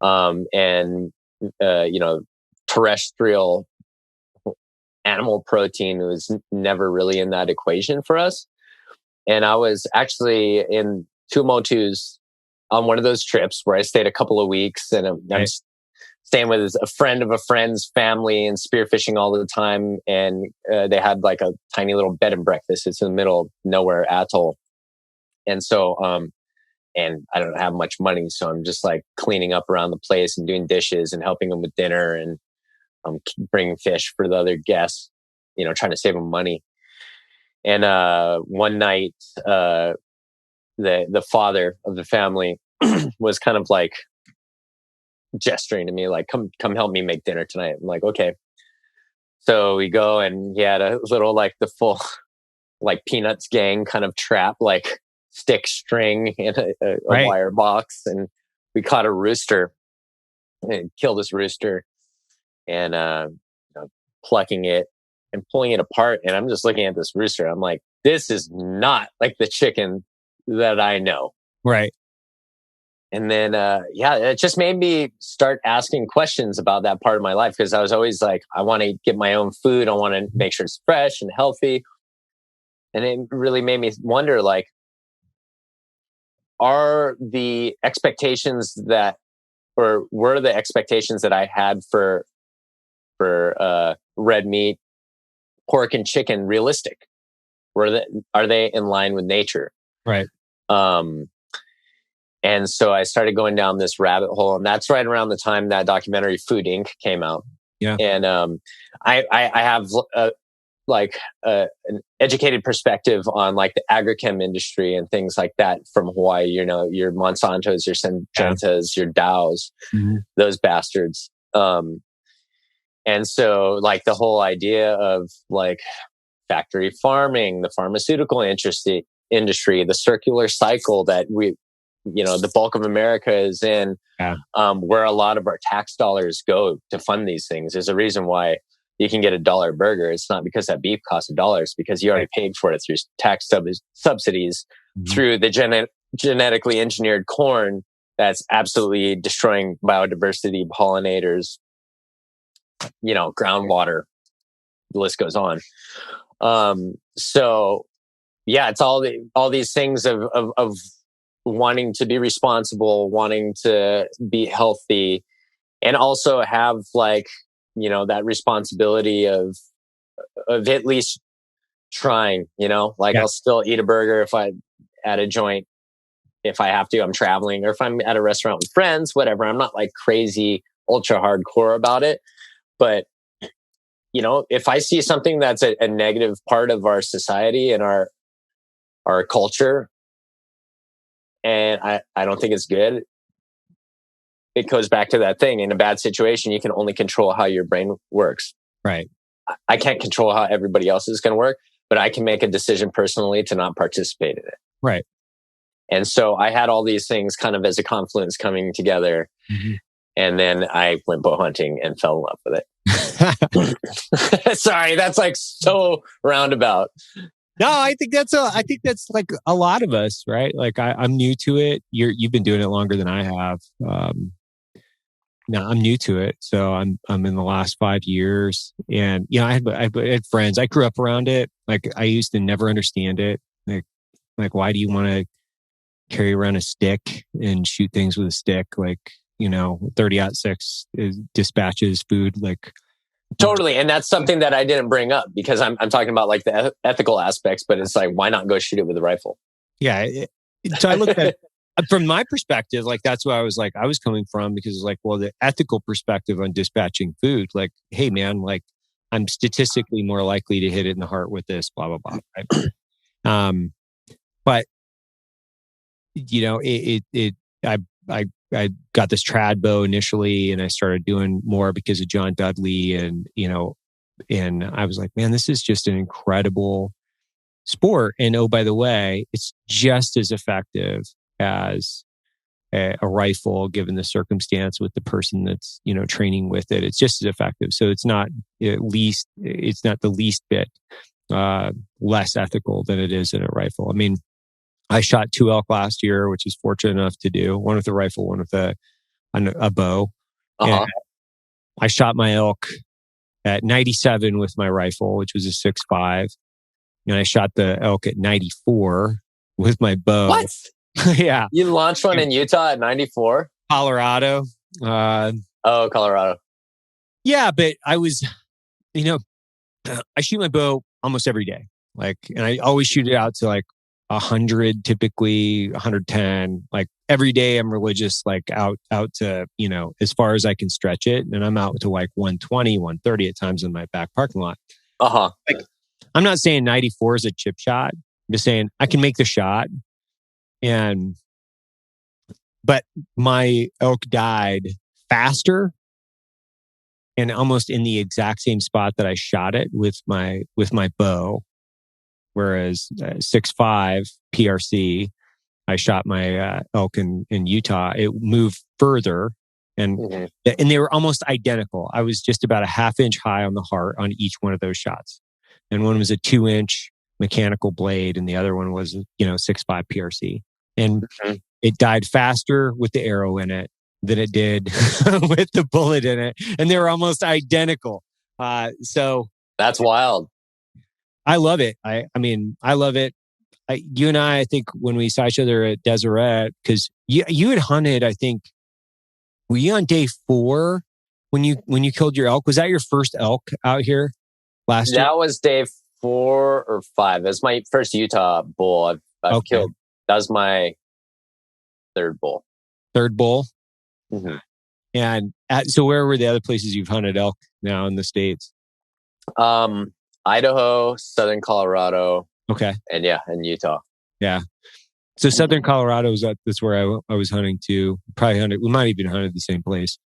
[SPEAKER 3] And terrestrial animal protein was never really in that equation for us. And I was actually in Tuamotu's on one of those trips where I stayed a couple of weeks, and I'm staying with a friend of a friend's family and spearfishing all the time. And they had like a tiny little bed and breakfast. It's in the middle of nowhere atoll. And so, and I don't have much money, so I'm just like cleaning up around the place and doing dishes and helping them with dinner and bringing fish for the other guests, trying to save them money. And one night, the father of the family was kind of like gesturing to me, like, come help me make dinner tonight. I'm like, okay. So we go, and he had a little, like, the full like Peanuts gang kind of trap, like stick string in a wire box. And we caught a rooster and killed this rooster, and plucking it and pulling it apart. And I'm just looking at this rooster. I'm like, this is not like the chicken that I know.
[SPEAKER 1] Right.
[SPEAKER 3] And then, it just made me start asking questions about that part of my life, because I was always like, I want to get my own food. I want to make sure it's fresh and healthy. And it really made me wonder, like, were the expectations that I had for red meat, pork, and chicken realistic? Are they in line with nature?
[SPEAKER 1] Right.
[SPEAKER 3] And so I started going down this rabbit hole, and that's right around the time that documentary Food Inc. came out.
[SPEAKER 1] Yeah. And
[SPEAKER 3] I have an educated perspective on like the agrochem industry and things like that from Hawaii. Your Monsantos, your Syngentas, your Dows, those bastards. And so like the whole idea of like factory farming, the pharmaceutical industry, the circular cycle that the bulk of America is in, where a lot of our tax dollars go to fund these things. There's a reason why you can get $1 burger. It's not because that beef costs $1. It's because you already paid for it through tax subsidies, through the genetically engineered corn that's absolutely destroying biodiversity, pollinators, groundwater. The list goes on. So yeah, it's all these things of wanting to be responsible, wanting to be healthy, and also have like, that responsibility of at least trying, I'll still eat a burger if I at a joint, if I have to, I'm traveling, or if I'm at a restaurant with friends, whatever. I'm not like crazy ultra hardcore about it. But, if I see something that's a negative part of our society and our culture, and I don't think it's good, it goes back to that thing. In a bad situation, you can only control how your brain works.
[SPEAKER 1] Right.
[SPEAKER 3] I can't control how everybody else is going to work, but I can make a decision personally to not participate in it.
[SPEAKER 1] Right.
[SPEAKER 3] And so I had all these things kind of as a confluence coming together. And then I went bow hunting and fell in love with it. Sorry, that's like so roundabout.
[SPEAKER 1] No, I think that's like a lot of us, right? Like I'm new to it. You've been doing it longer than I have. No, I'm new to it. So I'm in the last 5 years, and I had friends. I grew up around it. Like I used to never understand it. Like why do you want to carry around a stick and shoot things with a stick? Like 30-06 dispatches food. Like
[SPEAKER 3] totally. And that's something that I didn't bring up, because I'm talking about like the ethical aspects, but it's like, why not go shoot it with a rifle?
[SPEAKER 1] Yeah. So I looked at from my perspective, like that's what I was coming from, because it's like, well, the ethical perspective on dispatching food, like, hey man, like I'm statistically more likely to hit it in the heart with this, blah, blah, blah. Right? But I got this trad bow initially, and I started doing more because of John Dudley, and I was like, man, this is just an incredible sport. And oh, by the way, it's just as effective as a rifle, given the circumstance with the person that's, training with it. It's just as effective. So it's not the least bit less ethical than it is in a rifle. I mean, I shot 2 elk last year, which is fortunate enough to do, one with a rifle, one with a on a bow.
[SPEAKER 3] Uh-huh.
[SPEAKER 1] And I shot my elk at 97 with my rifle, which was a 6.5. And I shot the elk at 94 with my bow.
[SPEAKER 3] What?
[SPEAKER 1] Yeah.
[SPEAKER 3] You launched one in Utah at 94?
[SPEAKER 1] Colorado.
[SPEAKER 3] Colorado.
[SPEAKER 1] Yeah, but I was, I shoot my bow almost every day. And I always shoot it out to 100, typically 110. Every day I'm religious, out to, as far as I can stretch it. And I'm out to 120, 130 at times in my back parking lot.
[SPEAKER 3] Uh-huh.
[SPEAKER 1] I'm not saying 94 is a chip shot. I'm just saying I can make the shot. But my elk died faster and almost in the exact same spot that I shot it with my bow. Whereas 6.5 PRC, I shot my elk in Utah. It moved further, and they were almost identical. I was just about a 1/2 inch high on the heart on each one of those shots, and one was a 2-inch mechanical blade, and the other one was 6.5 PRC. And it died faster with the arrow in it than it did with the bullet in it, and they were almost identical. So
[SPEAKER 3] that's wild.
[SPEAKER 1] I love it. I mean, I love it. You and I think when we saw each other at Deseret, because you had hunted, I think, were you on day 4 when you killed your elk? Was that your first elk out here last year?
[SPEAKER 3] That was day 4 or 5. It was my first Utah bull I've killed. That was my 3rd bull.
[SPEAKER 1] 3rd bull?
[SPEAKER 3] Mm-hmm.
[SPEAKER 1] And so where were the other places you've hunted elk now in the States?
[SPEAKER 3] Idaho, Southern Colorado.
[SPEAKER 1] Okay.
[SPEAKER 3] And Utah.
[SPEAKER 1] Yeah. So Southern Colorado that's where I was hunting too. Probably hunted. We might even hunted the same place.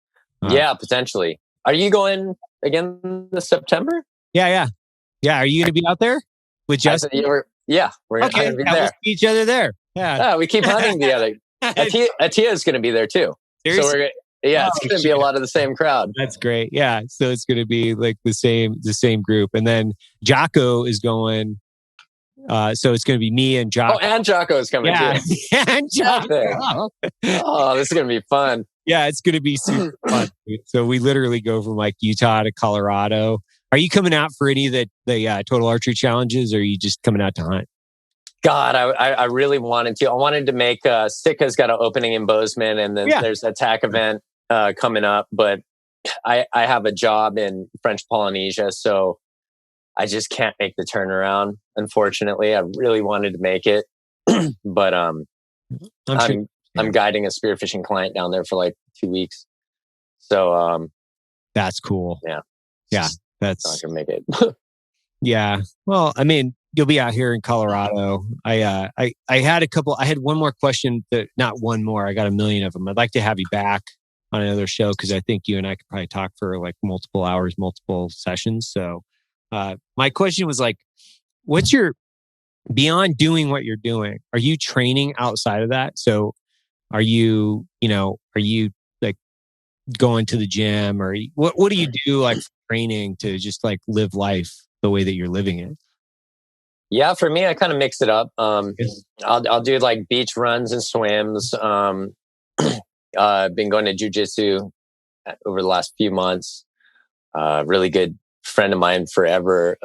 [SPEAKER 3] Yeah, potentially. Are you going again this September?
[SPEAKER 1] Yeah. Are you going to be out there with Justin?
[SPEAKER 3] We're going to be there.
[SPEAKER 1] We'll see each other there. Yeah.
[SPEAKER 3] We keep hunting together. Atia is going to be there too.
[SPEAKER 1] Seriously?
[SPEAKER 3] So it's going to be a lot of the same crowd.
[SPEAKER 1] That's great. Yeah. So it's going to be the same group. And then Jocko is going. So it's going to be me and Jocko.
[SPEAKER 3] Oh, and Jocko is coming too.
[SPEAKER 1] And Jocko.
[SPEAKER 3] Oh, this is going to be fun.
[SPEAKER 1] Yeah, it's going to be super fun. So we literally go from Utah to Colorado. Are you coming out for any of the Total Archery Challenges, or are you just coming out to hunt?
[SPEAKER 3] God, I really wanted to. I wanted to make Sitka's got an opening in Bozeman, and then there's a TAC event coming up. But I have a job in French Polynesia, so I just can't make the turnaround. Unfortunately, I really wanted to make it, but I'm guiding a spearfishing client down there for 2 weeks. So
[SPEAKER 1] that's cool. Yeah, that's
[SPEAKER 3] not gonna make it.
[SPEAKER 1] Yeah. Well, I mean, you'll be out here in Colorado. I had one more question. Not one more. I got a million of them. I'd like to have you back on another show because I think you and I could probably talk for multiple hours, multiple sessions. So, my question was what's your beyond doing what you're doing? Are you training outside of that? So, are you going to the gym, or what do you do for training to just live life the way that you're living it?
[SPEAKER 3] Yeah, for me, I kind of mix it up. I'll do beach runs and swims. I've been going to jujitsu over the last few months. Really good friend of mine forever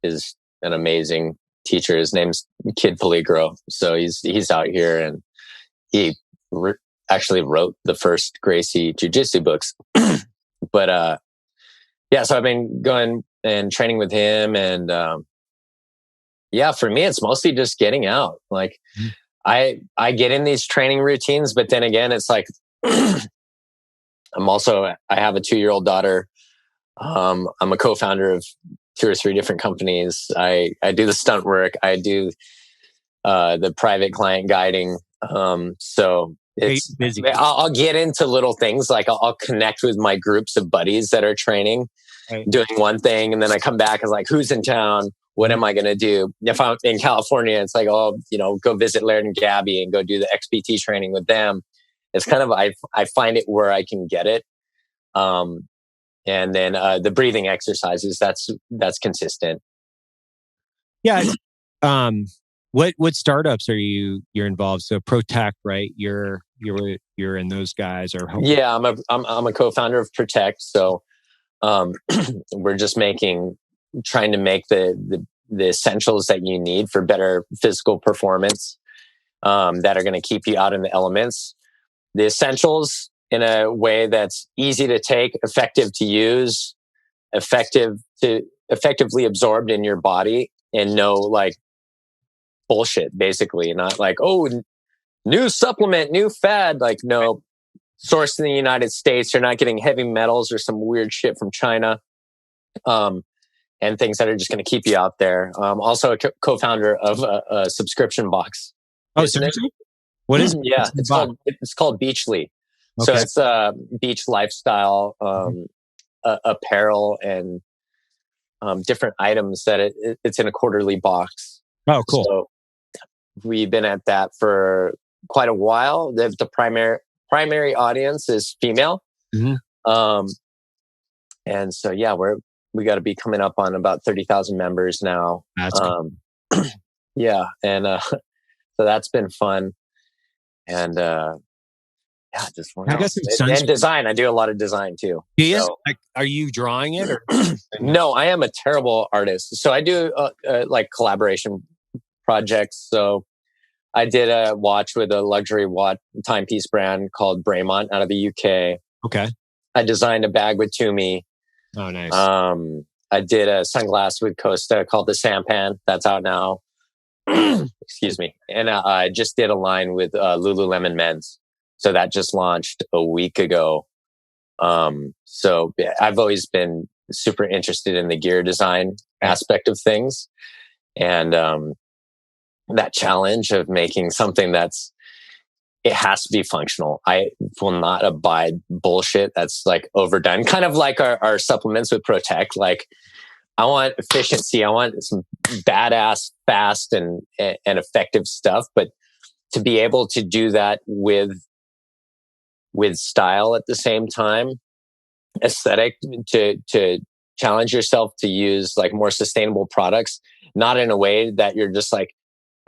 [SPEAKER 3] is an amazing teacher. His name's Kid Peligro. So he's out here, and he actually wrote the first Gracie jujitsu books. But so I've been going and training with him, and for me, it's mostly just getting out. I get in these training routines, but then again, it's I have a 2-year-old daughter. I'm a co-founder of 2 or 3 different companies. I do the stunt work. I do the private client guiding. So it's busy. I'll get into little things I'll connect with my groups of buddies that are training, doing one thing, and then I come back as who's in town? What am I going to do? If I'm in California, it's go visit Laird and Gabby and go do the XPT training with them. It's kind of, I find it where I can get it. And then the breathing exercises, that's consistent. Yeah.
[SPEAKER 1] What startups are you're involved? So Protect, right? You're You're in those guys or
[SPEAKER 3] Yeah, I'm a co-founder of Protect. So we're just trying to make the essentials that you need for better physical performance that are going to keep you out in the elements. The essentials in a way that's easy to take, effective to use, effectively absorbed in your body, and no like bullshit, basically. Not like, oh, new supplement, new fad. Like, no, sourced in the United States. You're not getting heavy metals or some weird shit from China. And things that are just going to keep you out there. Also a co-founder of a subscription box.
[SPEAKER 1] Oh, seriously? What is it?
[SPEAKER 3] Yeah, it's called Beachly.
[SPEAKER 1] Okay.
[SPEAKER 3] So it's beach lifestyle apparel and different items that it's in a quarterly box.
[SPEAKER 1] Oh, cool.
[SPEAKER 3] So we've been at that for quite a while. The primary audience is female.
[SPEAKER 1] Mm-hmm.
[SPEAKER 3] And so, yeah, we got to be coming up on about 30,000 members now.
[SPEAKER 1] That's cool.
[SPEAKER 3] Yeah. And so that's been fun. And just
[SPEAKER 1] I got some
[SPEAKER 3] and design. I do a lot of design too.
[SPEAKER 1] So, like, are you drawing it? Or?
[SPEAKER 3] No, I am a terrible artist. So I do like collaboration projects. So I did a watch with a luxury watch timepiece brand called Braemont out of the UK.
[SPEAKER 1] Okay.
[SPEAKER 3] I designed a bag with Toomey.
[SPEAKER 1] Oh, nice.
[SPEAKER 3] I did a sunglass with Costa called the Sampan. That's out now. Excuse me. And I just did a line with Lululemon Men's. So that just launched a week ago. So I've always been super interested in the gear design aspect of things. And that challenge of making something it has to be functional. I will not abide bullshit that's like overdone. Kind of like our supplements with Protect. Like, I want efficiency. I want some badass, fast and effective stuff. But to be able to do that with style at the same time, aesthetic, to challenge yourself to use like more sustainable products, not in a way that you're just like,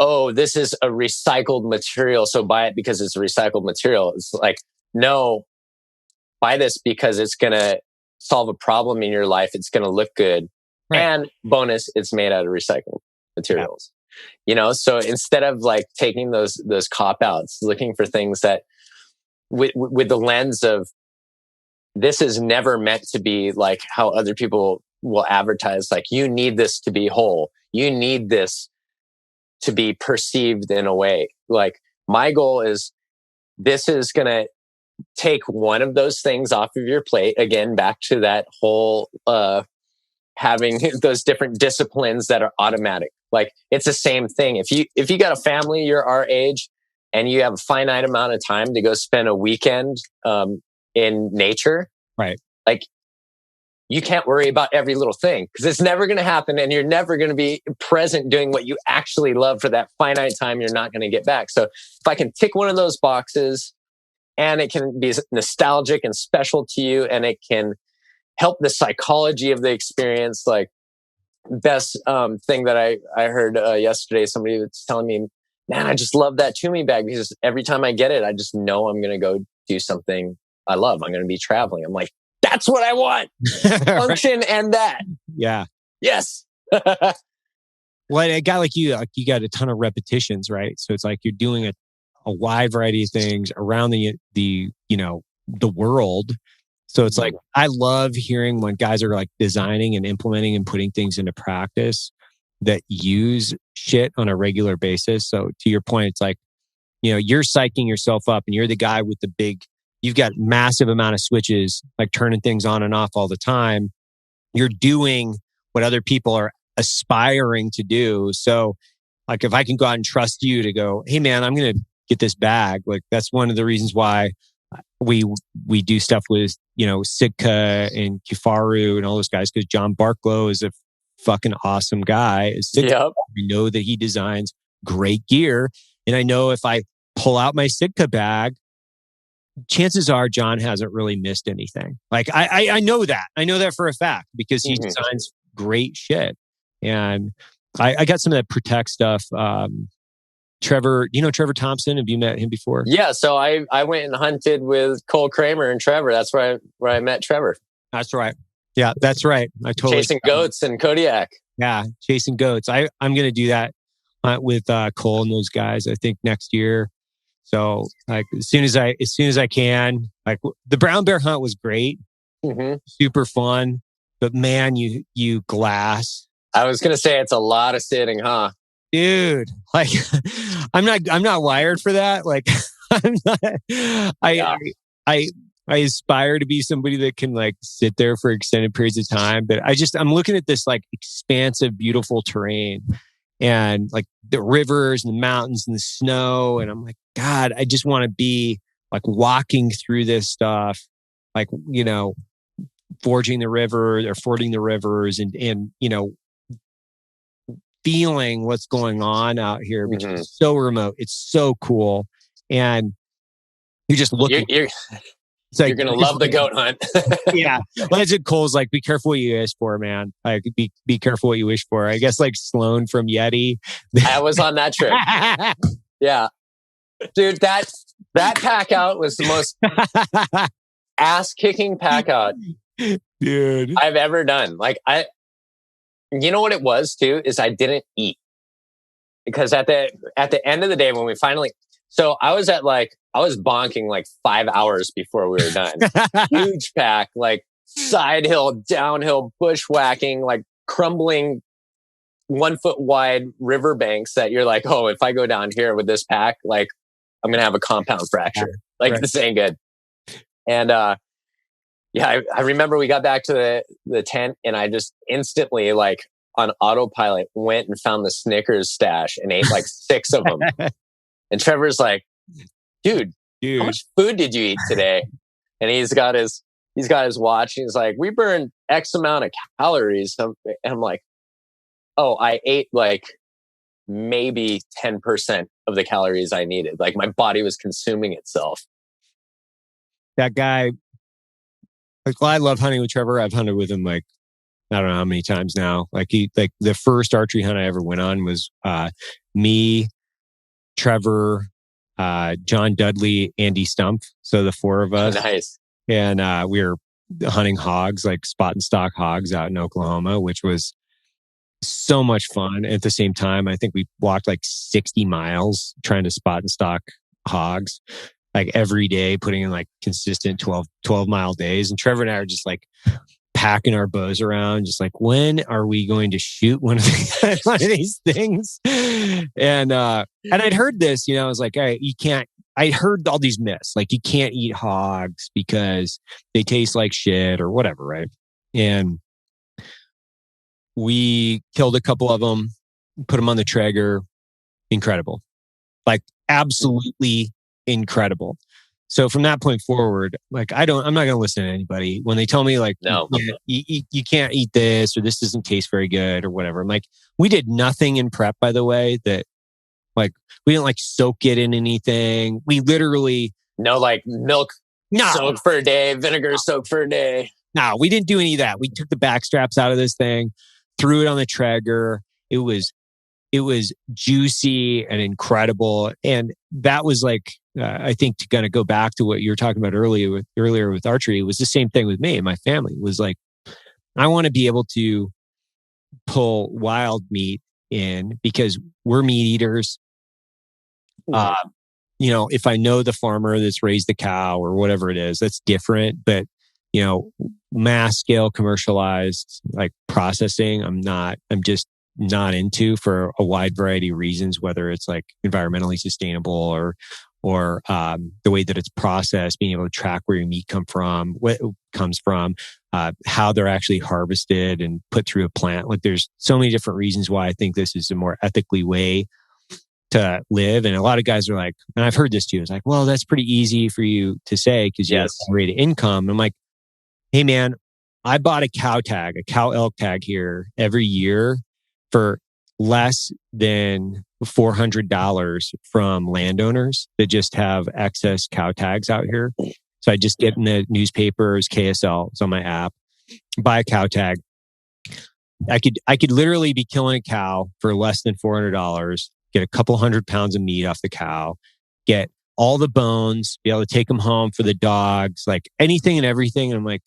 [SPEAKER 3] oh, this is a recycled material, so buy it because it's a recycled material. It's like, no, buy this because it's going to solve a problem in your life. It's going to look good. Right. And bonus, it's made out of recycled materials. Yeah. So instead of like taking those cop-outs, looking for things that with the lens of, this is never meant to be like how other people will advertise. Like, you need this to be whole. You need this to be perceived in a way. Like, my goal is, this is going to take one of those things off of your plate. Again, back to that whole having those different disciplines that are automatic. Like, it's the same thing. If you got a family, you're our age, and you have a finite amount of time to go spend a weekend in nature,
[SPEAKER 1] right?
[SPEAKER 3] Like, you can't worry about every little thing because it's never going to happen, and you're never going to be present doing what you actually love for that finite time you're not going to get back. So if I can tick one of those boxes, and it can be nostalgic and special to you, and it can help the psychology of the experience. Like, best thing that I heard yesterday, somebody was telling me, man, I just love that Toomey bag because every time I get it, I just know I'm going to go do something I love. I'm going to be traveling. I'm like, that's what I want. Function and that.
[SPEAKER 1] Yeah.
[SPEAKER 3] Yes.
[SPEAKER 1] Well, a guy like you got a ton of repetitions, right? So it's like you're doing a wide variety of things around the world. So it's like, I love hearing when guys are like designing and implementing and putting things into practice that use shit on a regular basis. So to your point, it's like, you're psyching yourself up, and you're the guy with you've got massive amount of switches, like turning things on and off all the time. You're doing what other people are aspiring to do. So like, if I can go out and trust you to go, hey man, I'm going to get this bag. Like, that's one of the reasons why we do stuff with, Sitka and Kifaru and all those guys, because John Barklow is a fucking awesome guy. Yep. We know that he designs great gear. And I know if I pull out my Sitka bag, chances are John hasn't really missed anything. Like, I know that. I know that for a fact because he designs great shit. And I got some of that Protect stuff Trevor, you know Trevor Thompson? Have you met him before?
[SPEAKER 3] Yeah. So I went and hunted with Cole Kramer and Trevor. That's where I met Trevor.
[SPEAKER 1] That's right. Yeah, that's right. I totally
[SPEAKER 3] chasing goats in Kodiak.
[SPEAKER 1] Yeah, chasing goats. I'm going to do that with Cole and those guys. I think next year. So like as soon as I can. Like the brown bear hunt was great, super fun. But man, you glass.
[SPEAKER 3] I was going to say it's a lot of sitting, huh?
[SPEAKER 1] Dude, like I'm not wired for that. Like I'm not. I aspire to be somebody that can like sit there for extended periods of time, but I'm looking at this like expansive, beautiful terrain and like the rivers and the mountains and the snow. And I'm like, God, I just want to be like walking through this stuff, like, you know, forging the river or fording the rivers and, you know, feeling what's going on out here, which is so remote. It's so cool. And you're just looking.
[SPEAKER 3] It's like, you're going to love the goat hunt.
[SPEAKER 1] Yeah. Well, that's what Cole's like. Be careful what you wish for, man. Like, be careful what you wish for. I guess like Sloan from Yeti.
[SPEAKER 3] I was on that trip. Yeah. Dude, that pack out was the most ass-kicking pack out
[SPEAKER 1] dude
[SPEAKER 3] I've ever done. Like, you know what it was too? Is I didn't eat. Because at the end of the day, when we finally... So I was bonking like 5 hours before we were done. Huge pack, like side hill, downhill, bushwhacking, like crumbling 1 foot wide riverbanks that you're like, oh, if I go down here with this pack, like I'm going to have a compound fracture. Like this ain't good. And yeah, I remember we got back to the tent and I just instantly like on autopilot went and found the Snickers stash and ate like 6 of them. And Trevor's like, dude, how much food did you eat today? And he's got his watch. And he's like, we burned X amount of calories. And I'm like, oh, I ate like maybe 10% of the calories I needed. Like my body was consuming itself.
[SPEAKER 1] That guy, like, well, I love hunting with Trevor. I've hunted with him like, I don't know how many times now. Like the first archery hunt I ever went on was me, Trevor, John Dudley, Andy Stumpf. So the 4 of us.
[SPEAKER 3] Nice.
[SPEAKER 1] And we were hunting hogs, like spot and stock hogs out in Oklahoma, which was so much fun. At the same time, I think we walked like 60 miles trying to spot and stock hogs, like every day, putting in like consistent 12 mile days. And Trevor and I are just like packing our bows around, just like, when are we going to shoot one of these things? And I'd heard this, you know, I was like, all right, you can't, I heard all these myths, like you can't eat hogs because they taste like shit or whatever, right? And we killed a couple of them, put them on the Traeger. Incredible. Like absolutely incredible. So from that point forward, like I'm not going to listen to anybody when they tell me like,
[SPEAKER 3] no,
[SPEAKER 1] you can't eat this or this doesn't taste very good or whatever. I'm like, we did nothing in prep, by the way, that like we didn't like soak it in anything. We literally
[SPEAKER 3] like milk soak for a day, vinegar soak for a day.
[SPEAKER 1] No, we didn't do any of that. We took the back straps out of this thing, threw it on the Traeger. It was juicy and incredible. And that was like, I think to kind of go back to what you were talking about earlier with archery, it was the same thing with me and my family. It was like, I want to be able to pull wild meat in because we're meat eaters. You know, if I know the farmer that's raised the cow or whatever it is, that's different. But, you know, mass scale commercialized like processing, I'm just not into for a wide variety of reasons, whether it's like environmentally sustainable or the way that it's processed, being able to track where your meat comes from, how they're actually harvested and put through a plant. Like there's so many different reasons why I think this is a more ethically way to live. And a lot of guys are like, and I've heard this too, it's like, well, that's pretty easy for you to say because you have a rate of income. And I'm like, hey man, I bought a cow elk tag here every year for less than $400 from landowners that just have excess cow tags out here. So I just get in the newspapers, KSL, it's on my app, buy a cow tag. I could literally be killing a cow for less than $400 get a couple 100 pounds of meat off the cow, get all the bones, be able to take them home for the dogs, like anything and everything. And I'm like,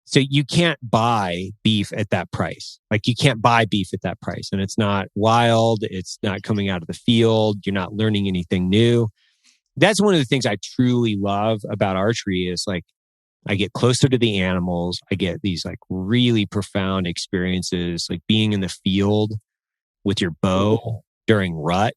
[SPEAKER 1] so you can't buy beef at that price. Like you can't buy beef at that price. And it's not wild. It's not coming out of the field. You're not learning anything new. That's one of the things I truly love about archery is like, I get closer to the animals. I get these like really profound experiences, like being in the field with your bow during rut.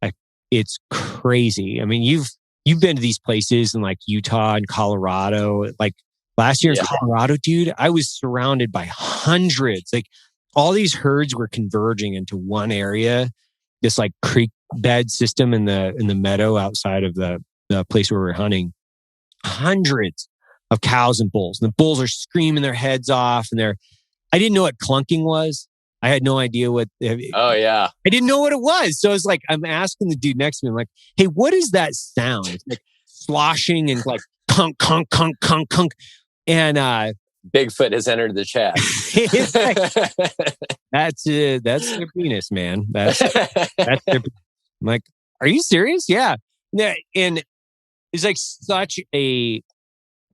[SPEAKER 1] Like it's crazy. I mean, you've been to these places in like Utah and Colorado. Like last year in Colorado, dude, I was surrounded by hundreds. Like all these herds were converging into one area, this like creek bed system in the meadow outside of the place where we were hunting. Hundreds of cows and bulls. And the bulls are screaming their heads off, and I didn't know what clunking was. I had no idea what.
[SPEAKER 3] Oh yeah,
[SPEAKER 1] I didn't know what it was. So I was like, I'm asking the dude next to me, I'm like, hey, what is that sound? It's like sloshing and like kunk, kunk, kunk, kunk, kunk. And
[SPEAKER 3] Bigfoot has entered the chat.
[SPEAKER 1] It's like, that's their penis, man. That's their. I'm like, are you serious? Yeah. And it's like such a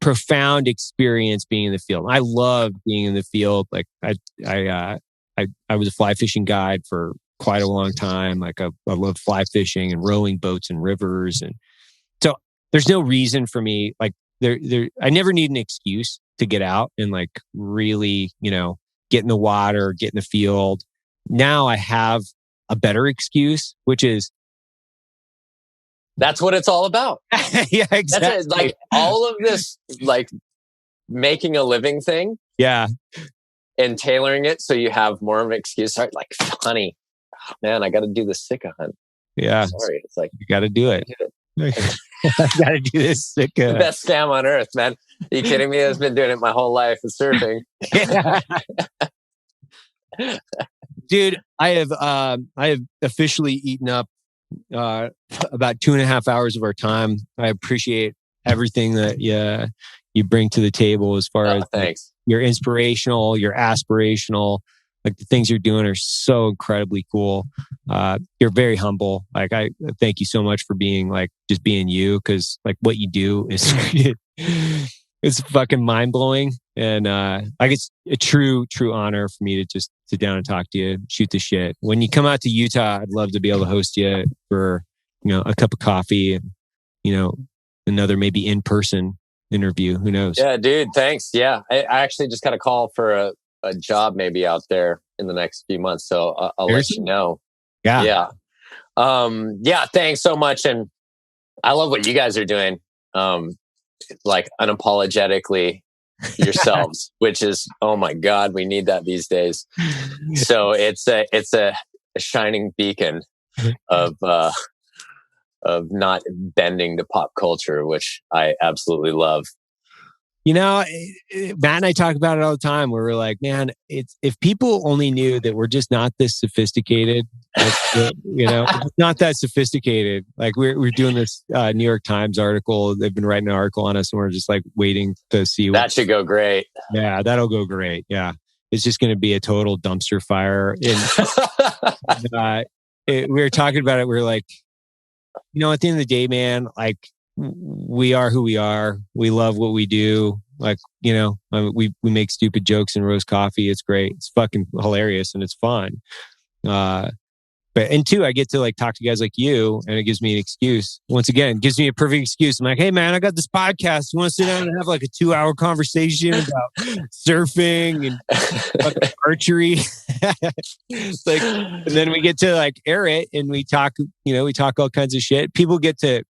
[SPEAKER 1] profound experience being in the field. I love being in the field. Like I was a fly fishing guide for quite a long time. Like I love fly fishing and rowing boats and rivers. And so there's no reason for me, like I never need an excuse to get out and like really, get in the water, get in the field. Now I have a better excuse, which is
[SPEAKER 3] that's what it's all about.
[SPEAKER 1] Yeah, exactly.
[SPEAKER 3] That's it. Like all of this, like making a living thing.
[SPEAKER 1] Yeah.
[SPEAKER 3] And tailoring it so you have more of an excuse. Like, honey, man, I got to do the Sika hunt.
[SPEAKER 1] Yeah.
[SPEAKER 3] Sorry. It's like,
[SPEAKER 1] you got to do it. I got to do this Sika.
[SPEAKER 3] The best scam on earth, man. Are you kidding me? I've been doing it my whole life with surfing.
[SPEAKER 1] Dude, I have officially eaten up about 2.5 hours of our time. I appreciate everything that you bring to the table as far as
[SPEAKER 3] thanks.
[SPEAKER 1] You're inspirational, you're aspirational. Like the things you're doing are so incredibly cool. You're very humble. Like I thank you so much for being like just being you, because like what you do is it's fucking mind blowing. And like it's a true honor for me to just sit down and talk to you, shoot the shit. When you come out to Utah, I'd love to be able to host you for a cup of coffee and another maybe in person interview. Who knows?
[SPEAKER 3] Yeah, dude. Thanks. Yeah, I actually just got a call for a job maybe out there in the next few months, so I'll let you know.
[SPEAKER 1] Yeah.
[SPEAKER 3] Yeah. Thanks so much, and I love what you guys are doing. Like unapologetically yourselves, which is, oh my God, we need that these days. So it's a shining beacon of not bending to pop culture, which I absolutely love.
[SPEAKER 1] Matt and I talk about it all the time where we're like, man, if people only knew that we're just not this sophisticated, it's not that sophisticated. Like we're doing this New York Times article. They've been writing an article on us and we're just like waiting to see.
[SPEAKER 3] That should go great.
[SPEAKER 1] Yeah, that'll go great. Yeah. It's just going to be a total dumpster fire. And we were talking about it. We're like, at the end of the day, man, like, we are who we are. We love what we do. Like, we make stupid jokes and roast coffee. It's great. It's fucking hilarious and it's fun. And two, I get to like talk to guys like you, and it gives me an excuse. Once again, gives me a perfect excuse. I'm like, hey man, I got this podcast. You want to sit down and have like a 2-hour conversation about surfing and archery? It's like, and then we get to like air it and we talk all kinds of shit. People get to,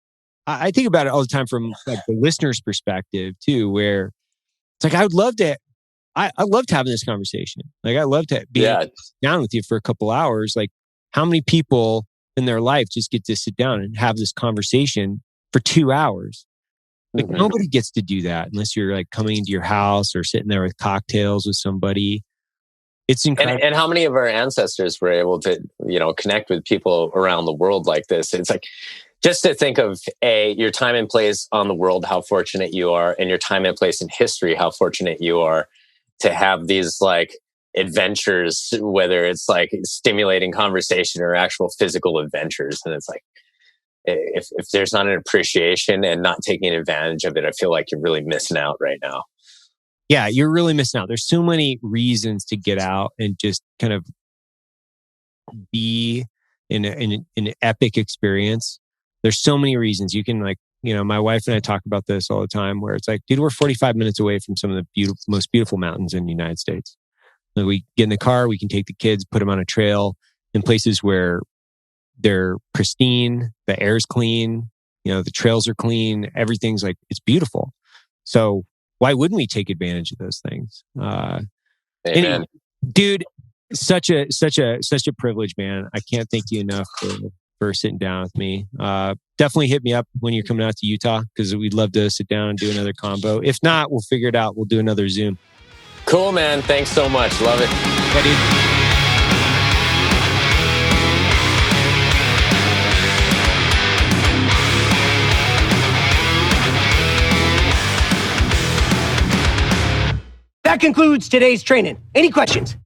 [SPEAKER 1] I think about it all the time from like the listener's perspective too, where it's like, I loved having this conversation. Like I loved being down with you for a couple hours. Like how many people in their life just get to sit down and have this conversation for 2 hours? Like nobody gets to do that unless you're like coming into your house or sitting there with cocktails with somebody. It's incredible.
[SPEAKER 3] And how many of our ancestors were able to, connect with people around the world like this? It's like, just to think of your time and place on the world, how fortunate you are, and your time and place in history, how fortunate you are to have these like adventures, whether it's like stimulating conversation or actual physical adventures. And it's like, if there's not an appreciation and not taking advantage of it, I feel like you're really missing out right now.
[SPEAKER 1] Yeah, you're really missing out. There's so many reasons to get out and just kind of be in an epic experience. There's so many reasons. You can, like, you know, my wife and I talk about this all the time, where it's like, dude, we're 45 minutes away from some of the most beautiful mountains in the United States. Like, we get in the car, we can take the kids, put them on a trail in places where they're pristine, the air's clean, you know, the trails are clean, everything's like, it's beautiful. So why wouldn't we take advantage of those things? Anyway, dude, such a privilege, man. I can't thank you enough for sitting down with me. Definitely hit me up when you're coming out to Utah, because we'd love to sit down and do another combo. If not, we'll figure it out. We'll do another Zoom.
[SPEAKER 3] Cool, man. Thanks so much. Love it.
[SPEAKER 1] Yeah, dude.
[SPEAKER 6] That concludes today's training. Any questions?